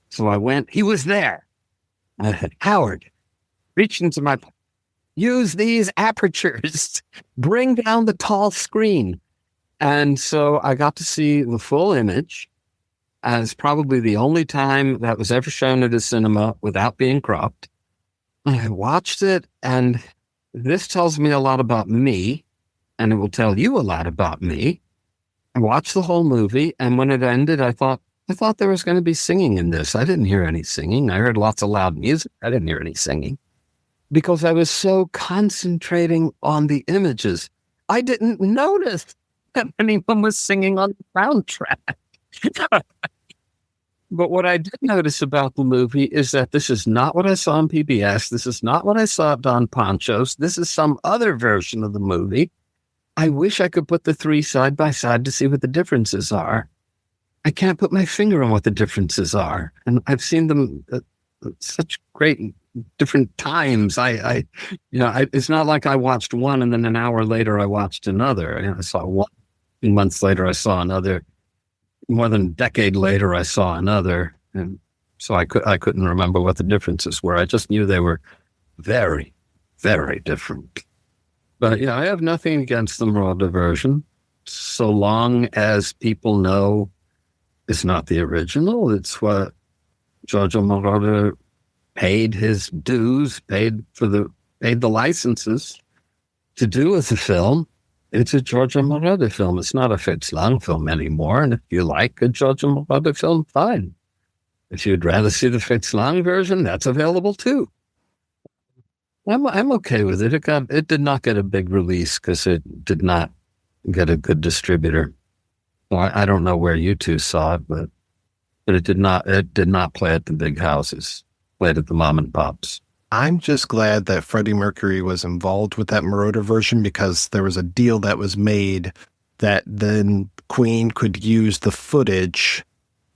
So I went. He was there. I said, Howard, reach into my pocket. Use these apertures. Bring down the tall screen. And so I got to see the full image as probably the only time that was ever shown at a cinema without being cropped. I watched it, and this tells me a lot about me, and it will tell you a lot about me. I watched the whole movie, and when it ended, I thought there was going to be singing in this. I didn't hear any singing. I heard lots of loud music. I didn't hear any singing because I was so concentrating on the images. I didn't notice that anyone was singing on the soundtrack. But what I did notice about the movie is that this is not what I saw on PBS. This is not what I saw at Don Poncho's. This is some other version of the movie. I wish I could put the 3 side by side to see what the differences are. I can't put my finger on what the differences are. And I've seen them at such great different times. It's not like I watched one and then an hour later I watched another. I saw one. 2 months later, I saw another. More than a decade later, I saw another. And so I couldn't remember what the differences were. I just knew they were very, very different. But I have nothing against the Marauder version, so long as people know it's not the original. It's what Giorgio Moroder paid his dues, paid the licenses to do with the film. It's a Giorgio Moroder film. It's not a Fritz Lang film anymore. And if you like a Giorgio Moroder film, fine. If you'd rather see the Fritz Lang version, that's available too. I'm okay with it. It did not get a big release because it did not get a good distributor. Well, I don't know where you two saw it, but it did not play at the big houses. Played at the mom and pops. I'm just glad that Freddie Mercury was involved with that Marauder version because there was a deal that was made that then Queen could use the footage,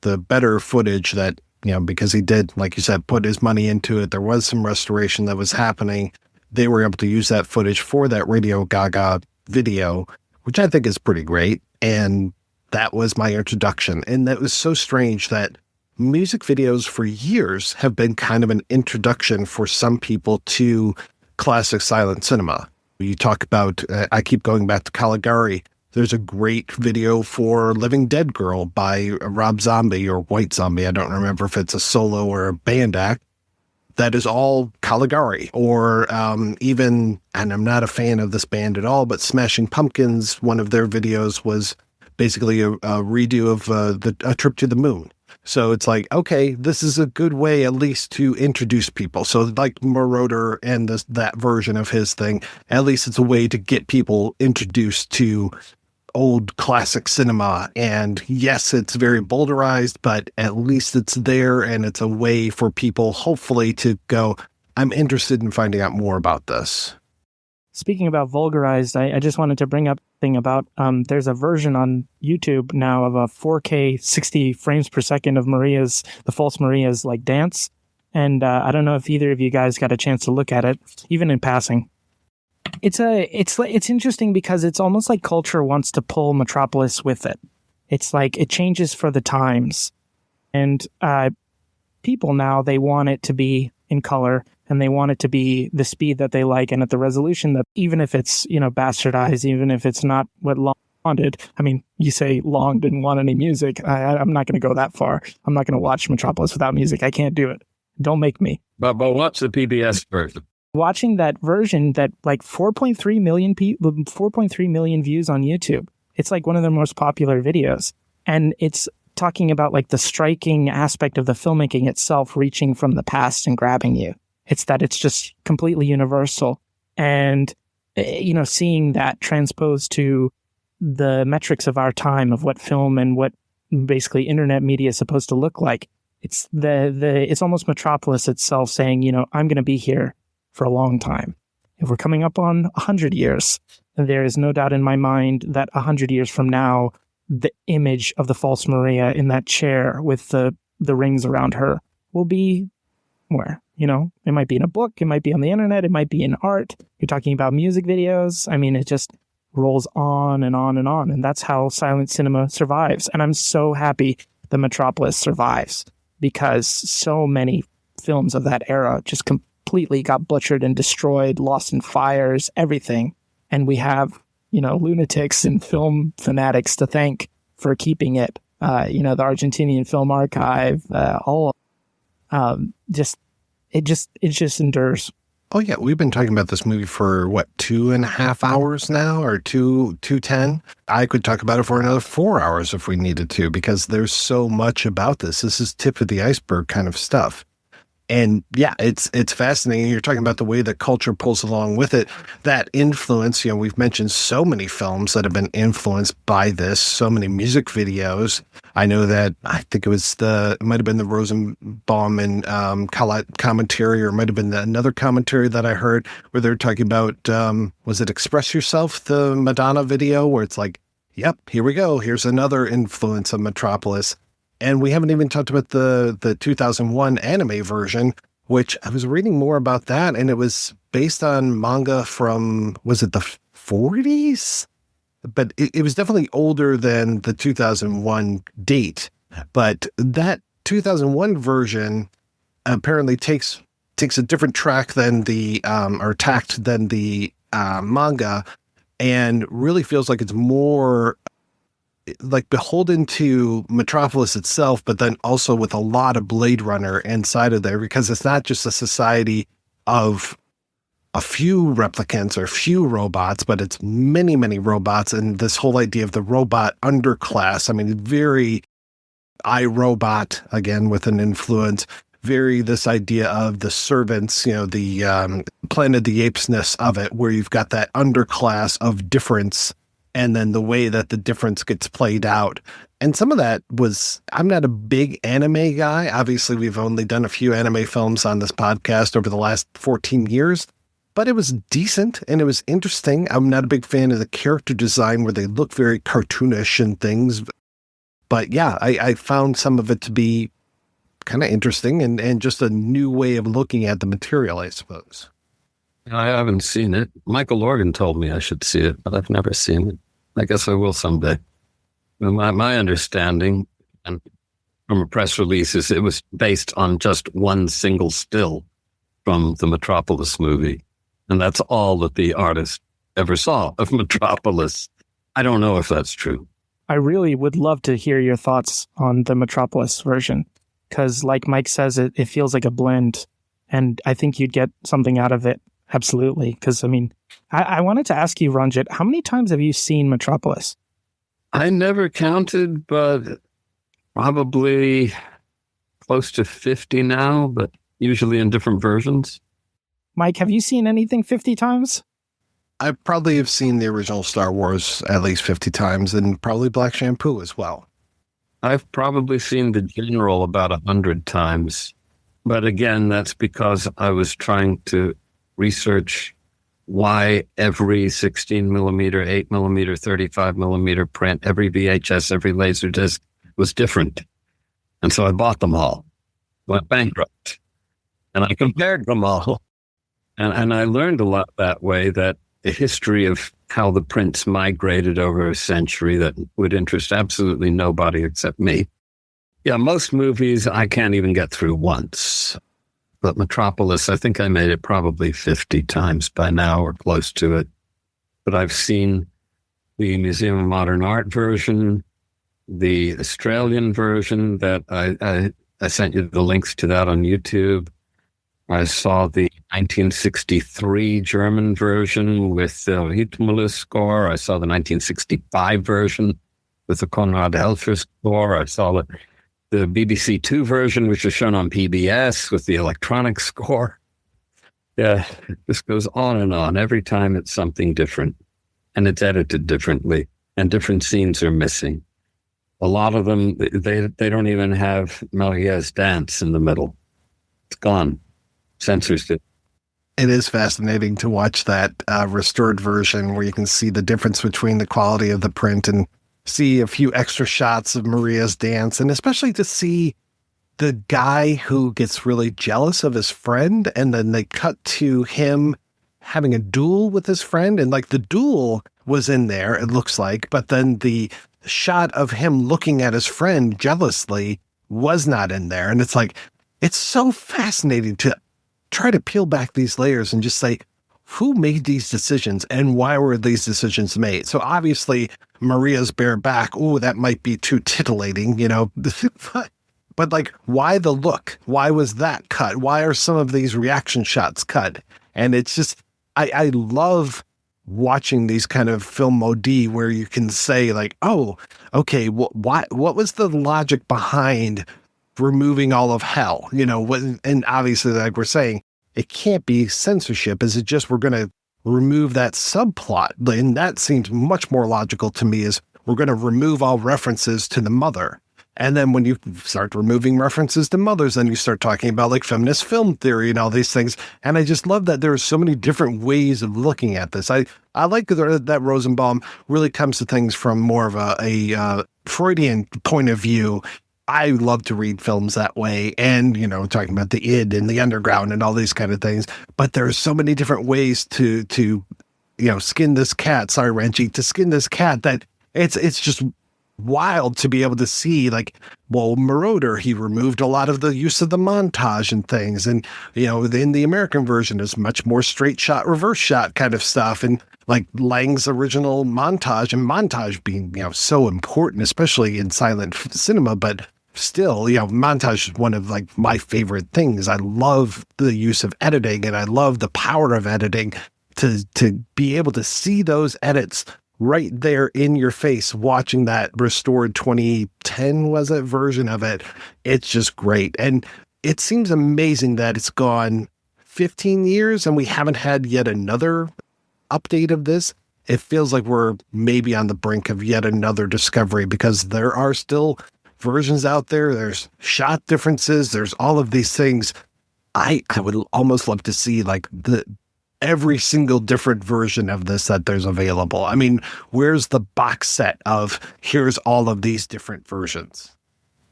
the better footage that, because he did, like you said, put his money into it. There was some restoration that was happening. They were able to use that footage for that Radio Gaga video, which I think is pretty great. And that was my introduction. And that was so strange that music videos for years have been kind of an introduction for some people to classic silent cinema. You talk about, I keep going back to Caligari. There's a great video for Living Dead Girl by Rob Zombie or White Zombie. I don't remember if it's a solo or a band act. That is all Caligari. Or even, and I'm not a fan of this band at all, but Smashing Pumpkins, one of their videos was basically a redo of A Trip to the Moon. So it's like, okay, this is a good way at least to introduce people. So like Marauder and that version of his thing, at least it's a way to get people introduced to old classic cinema. And yes, it's very boulderized, but at least it's there and it's a way for people hopefully to go, I'm interested in finding out more about this. Speaking about vulgarized, I just wanted to bring up a thing about there's a version on YouTube now of a 4K 60 frames per second of the false Maria's like dance. And I don't know if either of you guys got a chance to look at it, even in passing. It's interesting because it's almost like culture wants to pull Metropolis with it. It's like it changes for the times. And people now, they want it to be in color and they want it to be the speed that they like and at the resolution that even if it's, bastardized, even if it's not what Long wanted. I mean, you say Long didn't want any music. I'm not going to go that far. I'm not going to watch Metropolis without music. I can't do it. Don't make me. But what's the PBS version? Watching that version that like 4.3 million views on YouTube. It's like one of the most popular videos. And it's talking about like the striking aspect of the filmmaking itself reaching from the past and grabbing you. It's that it's just completely universal. And, seeing that transposed to the metrics of our time of what film and what basically internet media is supposed to look like. It's it's almost Metropolis itself saying, I'm going to be here for a long time. If we're coming up on 100 years, there is no doubt in my mind that 100 years from now, the image of the false Maria in that chair with the rings around her will be where? It might be in a book, it might be on the internet, it might be in art. You're talking about music videos. I mean, it just rolls on and on and on. And that's how silent cinema survives. And I'm so happy the Metropolis survives because so many films of that era just completely got butchered and destroyed, lost in fires, everything. And we have, lunatics and film fanatics to thank for keeping it. The Argentinian Film Archive, it just endures. Oh yeah, we've been talking about this movie for 2.5 hours now, or 2:10. I could talk about it for another 4 hours if we needed to, because there's so much about this. This is tip of the iceberg kind of stuff. And yeah, it's fascinating. You're talking about the way that culture pulls along with it. That influence, we've mentioned so many films that have been influenced by this, so many music videos. I know that, I think it might have been the Rosenbaum and Collette commentary, or it might have been another commentary that I heard where they're talking about, was it Express Yourself, the Madonna video, where it's like, yep, here we go. Here's another influence of Metropolis. And we haven't even talked about the 2001 anime version, which I was reading more about that, and it was based on manga from, was it the 40s? But it was definitely older than the 2001 date. But that 2001 version apparently takes a different track than tact than the manga, and really feels like it's more like beholden to Metropolis itself, but then also with a lot of Blade Runner inside of there, because it's not just a society of a few replicants or a few robots, but it's many, many robots. And this whole idea of the robot underclass, I mean, very iRobot, again, with an influence, very this idea of the servants, the Planet of the Apes-ness of it, where you've got that underclass of difference, and then the way that the difference gets played out. And some of that I'm not a big anime guy. Obviously, we've only done a few anime films on this podcast over the last 14 years, but it was decent and it was interesting. I'm not a big fan of the character design where they look very cartoonish and things. But yeah, I found some of it to be kind of interesting and just a new way of looking at the material, I suppose. I haven't seen it. Michael Organ told me I should see it, but I've never seen it. I guess I will someday. My understanding, and from a press release, is it was based on just one single still from the Metropolis movie. And that's all that the artist ever saw of Metropolis. I don't know if that's true. I really would love to hear your thoughts on the Metropolis version, because like Mike says, it feels like a blend, and I think you'd get something out of it. Absolutely. Because, I wanted to ask you, Ranjit, how many times have you seen Metropolis? I never counted, but probably close to 50 now, but usually in different versions. Mike, have you seen anything 50 times? I probably have seen the original Star Wars at least 50 times, and probably Black Shampoo as well. I've probably seen the General about 100 times. But again, that's because I was trying to research why every 16 millimeter, 8 millimeter, 35 millimeter print, every VHS, every Laserdisc was different. And so I bought them all, went bankrupt, and I compared them all. And I learned a lot that way, that the history of how the prints migrated over a century that would interest absolutely nobody except me. Yeah, most movies I can't even get through once. But Metropolis, I think I made it probably 50 times by now or close to it. But I've seen the Museum of Modern Art version, the Australian version that I I sent you the links to that on YouTube. I saw the 1963 German version with the Rotwang score. I saw the 1965 version with the Konrad Helfer score. I saw the BBC Two version, which was shown on PBS with the electronic score. Yeah, this goes on and on. Every time it's something different, and it's edited differently, and different scenes are missing. A lot of them, they don't even have Maria's dance in the middle. It's gone. Censors it. It is fascinating to watch that restored version where you can see the difference between the quality of the print and see a few extra shots of Maria's dance, and especially to see the guy who gets really jealous of his friend, and then they cut to him having a duel with his friend, and like the duel was in there, it looks like, but then the shot of him looking at his friend jealously was not in there. And it's like, it's so fascinating to try to peel back these layers and just say, who made these decisions and why were these decisions made? So obviously Maria's bare back, oh, that might be too titillating, you know, but like, why the look? Why was that cut? Why are some of these reaction shots cut? And it's just, I love watching these kind of film modi where you can say like, oh, okay, what was the logic behind removing all of hell? You know, and obviously, like we're saying, it can't be censorship. Is it just we're going to remove that subplot? And that seems much more logical to me, is we're going to remove all references to the mother. And then when you start removing references to mothers, then you start talking about like feminist film theory and all these things. And I just love that there are so many different ways of looking at this. I like that Rosenbaum really comes to things from more of a Freudian point of view. I love to read films that way, and, you know, talking about the id and the underground and all these kind of things. But there's so many different ways to you know, skin this cat. Sorry, Ranjit, to skin this cat, that it's just wild to be able to see, like, well, Marauder, he removed a lot of the use of the montage and things. And, you know, in the American version is much more straight shot, reverse shot kind of stuff. And like Lang's original montage, and montage being, you know, so important, especially in silent cinema, but still, you know, montage is one of like my favorite things. I love the use of editing, and I love the power of editing to be able to see those edits right there in your face, watching that restored 2010 was it version of it. It's just great. And it seems amazing that it's gone 15 years and we haven't had yet another update of this. It feels like we're maybe on the brink of yet another discovery, because there are still versions out there. There's shot differences. There's all of these things. I would almost love to see like every single different version of this that there's available. I mean, where's the box set of here's all of these different versions?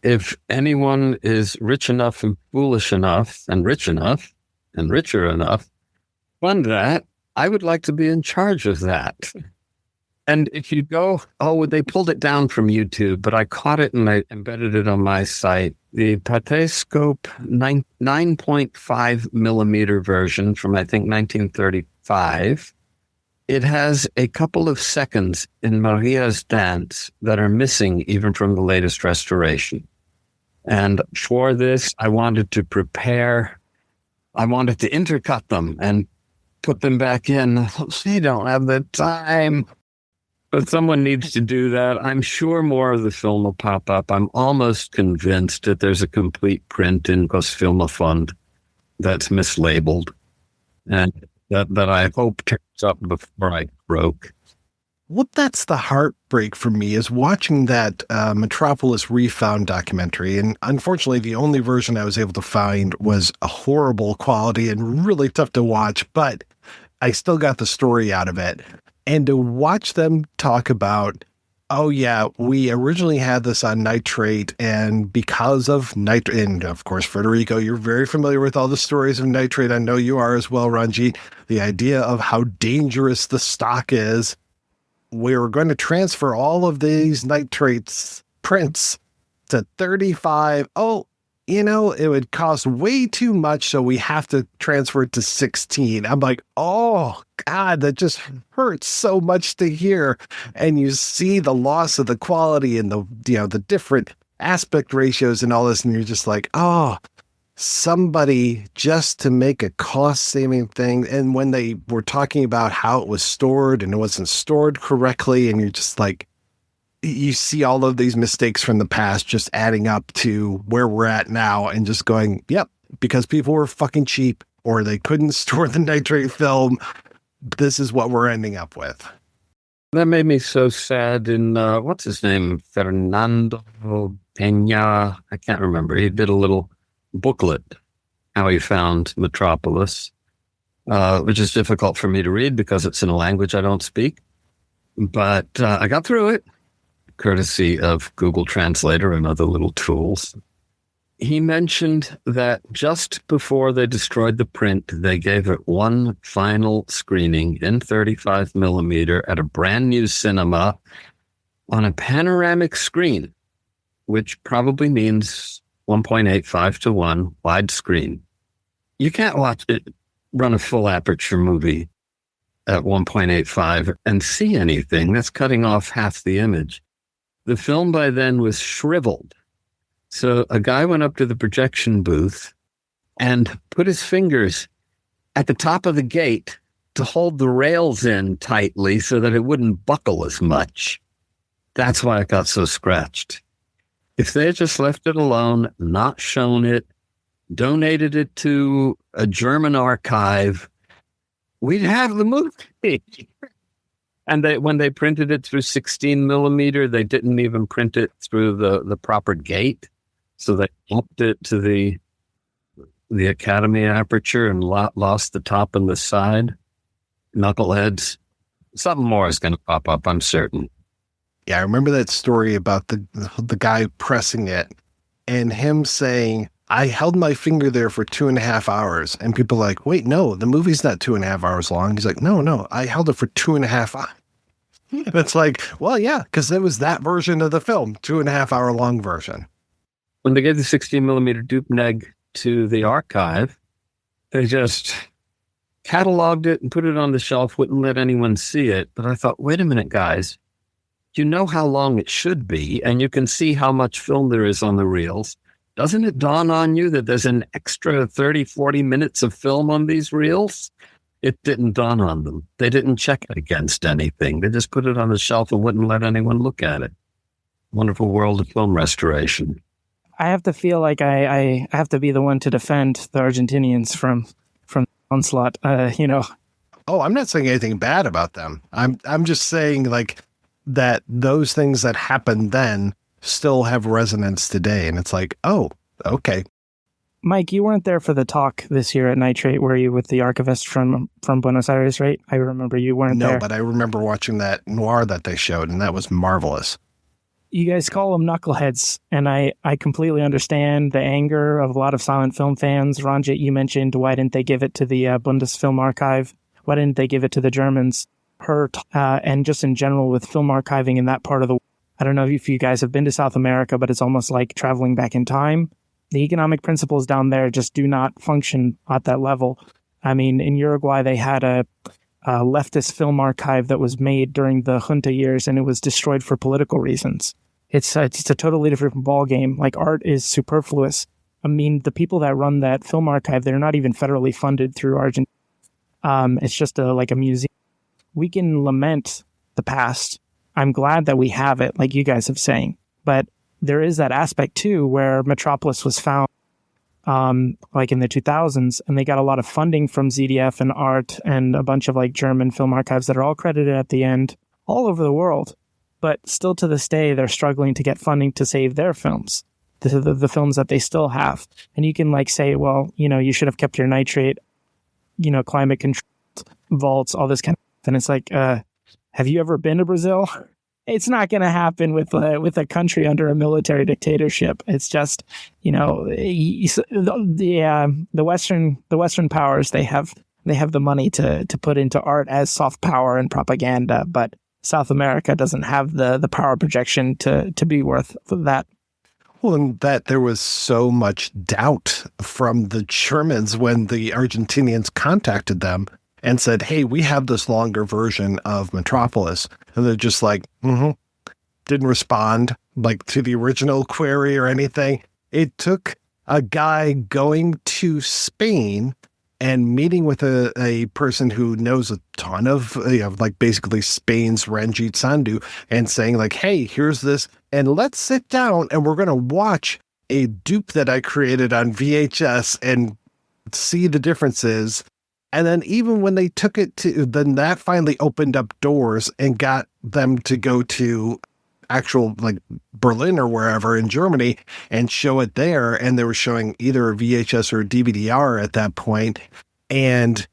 If anyone is rich enough and foolish enough and rich enough and richer enough, fund that, I would like to be in charge of that. And if you go, they pulled it down from YouTube, but I caught it and I embedded it on my site. The Patescope 9.5 millimeter version from, I think, 1935. It has a couple of seconds in Maria's dance that are missing even from the latest restoration. And for this, I wanted to intercut them and put them back in. They don't have the time. But someone needs to do that. I'm sure more of the film will pop up. I'm almost convinced that there's a complete print in Kostfilmafond that's mislabeled, and that I hope turns up before I croak. Well, that's the heartbreak for me, is watching that Metropolis Refound documentary. And unfortunately, the only version I was able to find was a horrible quality and really tough to watch, but I still got the story out of it. And to watch them talk about, oh yeah, we originally had this on nitrate, and because of nitrate, and of course, Federico, you're very familiar with all the stories of nitrate. I know you are as well, Ranjit. The idea of how dangerous the stock is. We were going to transfer all of these nitrates prints to 35. Oh, you know, it would cost way too much, so we have to transfer it to 16. I'm like, oh, God, that just hurts so much to hear. And you see the loss of the quality and the different aspect ratios and all this, and you're just like, oh, somebody just to make a cost-saving thing. And when they were talking about how it was stored and it wasn't stored correctly, and you're just like, you see all of these mistakes from the past just adding up to where we're at now and just going, yep, because people were fucking cheap or they couldn't store the nitrate film. This is what we're ending up with. That made me so sad in, what's his name? Fernando Peña. I can't remember. He did a little booklet, how he found Metropolis, which is difficult for me to read because it's in a language I don't speak. But I got through it, courtesy of Google Translator and other little tools. He mentioned that just before they destroyed the print, they gave it one final screening in 35 millimeter at a brand new cinema on a panoramic screen, which probably means 1.85 to 1 widescreen. You can't watch it run a full aperture movie at 1.85 and see anything. That's cutting off half the image. The film by then was shriveled. So a guy went up to the projection booth and put his fingers at the top of the gate to hold the rails in tightly so that it wouldn't buckle as much. That's why it got so scratched. If they had just left it alone, not shown it, donated it to a German archive, we'd have the movie. And when they printed it through 16 millimeter, they didn't even print it through the proper gate. So they upped it to the Academy aperture and lost the top and the side. Knuckleheads. Something more is going to pop up, I'm certain. Yeah, I remember that story about the guy pressing it and him saying, I held my finger there for 2.5 hours. And people are like, wait, no, the movie's not 2.5 hours long. He's like, no, I held it for 2.5 hours. And it's like, well, yeah, because it was that version of the film, 2.5 hour long version. When they gave the 16 millimeter Dupneg to the archive, they just cataloged it and put it on the shelf, wouldn't let anyone see it. But I thought, wait a minute, guys. You know how long it should be, and you can see how much film there is on the reels. Doesn't it dawn on you that there's an extra 30, 40 minutes of film on these reels? It didn't dawn on them. They didn't check it against anything. They just put it on the shelf and wouldn't let anyone look at it. Wonderful world of film restoration. I have to feel like I have to be the one to defend the Argentinians from onslaught. Oh, I'm not saying anything bad about them. I'm just saying like that those things that happened then still have resonance today, and it's like, oh, okay. Mike, you weren't there for the talk this year at Nitrate, were you, with the archivist from Buenos Aires, right? I remember you weren't there. No, but I remember watching that noir that they showed, and that was marvelous. You guys call them knuckleheads, and I completely understand the anger of a lot of silent film fans. Ranjit, you mentioned, why didn't they give it to the Bundesfilm Archive? Why didn't they give it to the Germans? And just in general with film archiving in that part of the world. I don't know if you guys have been to South America, but it's almost like traveling back in time. The economic principles down there just do not function at that level. I mean, in Uruguay, they had a leftist film archive that was made during the junta years, and it was destroyed for political reasons. It's a totally different ballgame. Like, art is superfluous. I mean, the people that run that film archive, they're not even federally funded through Argentina. It's just like a museum. We can lament the past. I'm glad that we have it, like you guys have saying. But there is that aspect, too, where Metropolis was found like in the 2000s, and they got a lot of funding from ZDF and ART and a bunch of like German film archives that are all credited at the end all over the world. But still to this day, they're struggling to get funding to save their films, the films that they still have. And you can like say, well, you should have kept your nitrate, climate controlled vaults, all this kind of stuff. And it's like, have you ever been to Brazil? It's not going to happen with a country under a military dictatorship. It's just, the Western powers, they have the money to put into art as soft power and propaganda, but South America doesn't have the power projection to be worth that. Well, and that there was so much doubt from the Germans when the Argentinians contacted them and said, hey, we have this longer version of Metropolis. And they're just like, didn't respond. like to the original query or anything. It took a guy going to Spain and meeting with a person who knows a ton of, like basically Spain's Ranjit Sandhu, and saying like, hey, here's this, and let's sit down and we're going to watch a dupe that I created on VHS and see the differences. And then even when they took it to, then that finally opened up doors and got them to go to actual like Berlin or wherever in Germany and show it there. And they were showing either a VHS or a DVD-R at that point. And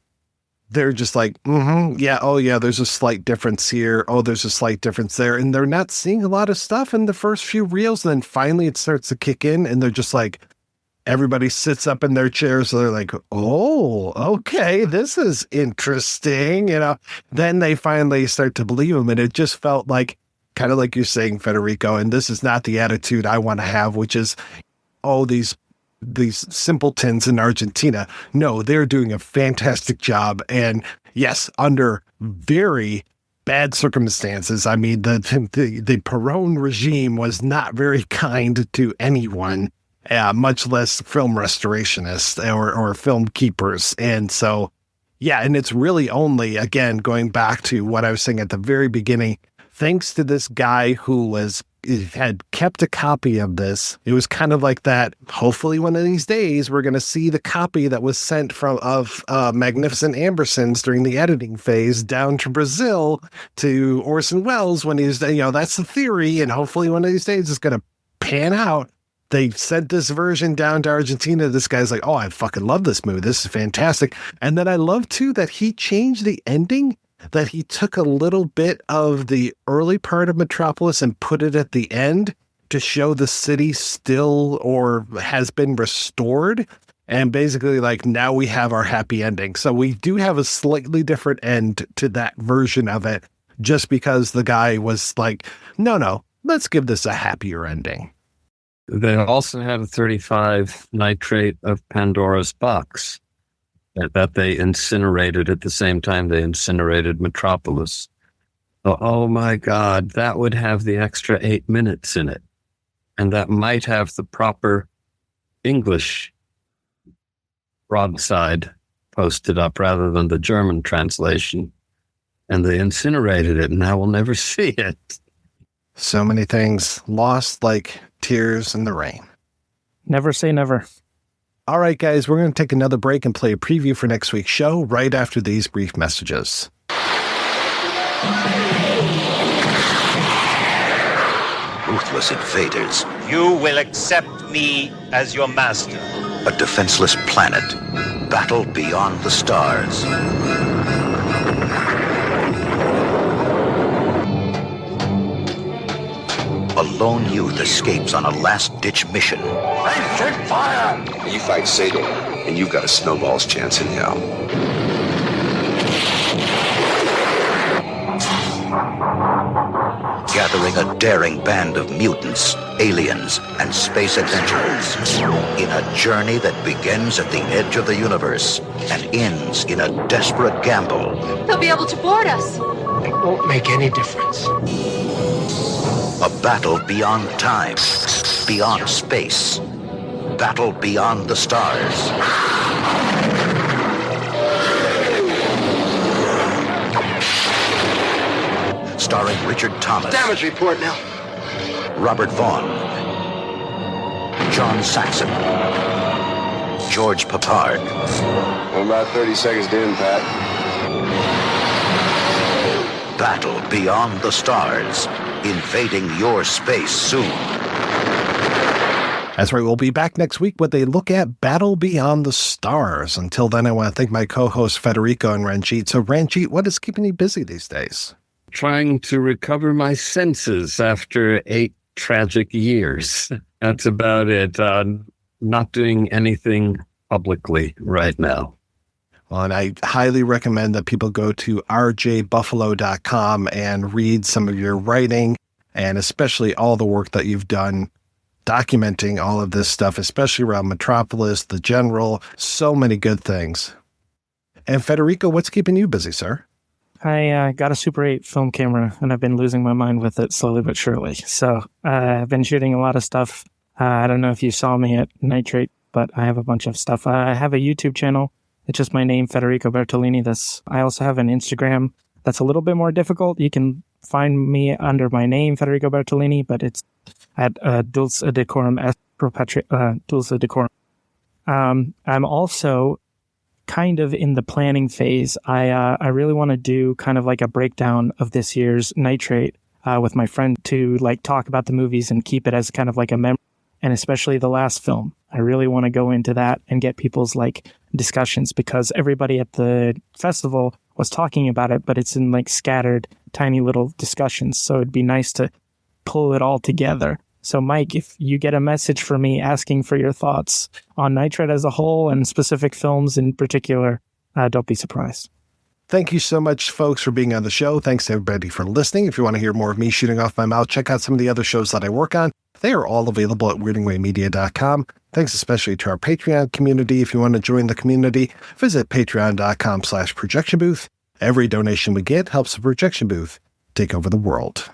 they're just like, yeah, oh yeah, there's a slight difference here. Oh, there's a slight difference there. And they're not seeing a lot of stuff in the first few reels. And then finally it starts to kick in and they're just like, everybody sits up in their chairs. So they're like, oh, okay, this is interesting. Then they finally start to believe him. And it just felt like, kind of like you're saying, Federico, and this is not the attitude I want to have, which is, oh, these simpletons in Argentina. No, they're doing a fantastic job. And yes, under very bad circumstances. I mean, the Perón regime was not very kind to anyone, much less film restorationists or film keepers. And so, yeah, and it's really only, again, going back to what I was saying at the very beginning, thanks to this guy who had kept a copy of this. It was kind of like that. Hopefully one of these days we're going to see the copy that was sent of Magnificent Ambersons during the editing phase down to Brazil to Orson Welles when he's, that's the theory. And hopefully one of these days it's going to pan out. They sent this version down to Argentina. This guy's like, oh, I fucking love this movie. This is fantastic. And then I love too that he changed the ending, that he took a little bit of the early part of Metropolis and put it at the end to show the city still or has been restored. And basically like, now we have our happy ending. So we do have a slightly different end to that version of it, just because the guy was like, no, let's give this a happier ending. They also had a 35 nitrate of Pandora's box that they incinerated at the same time they incinerated Metropolis. Oh my God, that would have the extra 8 minutes in it. And that might have the proper English broadside posted up rather than the German translation. And they incinerated it, and now we'll never see it. So many things lost like tears in the rain. Never say never. All right, guys, we're going to take another break and play a preview for next week's show right after these brief messages. Ruthless invaders. You will accept me as your master. A defenseless planet. Battle beyond the stars. A lone youth escapes on a last-ditch mission. Ancient fire! You fight Satan, and you've got a snowball's chance in hell. Gathering a daring band of mutants, aliens, and space adventurers in a journey that begins at the edge of the universe and ends in a desperate gamble. They'll be able to board us. It won't make any difference. A battle beyond time, beyond space, battle beyond the stars. Starring Richard Thomas. Damage report now. Robert Vaughn. John Saxon. George Papard. I'm about 30 seconds in, Pat. Battle beyond the stars. Invading your space soon. That's right. We'll be back next week with a look at Battle Beyond the Stars. Until then, I want to thank my co-hosts Federico and Ranjit. So, Ranjit, what is keeping you busy these days? Trying to recover my senses after 8 tragic years. That's about it. Not doing anything publicly right now. Well, and I highly recommend that people go to rjbuffalo.com and read some of your writing, and especially all the work that you've done documenting all of this stuff, especially around Metropolis, the General, so many good things. And Federico, what's keeping you busy, sir? I got a Super 8 film camera, and I've been losing my mind with it slowly but surely. So I've been shooting a lot of stuff. I don't know if you saw me at Nitrate, but I have a bunch of stuff. I have a YouTube channel. It's just my name, Federico Bertolini. I also have an Instagram that's a little bit more difficult. You can find me under my name, Federico Bertolini, but it's at Dulce Decorum, Dulce Decorum. I'm also kind of in the planning phase. I really want to do kind of like a breakdown of this year's Nitrate with my friend to like talk about the movies and keep it as kind of like a memory, and especially the last film. I really want to go into that and get people's like discussions, because everybody at the festival was talking about it, but it's in like scattered tiny little discussions. So it'd be nice to pull it all together. So Mike, if you get a message from me asking for your thoughts on Nitrate as a whole and specific films in particular, don't be surprised. Thank you so much, folks, for being on the show. Thanks to everybody for listening. If you want to hear more of me shooting off my mouth, check out some of the other shows that I work on. They are all available at weirdingwaymedia.com. Thanks especially to our Patreon community. If you want to join the community, visit patreon.com/projectionbooth. Every donation we get helps the projection booth take over the world.